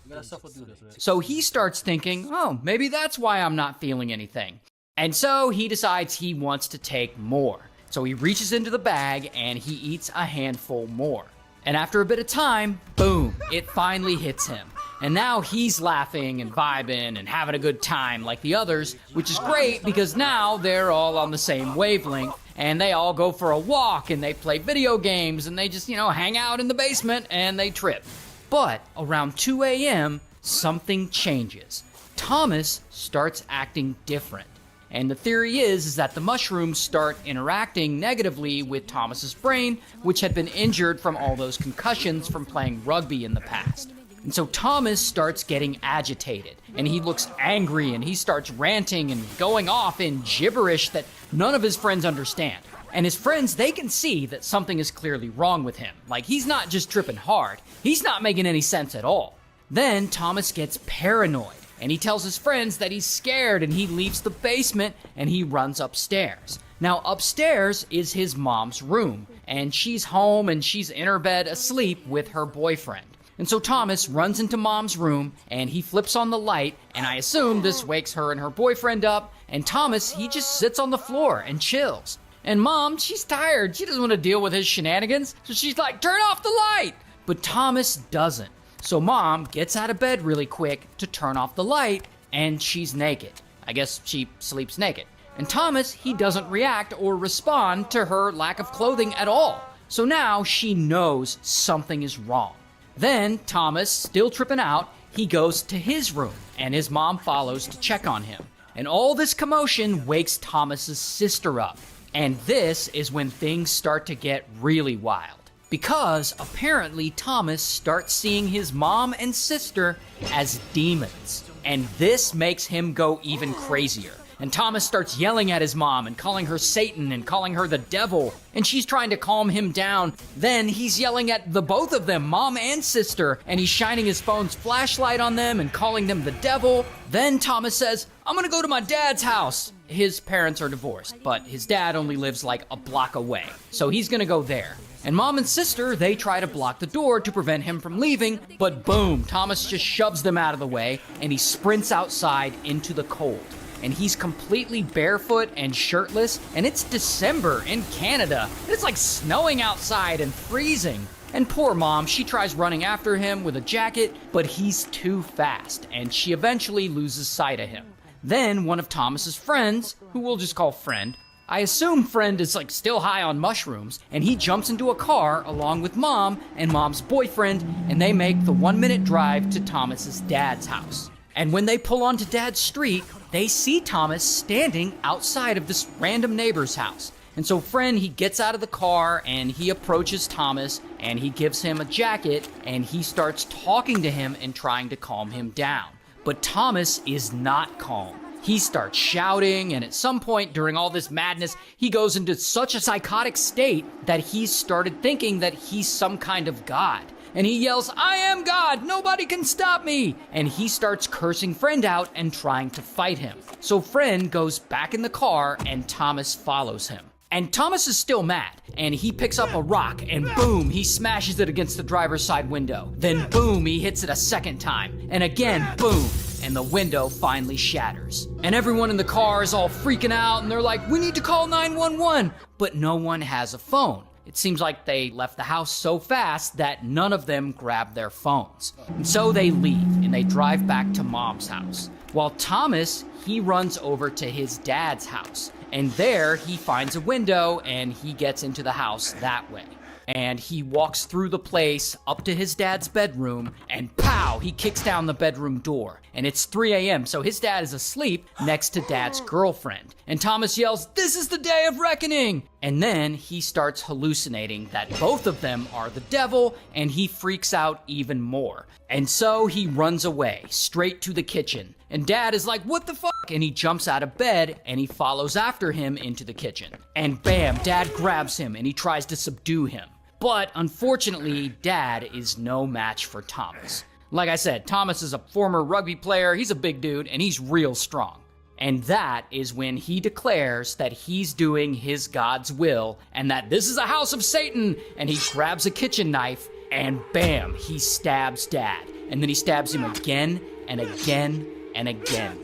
We got stuff to do this, right? So he starts thinking, oh, maybe that's why I'm not feeling anything. And so he decides he wants to take more. So he reaches into the bag and he eats a handful more. And after a bit of time, boom, it finally hits him. And now he's laughing and vibing and having a good time like the others, which is great because now they're all on the same wavelength. And they all go for a walk and they play video games and they just, hang out in the basement and they trip. But around 2 a.m., something changes. Thomas starts acting different. And the theory is that the mushrooms start interacting negatively with Thomas's brain, which had been injured from all those concussions from playing rugby in the past. And so Thomas starts getting agitated, and he looks angry, and he starts ranting and going off in gibberish that none of his friends understand. And his friends, they can see that something is clearly wrong with him. Like, he's not just tripping hard. He's not making any sense at all. Then Thomas gets paranoid, and he tells his friends that he's scared, and he leaves the basement, and he runs upstairs. Now, upstairs is his mom's room, and she's home, and she's in her bed asleep with her boyfriend. And so Thomas runs into Mom's room, and he flips on the light, and I assume this wakes her and her boyfriend up, and Thomas, he just sits on the floor and chills. And Mom, she's tired. She doesn't want to deal with his shenanigans, so she's like, turn off the light! But Thomas doesn't. So Mom gets out of bed really quick to turn off the light, and she's naked. I guess she sleeps naked. And Thomas, he doesn't react or respond to her lack of clothing at all. So now she knows something is wrong. Then Thomas, still tripping out, he goes to his room, and his mom follows to check on him. And all this commotion wakes Thomas's sister up. And this is when things start to get really wild. Because apparently Thomas starts seeing his mom and sister as demons. And this makes him go even crazier. and Thomas starts yelling at his mom and calling her Satan and calling her the devil, and she's trying to calm him down. Then he's yelling at the both of them, mom and sister, and he's shining his phone's flashlight on them and calling them the devil. Then Thomas says, I'm gonna go to my dad's house. His parents are divorced, but his dad only lives like a block away, so he's gonna go there. And mom and sister, they try to block the door to prevent him from leaving, but boom, Thomas just shoves them out of the way, and he sprints outside into the cold. And he's completely barefoot and shirtless, and it's December in Canada, and it's like snowing outside and freezing. And poor mom, she tries running after him with a jacket, but he's too fast, and she eventually loses sight of him. Then one of Thomas's friends, who we'll just call Friend, I assume Friend is like still high on mushrooms, and he jumps into a car along with mom and mom's boyfriend, and they make the 1-minute drive to Thomas's dad's house. And when they pull onto Dad's street, they see Thomas standing outside of this random neighbor's house. And so Friend, he gets out of the car and he approaches Thomas and he gives him a jacket and he starts talking to him and trying to calm him down. But Thomas is not calm. He starts shouting, and at some point during all this madness, he goes into such a psychotic state that he's started thinking that he's some kind of god. And he yells, I am God, nobody can stop me! And he starts cursing Friend out and trying to fight him. So Friend goes back in the car and Thomas follows him. And Thomas is still mad, and he picks up a rock, and boom, he smashes it against the driver's side window. Then boom, he hits it a second time, and again, boom, and the window finally shatters. And everyone in the car is all freaking out, and they're like, we need to call 911, but no one has a phone. It seems like they left the house so fast that none of them grabbed their phones. And so they leave, and they drive back to mom's house. While Thomas, he runs over to his dad's house. And there he finds a window and he gets into the house that way. And he walks through the place up to his dad's bedroom and pow, he kicks down the bedroom door. And it's 3 a.m. so his dad is asleep next to Dad's girlfriend. And Thomas yells, this is the day of reckoning! And then he starts hallucinating that both of them are the devil, and he freaks out even more. And so he runs away, straight to the kitchen. And Dad is like, what the fuck? And he jumps out of bed and he follows after him into the kitchen. And bam, Dad grabs him and he tries to subdue him. But unfortunately, Dad is no match for Thomas. Like I said, Thomas is a former rugby player, he's a big dude, and he's real strong. And that is when he declares that he's doing his God's will and that this is a house of Satan, and he grabs a kitchen knife and bam, he stabs Dad. And then he stabs him again and again and again.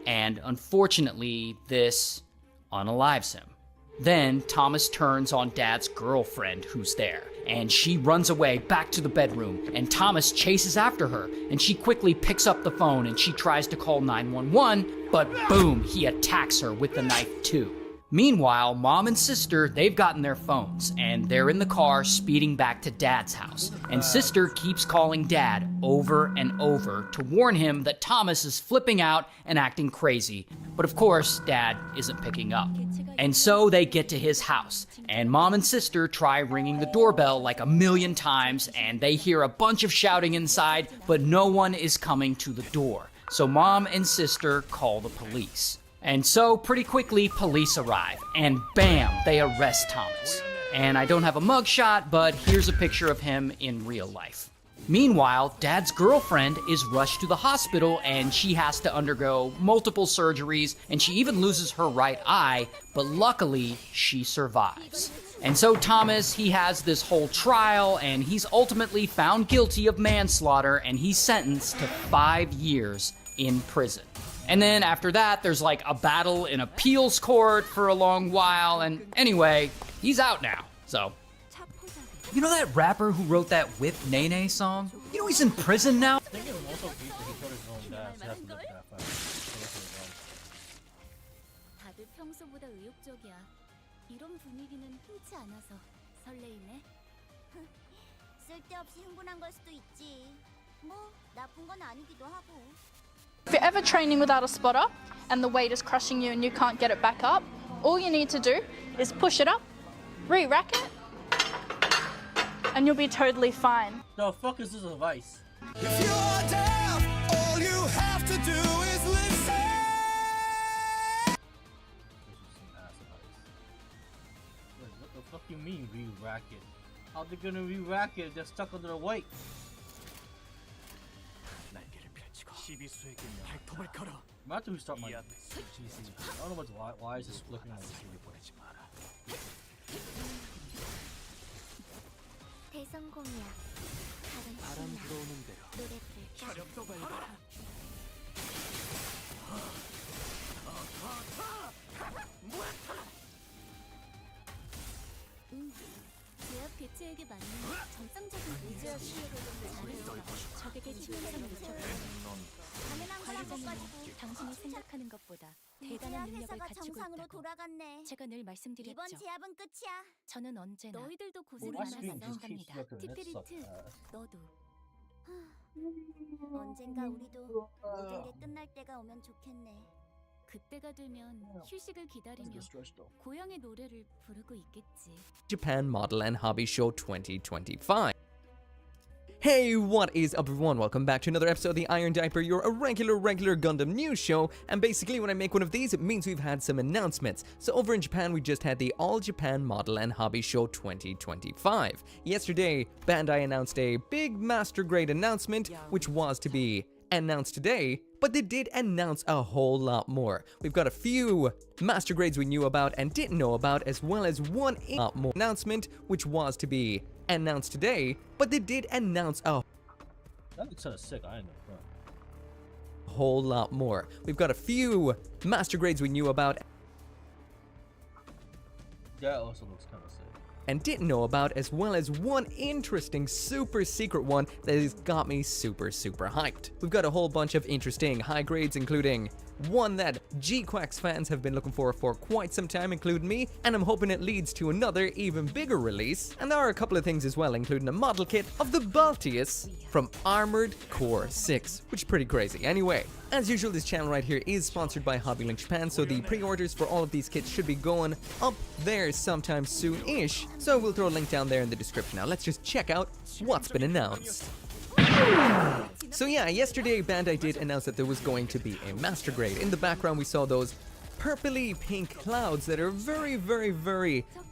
And unfortunately, this unalives him. Then Thomas turns on Dad's girlfriend who's there, and she runs away back to the bedroom, and Thomas chases after her, and she quickly picks up the phone and she tries to call 911, but boom, he attacks her with the knife too. Meanwhile, Mom and Sister, they've gotten their phones, and they're in the car speeding back to Dad's house. And Sister keeps calling Dad over and over to warn him that Thomas is flipping out and acting crazy. But of course, Dad isn't picking up. And so they get to his house, and Mom and Sister try ringing the doorbell like 1,000,000 times, and they hear a bunch of shouting inside, but no one is coming to the door. So Mom and Sister call the police. And so, pretty quickly, police arrive, and bam, they arrest Thomas. And I don't have a mugshot, but here's a picture of him in real life. Meanwhile, Dad's girlfriend is rushed to the hospital, and she has to undergo multiple surgeries, and she even loses her right eye, but luckily, she survives. And so Thomas, he has this whole trial, and he's ultimately found guilty of manslaughter, and he's sentenced to 5 years in prison. And then after that, there's like a battle in appeals court for a long while, and anyway, he's out now, so. You know that rapper who wrote that Whip Nene song? You know he's in prison now? 다들 평소보다 의욕적이야. 이런 분위기는 흔치 않아서 설레이네. 쓸데없이 흥분한 걸 수도 있지. 뭐 나쁜 건 아니기도 하고. If you're ever training without a spotter and the weight is crushing you and you can't get it back up, all you need to do is push it up, re-rack it, and you'll be totally fine. The fuck is this advice? If you're down, all you have to do is listen. you mean re-rack it? How they gonna re-rack it if they're stuck under the weight? I'm about to restart my GC. I don't know why is this flipping like this. 대성공이야. 바람 불어오는 대로 노래 부를까? 제압 개체에게 맞는 정상적인 의지와 신뢰를 잘해서 적에게 치명상을 입혀버리는 관리자님은 당신이 생각하는 것보다 대단한 능력을 가지고 있다고 제가 늘 말씀드렸죠. 이번 제압은 끝이야. 저는 언제나 너희들도 고생을 많았어 많았어. 한답니다. 티페리트, 너도. 언젠가 우리도 모든 게 끝날 때가 오면 좋겠네. 그때가 되면 휴식을 기다리며 고향의 노래를 부르고 있겠지. Japan Model and Hobby Show 2025. Hey, what is up everyone? Welcome back to another episode of the Iron Diaper, your regular Gundam news show. And basically when I make one of these, it means we've had some announcements. So over in Japan, we just had the All Japan Model and Hobby Show 2025. Yesterday, Bandai announced a big Master Grade announcement, which was to be announced today, but they did announce a whole lot more. We've got a few Master Grades we knew about and didn't know about, as well as one lot more announcement, which was to be announced today, but they did announce a That looks kinda sick, I know. whole lot more. We've got a few Master Grades we knew about That also looks kinda sick. and didn't know about, as well as one interesting super secret one that has got me super hyped. We've got a whole bunch of interesting high grades, including one that G-Quacks fans have been looking for quite some time, including me, and I'm hoping it leads to another even bigger release. And there are a couple of things as well, including a model kit of the Balteus from Armored Core 6, which is pretty crazy. Anyway, as usual, this channel right here is sponsored by HobbyLink Japan, so the pre-orders for all of these kits should be going up there sometime soon-ish, so we'll throw a link down there in the description. Now let's just check out what's been announced. So yeah, yesterday Bandai did announce that there was going to be a Master Grade. In the background we saw those purpley pink clouds that are very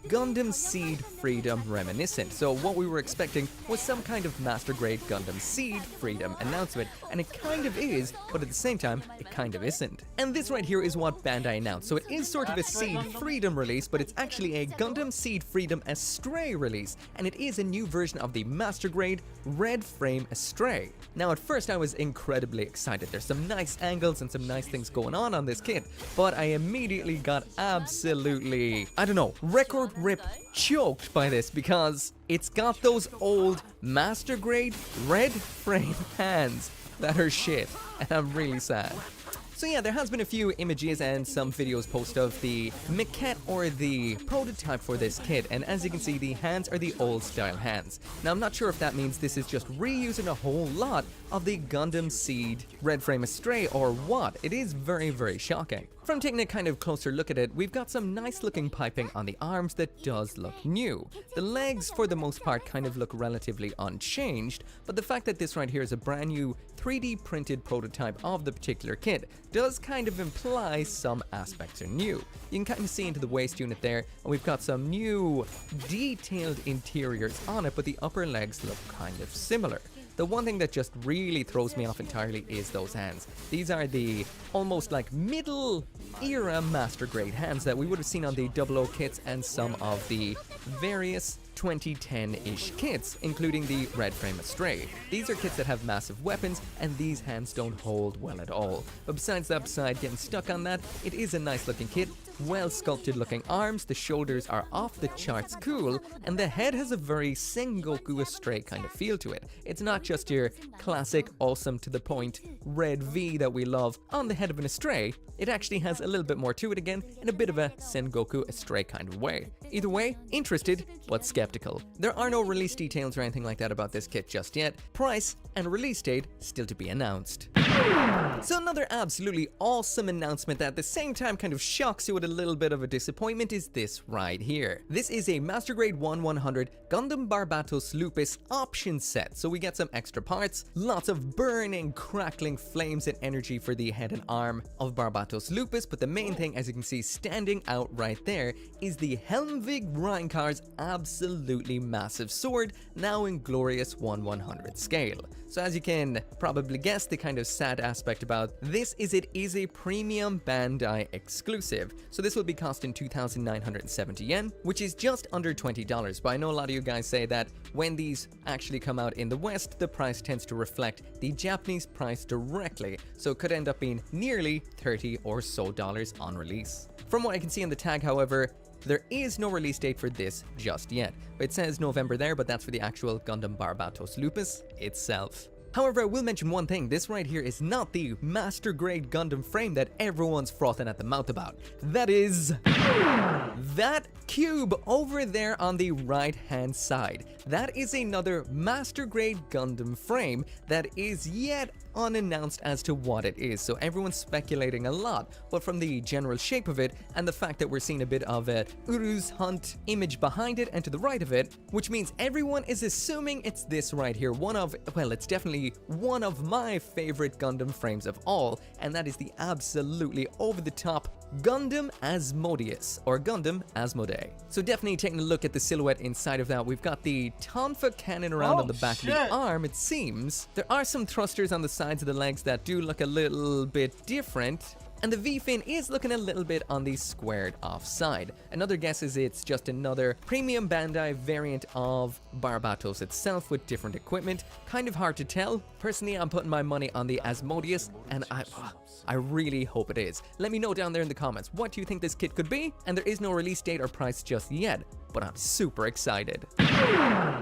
Gundam Seed Freedom reminiscent. So what we were expecting was some kind of Master Grade Gundam Seed Freedom announcement, and it kind of is, but at the same time, it kind of isn't. And this right here is what Bandai announced. So it is sort of a Seed Freedom release, but it's actually a Gundam Seed Freedom Astray release, and it is a new version of the Master Grade Red Frame Astray. Now at first I was incredibly excited. There's some nice angles and some nice things going on this kit, but I immediately got absolutely, I don't know, record rip choked by this, because it's got those old Master Grade Red Frame hands that are shit, and I'm really sad. So yeah, there has been a few images and some videos posted of the maquette or the prototype for this kit, and as you can see, the hands are the old style hands. Now I'm not sure if that means this is just reusing a whole lot of the Gundam Seed Red Frame Astray or what. It is very shocking. From taking a kind of closer look at it, we've got some nice looking piping on the arms that does look new. The legs for the most part kind of look relatively unchanged, but the fact that this right here is a brand new 3D printed prototype of the particular kit does kind of imply some aspects are new. You can kind of see into the waist unit there, and we've got some new detailed interiors on it, but the upper legs look kind of similar. The one thing that just really throws me off entirely is those hands. These are the almost like middle era Master Grade hands that we would have seen on the 00 kits and some of the various 2010-ish kits, including the Red Frame Astray. These are kits that have massive weapons, and these hands don't hold well at all. But besides that, getting stuck on that, it is a nice looking kit, well sculpted looking arms, the shoulders are off the charts cool, and the head has a very Sengoku Astray kind of feel to it. It's not just your classic awesome to the point red V that we love on the head of an Astray. It actually has a little bit more to it again, in a bit of a Sengoku Astray kind of way. Either way, interested, but skeptical. skeptical. There are no release details or anything like that about this kit just yet. Price and release date still to be announced. So another absolutely awesome announcement that at the same time kind of shocks you with a little bit of a disappointment is this right here. This is a Master Grade 1100 Gundam Barbatos Lupus option set. So we get some extra parts, lots of burning, crackling flames and energy for the head and arm of Barbatos Lupus, but the main thing, as you can see standing out right there, is the Helmvig Reinkar's absolutely massive sword, now in glorious 1/100 scale. So as you can probably guess, the kind of sad aspect about this is it is a premium Bandai exclusive. So this will be costing 2,970 yen, which is just under $20. But I know a lot of you guys say that when these actually come out in the West, the price tends to reflect the Japanese price directly. So it could end up being nearly $30 or so on release. From what I can see in the tag, however, there is no release date for this just yet. It says November there, but that's for the actual Gundam Barbatos Lupus itself. However, I will mention one thing. This right here is not the Master Grade Gundam frame that everyone's frothing at the mouth about. That is that cube over there on the right hand side. That is another Master Grade Gundam frame that is yet unannounced as to what it is, so everyone's speculating a lot, but from the general shape of it and the fact that we're seeing a bit of a Uru's Hunt image behind it and to the right of it, which means everyone is assuming it's this right here, it's definitely one of my favorite Gundam frames of all, and that is the absolutely over-the-top Gundam Asmodeus, or Gundam Asmodee. So definitely taking a look at the silhouette inside of that, we've got the Tonfa cannon around on the back of the arm, it seems. There are some thrusters on the sides of the legs that do look a little bit different, and the V-fin is looking a little bit on the squared off side. Another guess is it's just another premium Bandai variant of Barbatos itself with different equipment. Kind of hard to tell. Personally, I'm putting my money on the Asmodeus, and I really hope it is. Let me know down there in the comments, what do you think this kit could be? And there is no release date or price just yet, but I'm super excited.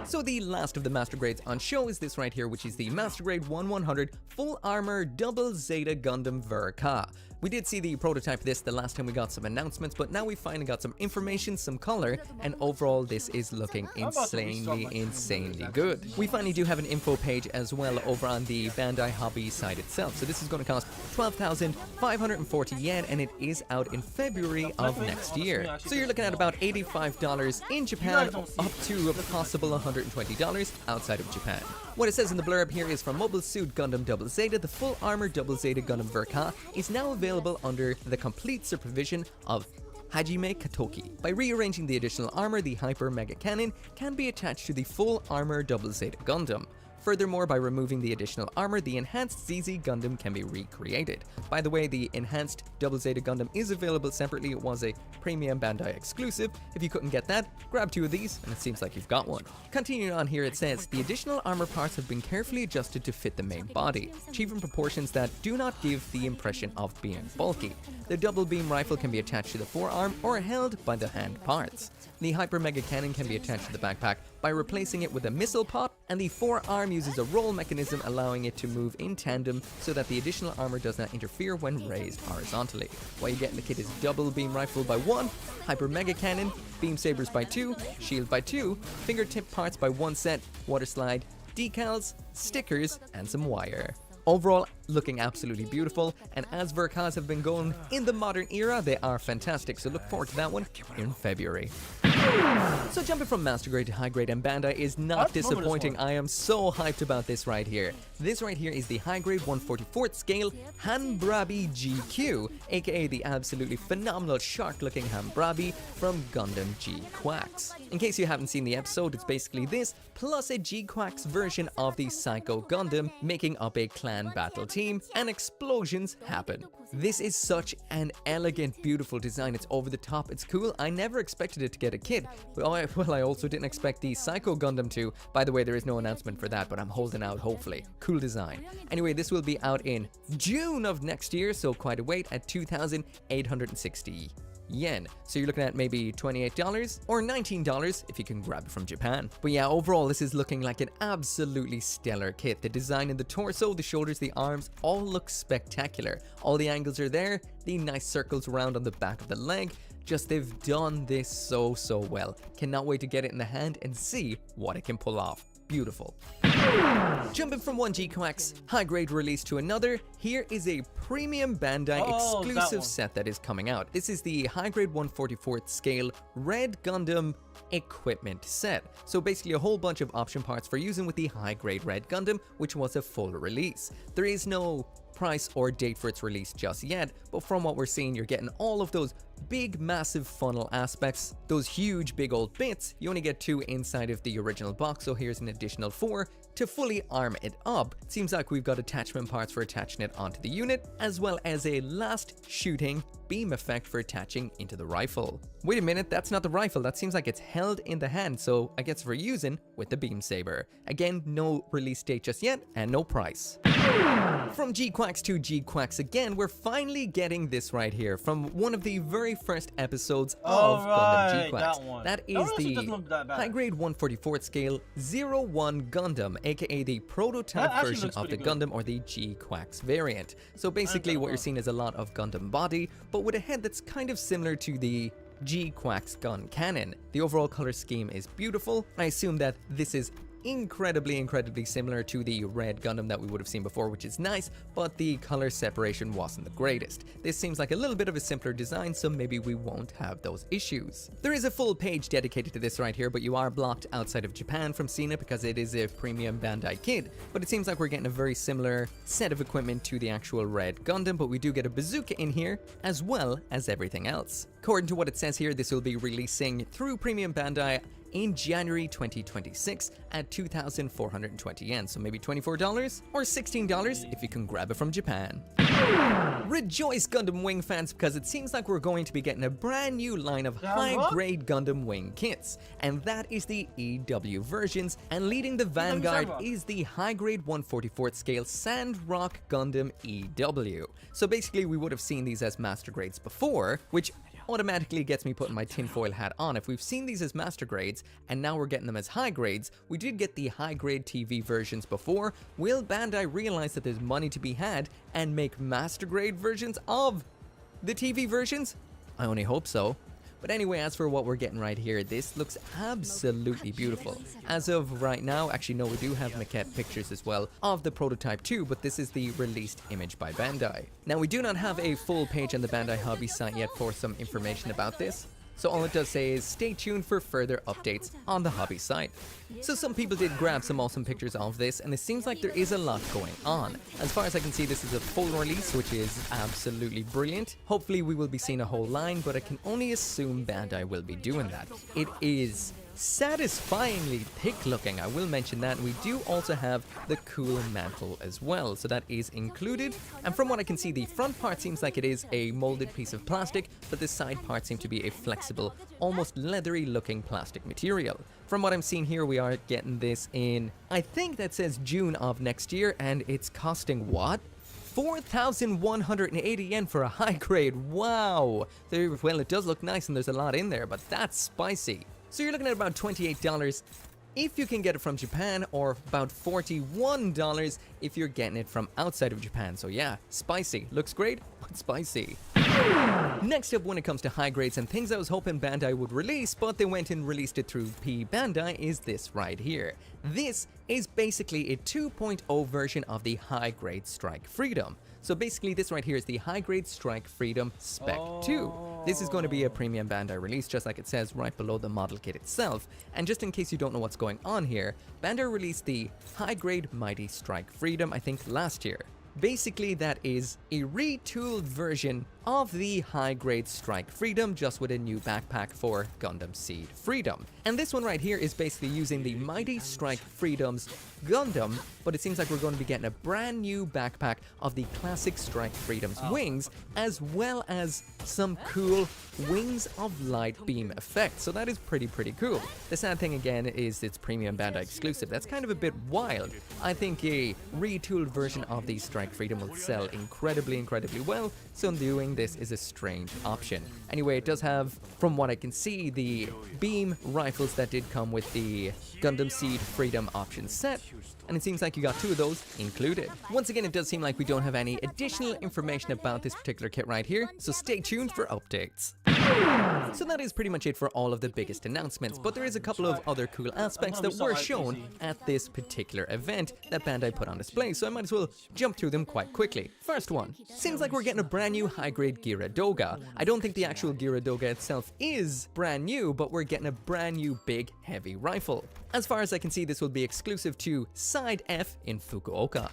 So the last of the Master Grades on show is this right here, which is the Master Grade 1100 Full Armor Double Zeta Gundam Ver.Ka. We did see the prototype of this the last time we got some announcements, but now we finally got some information, some color, and overall this is looking insanely good. We finally do have an info page as well over on the Bandai Hobby site itself. So this is going to cost 12,540 yen, and it is out in February of next year. So you're looking at about $85 in Japan, up to a possible $120 outside of Japan. What it says in the blurb here is, from Mobile Suit Gundam Double Zeta, the Full Armor Double Zeta Gundam Ver.Ka is now available under the complete supervision of Hajime Katoki. By rearranging the additional armor, the Hyper Mega Cannon can be attached to the Full Armor Double Zeta Gundam. Furthermore, by removing the additional armor, the enhanced ZZ Gundam can be recreated. By the way, the enhanced Double Zeta Gundam is available separately. It was a premium Bandai exclusive. If you couldn't get that, grab 2 of these, and it seems like you've got one. Continuing on here, it says, the additional armor parts have been carefully adjusted to fit the main body, achieving proportions that do not give the impression of being bulky. The double beam rifle can be attached to the forearm or held by the hand parts. The Hyper Mega Cannon can be attached to the backpack by replacing it with a missile pot, and the forearm uses a roll mechanism allowing it to move in tandem so that the additional armor does not interfere when raised horizontally. What you get in the kit is double beam rifle by 1, Hyper Mega Cannon, beam sabers by 2, shield by 2, fingertip parts by 1 set, water slide, decals, stickers, and some wire. Overall, looking absolutely beautiful, and as Ver.Kas have been going in the modern era, they are fantastic, so look forward to that one in February. So jumping from Master Grade to High Grade, and Bandai is not disappointing. I am so hyped about this right here. This right here is the High Grade 144th scale Hanbrabi GQ, aka the absolutely phenomenal shark-looking Hanbrabi from Gundam G-Quax. In case you haven't seen the episode, it's basically this, plus a G-Quax version of the Psycho Gundam, making up a clan battle team, and explosions happen. This is such an elegant, beautiful design. It's over the top, it's cool. I never expected it to get a kit. Well, I also didn't expect the Psycho Gundam to. By the way, there is no announcement for that, but I'm holding out, hopefully. Cool design. Anyway, this will be out in June of next year, so quite a wait, at 2,860 yen. So you're looking at maybe $28 or $19 if you can grab it from Japan. But yeah, overall this is looking like an absolutely stellar kit. The design in the torso, the shoulders, the arms all look spectacular. All the angles are there, the nice circles around on the back of the leg, Just they've done this so well. Cannot wait to get it in the hand and see what it can pull off. Beautiful. Jumping from one G-Quax high grade release to another, here is a premium Bandai exclusive set that is coming out. This is the high grade 1/44th scale Red Gundam equipment set. So basically a whole bunch of option parts for using with the high grade Red Gundam, which was a full release. There is no price or date for its release just yet, but from what we're seeing, you're getting all of those big massive funnel aspects, those huge big old bits. You only get 2 inside of the original box, so here's an additional 4 to fully arm it up. It seems like we've got attachment parts for attaching it onto the unit, as well as a last shooting beam effect for attaching into the rifle. Wait a minute, that's not the rifle, that seems like it's held in the hand, so I guess we're using with the beam saber. Again, no release date just yet, and no price. From G-Quax to G-Quax again, we're finally getting this right here from one of the very first episodes of Gundam G-Quax. That is the high grade 1/44th scale 01 Gundam, aka the prototype version of the Gundam or the G-Quax variant. So basically what you're seeing is a lot of Gundam body, but with a head that's kind of similar to the G-Quax gun cannon. The overall color scheme is beautiful. I assume that this is incredibly similar to the Red Gundam that we would have seen before, which is nice, but the color separation wasn't the greatest. This seems like a little bit of a simpler design, so maybe we won't have those issues. There is a full page dedicated to this right here, but you are blocked outside of Japan from seeing it because it is a premium Bandai kit, but it seems like we're getting a very similar set of equipment to the actual Red Gundam, but we do get a bazooka in here, as well as everything else. According to what it says here, this will be releasing through Premium Bandai in January 2026 at 2,420 yen, so maybe $24 or $16 if you can grab it from Japan. Rejoice Gundam Wing fans, because it seems like we're going to be getting a brand new line of high-grade Gundam Wing kits, and that is the EW versions, and leading the vanguard is the high-grade 1/44th scale Sandrock Gundam EW. So basically we would have seen these as master grades before, which automatically gets me putting my tinfoil hat on. If we've seen these as master grades and now we're getting them as high grades, we did get the high grade TV versions before. Will Bandai realize that there's money to be had and make master grade versions of the TV versions? I only hope so. But anyway, as for what we're getting right here, this looks absolutely beautiful. As of right now, actually no, we do have maquette pictures as well of the prototype too, but this is the released image by Bandai. Now we do not have a full page on the Bandai Hobby site yet for some information about this, so all it does say is stay tuned for further updates on the hobby site. So some people did grab some awesome pictures of this, and it seems like there is a lot going on. As far as I can see, this is a full release, which is absolutely brilliant. Hopefully we will be seeing a whole line, but I can only assume Bandai will be doing that. It is satisfyingly thick looking, I will mention that, and we do also have the cool mantle as well, so that is included. And from what I can see, the front part seems like it is a molded piece of plastic, but the side part seem to be a flexible, almost leathery looking plastic material. From what I'm seeing here, we are getting this in, I think that says June of next year, and it's costing what? 4,180 yen for a high grade. Wow! Well, it does look nice and there's a lot in there, but that's spicy. So you're looking at about $28 if you can get it from Japan, or about $41 if you're getting it from outside of Japan. So yeah, spicy. Looks great, but spicy. Next up, when it comes to high grades and things I was hoping Bandai would release, but they went and released it through P Bandai, is this right here. This is basically a 2.0 version of the high grade Strike Freedom. So basically this right here is the high grade Strike Freedom Spec 2. This is going to be a premium Bandai release, just like it says right below the model kit itself. And just in case you don't know what's going on here, Bandai released the high grade Mighty Strike Freedom, I think last year. Basically that is a retooled version of the high-grade Strike Freedom, just with a new backpack for Gundam Seed Freedom. And this one right here is basically using the Mighty Strike Freedom's Gundam, but it seems like we're going to be getting a brand new backpack of the classic Strike Freedom's wings, as well as some cool Wings of Light beam effects. So that is pretty cool. The sad thing again is it's premium Bandai exclusive. That's kind of a bit wild. I think a retooled version of the Strike Freedom will sell incredibly well, so doing this is a strange option. Anyway, it does have, from what I can see, the beam rifles that did come with the Gundam Seed Freedom option set. and it seems like you got 2 of those included. Once again, it does seem like we don't have any additional information about this particular kit right here, so stay tuned for updates. So that is pretty much it for all of the biggest announcements, but there is a couple of other cool aspects that were shown at this particular event that Bandai put on display, so I might as well jump through them quite quickly. First one, seems like we're getting a brand new high-grade Gyaradoga. I don't think the actual Gyaradoga itself is brand new, but we're getting a brand new big heavy rifle. As far as I can see, this will be exclusive to Side F in Fukuoka.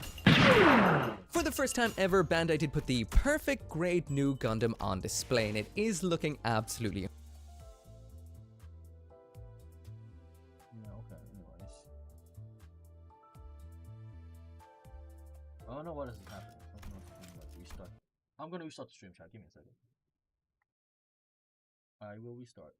For the first time ever, Bandai did put the perfect grade new Gundam on display, and it is looking absolutely Yeah, okay, anyways. I don't know what is happening. I don't know if I'm gonna restart. I'm gonna restart the stream chat. Give me a second. I will restart.